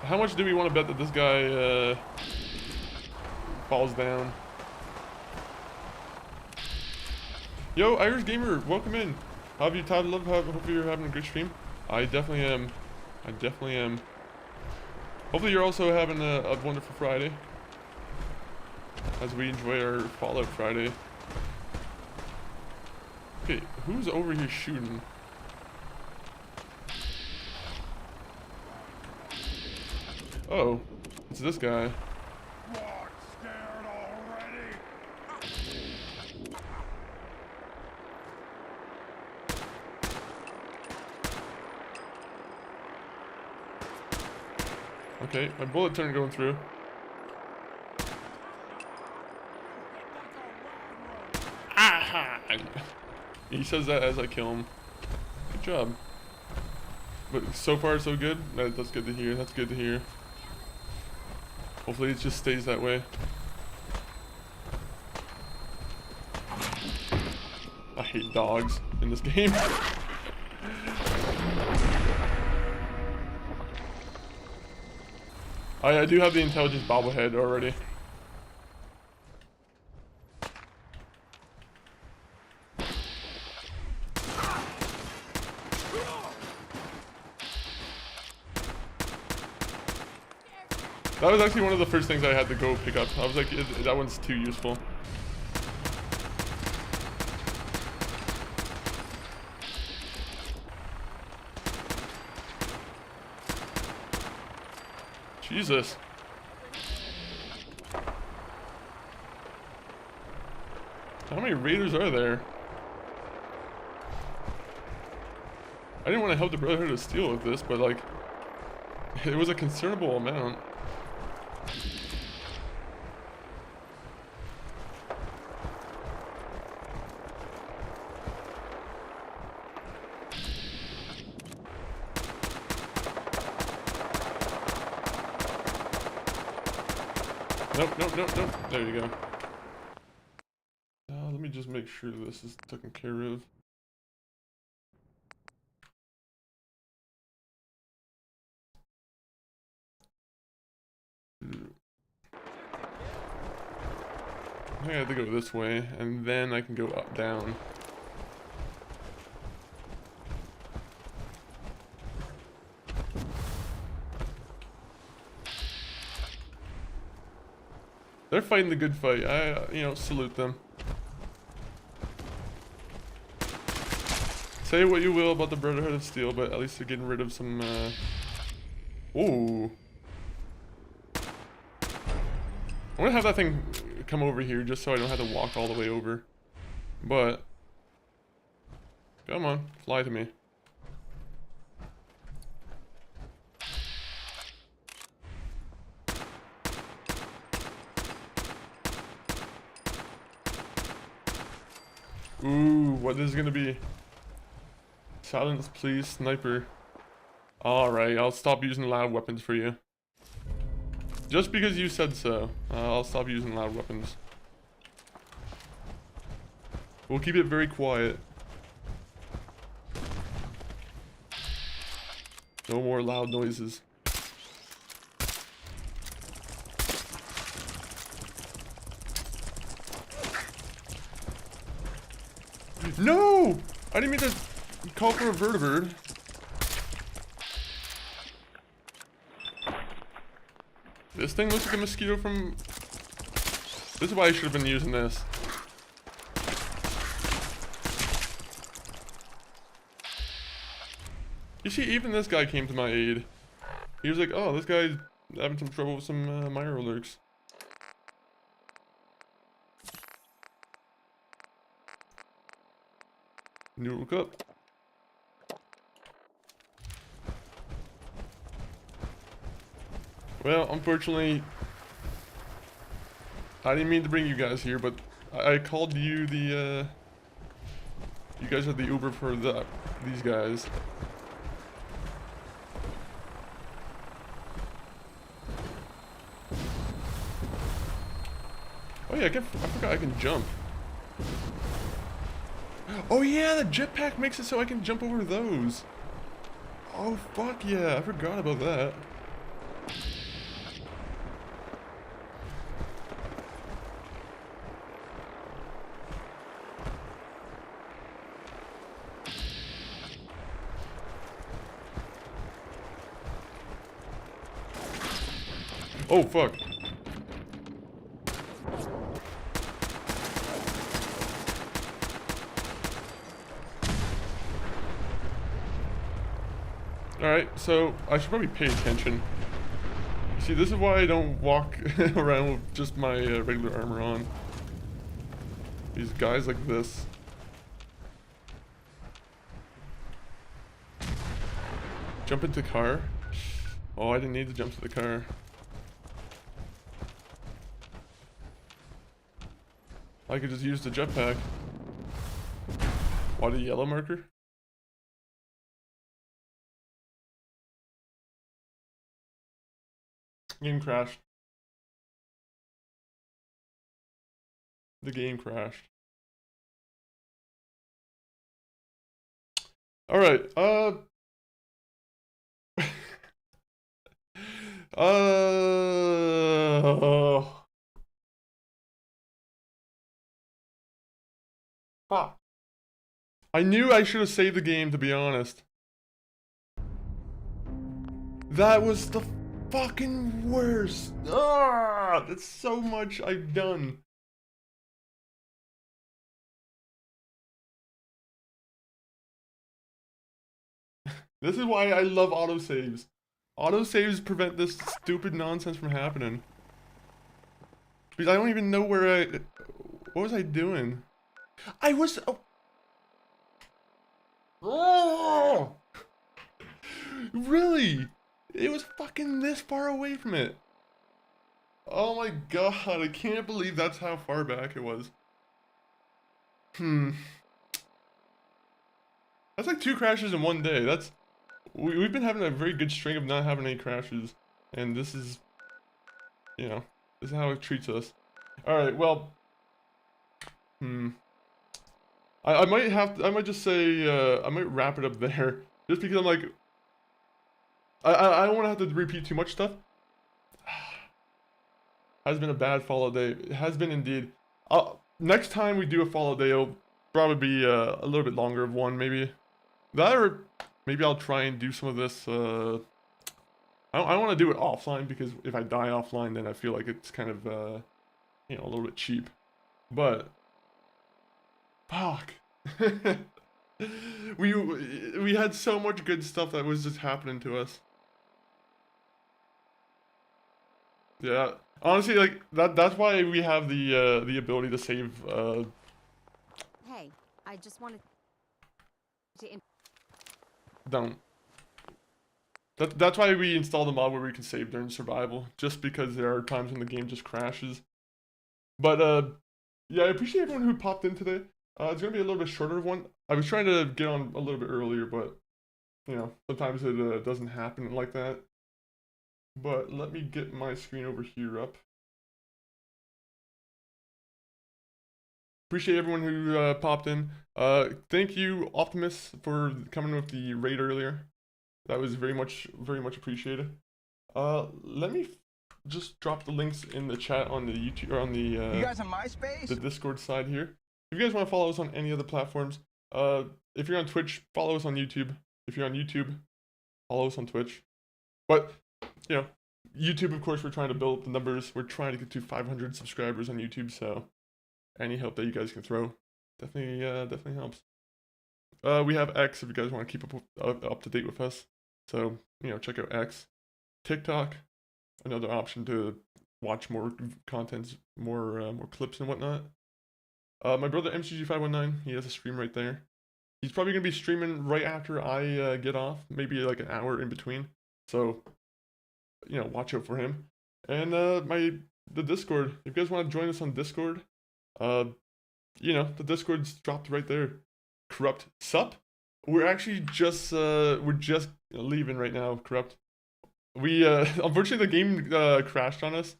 A: How much do we want to bet that this guy falls down? Yo, Irish Gamer, welcome in. How have you titled up? Hopefully you're having a good stream. I definitely am. I definitely am. Hopefully you're also having a wonderful Friday as we enjoy our Fallout Friday. Okay, who's over here shooting? Oh, it's this guy.
C: What, scared already?
A: Okay, my bullet turned going through. Aha! He says that as I kill him. Good job. But so far so good. That's good to hear. That's good to hear. Hopefully it just stays that way. I hate dogs in this game. I do have the intelligence bobblehead already. That was actually one of the first things I had to go pick up. I was like, that one's too useful. Jesus. How many raiders are there? I didn't want to help the Brotherhood of Steel with this, but like, it was a considerable amount. Nope. There you go. Let me just make sure this is taken care of. I think I have to go this way, and then I can go up, down. They're fighting the good fight. I salute them. Say what you will about the Brotherhood of Steel, but at least they're getting rid of some, Ooh. I'm gonna have that thing come over here just so I don't have to walk all the way over. But, come on, fly to me. Ooh, what is it gonna be? Silence, please, sniper. Alright, I'll stop using loud weapons for you. Just because you said so, I'll stop using loud weapons. We'll keep it very quiet. No more loud noises. No! I didn't mean to call for a vertibird. This thing looks like a mosquito from... This is why I should have been using this. You see, even this guy came to my aid. He was like, oh, this guy's having some trouble with some Mirelurks. Noodle cup. Well, unfortunately, I didn't mean to bring you guys here, but I called you the, you guys are the Uber for these guys. yeah, I forgot I can jump. Oh yeah, the jetpack makes it so I can jump over those. Oh fuck yeah, I forgot about that. Oh fuck. Alright, so I should probably pay attention. See, this is why I don't walk around with just my regular armor on. These guys like this. Jump into car? Oh, I didn't need to jump to the car. I could just use the jetpack. Why the yellow marker? Game crashed. The game crashed. Alright, fuck. I knew I should have saved the game, to be honest. That was the fucking worst. Ah, that's so much I've done. This is why I love autosaves. Autosaves prevent this stupid nonsense from happening. Because I don't even know where I... What was I doing? I was... Oh! Really? It was fucking this far away from it. Oh my god, I can't believe that's how far back it was. That's like 2 crashes in one day. That's... We've been having a very good string of not having any crashes. And this is... You know, this is how it treats us. Alright, well... I might have to, I might just say, I might wrap it up there. Just because I'm like... I don't want to have to repeat too much stuff. Has been a bad Fallout day. It has been indeed. Next time we do a Fallout day, it'll probably be a little bit longer of one, maybe. That or maybe I'll try and do some of this. I don't want to do it offline because if I die offline, then I feel like it's kind of, you know, a little bit cheap. But fuck. we had so much good stuff that was just happening to us. Yeah, honestly, like that's why we have the ability to save.
D: Hey, I just wanted to.
A: Don't. That's why we installed the mod where we can save during survival, just because there are times when the game just crashes. But yeah, I appreciate everyone who popped in today. It's gonna be a little bit shorter of one. I was trying to get on a little bit earlier, but you know, sometimes it doesn't happen like that. But let me get my screen over here up. Appreciate everyone who popped in. Thank you, Optimus, for coming with the raid earlier. That was very much appreciated. Let me just drop the links in the chat on the YouTube or on the
L: you guys on MySpace?
A: The Discord side here. If you guys want to follow us on any other platforms, if you're on Twitch, follow us on YouTube. If you're on YouTube, follow us on Twitch. But you know, YouTube, of course, we're trying to build up the numbers. We're trying to get to 500 subscribers on YouTube, so any help that you guys can throw definitely helps. We have X if you guys want to keep up to date with us. So, you know, check out X. TikTok, another option to watch more content, more clips and whatnot. My brother MCG519, he has a stream right there. He's probably gonna be streaming right after I get off, maybe like an hour in between. So, you know, watch out for him. And the Discord. If you guys want to join us on Discord, you know, the Discord's dropped right there. Corrupt sup. We're actually just leaving right now. Corrupt. We unfortunately the game crashed on us,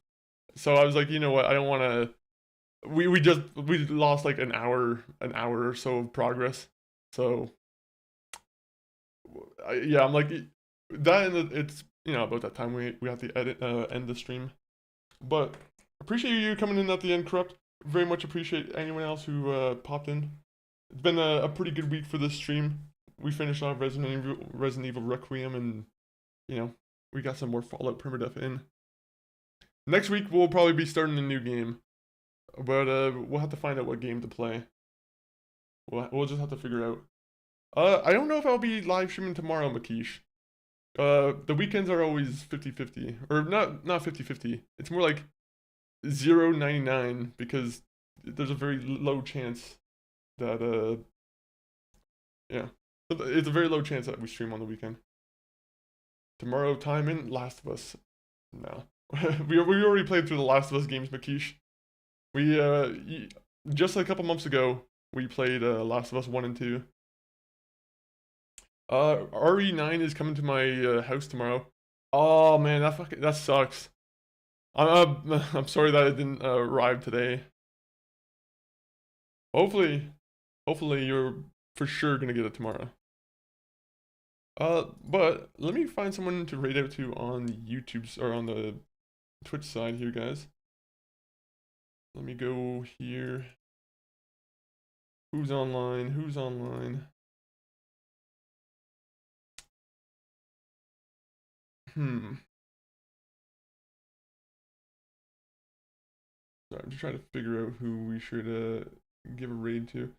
A: so I was like, you know what, I don't want to we lost like an hour or so of progress. So yeah, I'm like that, and it's about that time we have to end the stream. But appreciate you coming in at the end, Corrupt. Very much appreciate anyone else who popped in. It's been a pretty good week for this stream. We finished off Resident Evil Requiem, and we got some more Fallout Permadeath in. Next week we'll probably be starting a new game, but we'll have to find out what game to play. We'll just have to figure out. I don't know if I'll be live streaming tomorrow, Makish. The weekends are always 50-50, or not 50-50. It's more like 0.99 because there's a very low chance that yeah, it's a very low chance that we stream on the weekend. Tomorrow, time in Last of Us. No, we already played through the Last of Us games, Makish. We just a couple months ago we played Last of Us 1 and 2. RE9 is coming to my house tomorrow. Oh man, that sucks. I'm sorry that it didn't arrive today. Hopefully you're for sure gonna get it tomorrow. But let me find someone to raid out to on YouTube or on the Twitch side here, guys. Let me go here. Who's online? Who's online? Sorry, I'm just trying to figure out who we should give a raid to.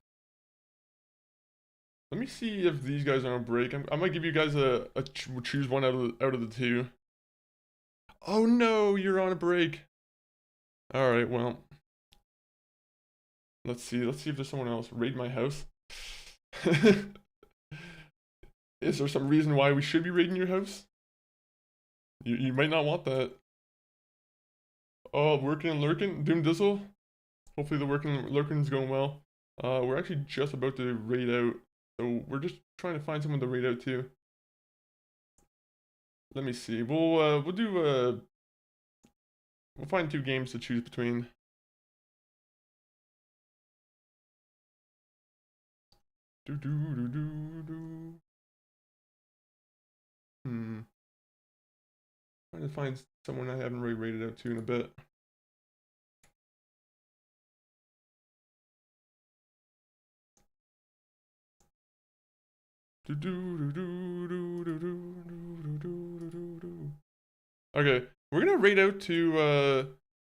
A: Let me see if these guys are on break. I might give you guys a choose one out of the two. Oh no, you're on a break. All right, well, let's see if there's someone else. Raid my house. Is there some reason why we should be raiding your house? You might not want that. Oh, working and lurking, Doom Dizzle. Hopefully the working and lurking's going well. We're actually just about to raid out, so we're just trying to find someone to raid out to. Let me see. We'll find 2 games to choose between. Trying to find someone I haven't really rated out to in a bit. Okay, we're gonna raid out to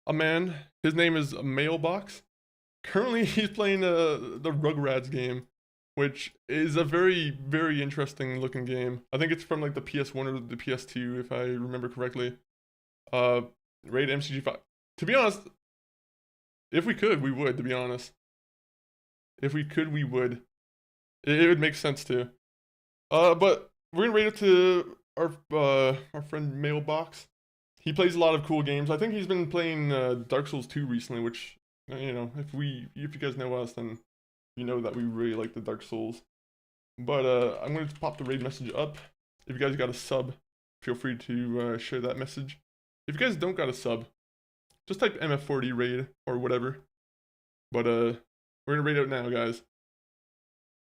A: a man. His name is Mailbox. Currently, he's playing the Rugrats game, which is a very, very interesting looking game. I think it's from like the PS1 or the PS2, if I remember correctly. Raid MCG5. To be honest, if we could, we would, to be honest. If we could, we would. It would make sense too. But we're gonna raid it to our friend Mailbox. He plays a lot of cool games. I think he's been playing Dark Souls 2 recently, which, if you guys know us, then you know that we really like the Dark Souls. But I'm going to pop the raid message up. If you guys got a sub, feel free to share that message. If you guys don't got a sub, just type MF40 raid or whatever. But we're going to raid out now, guys.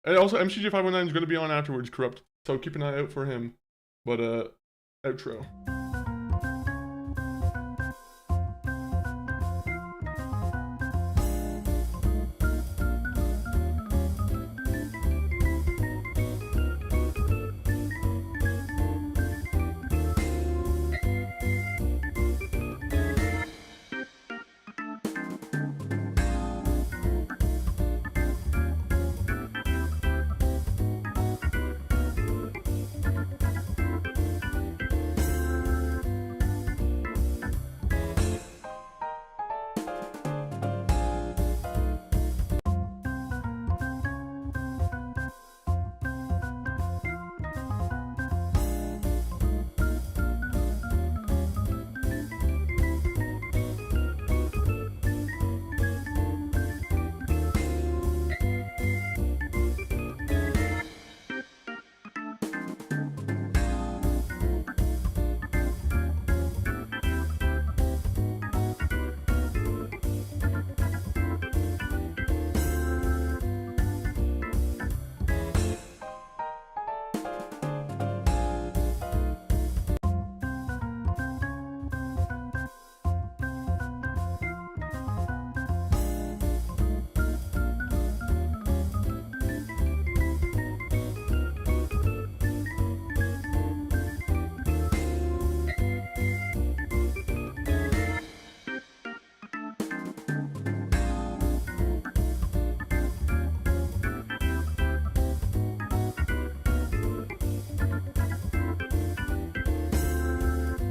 A: And also, MCG519 is going to be on afterwards, Corrupt. So keep an eye out for him. But outro.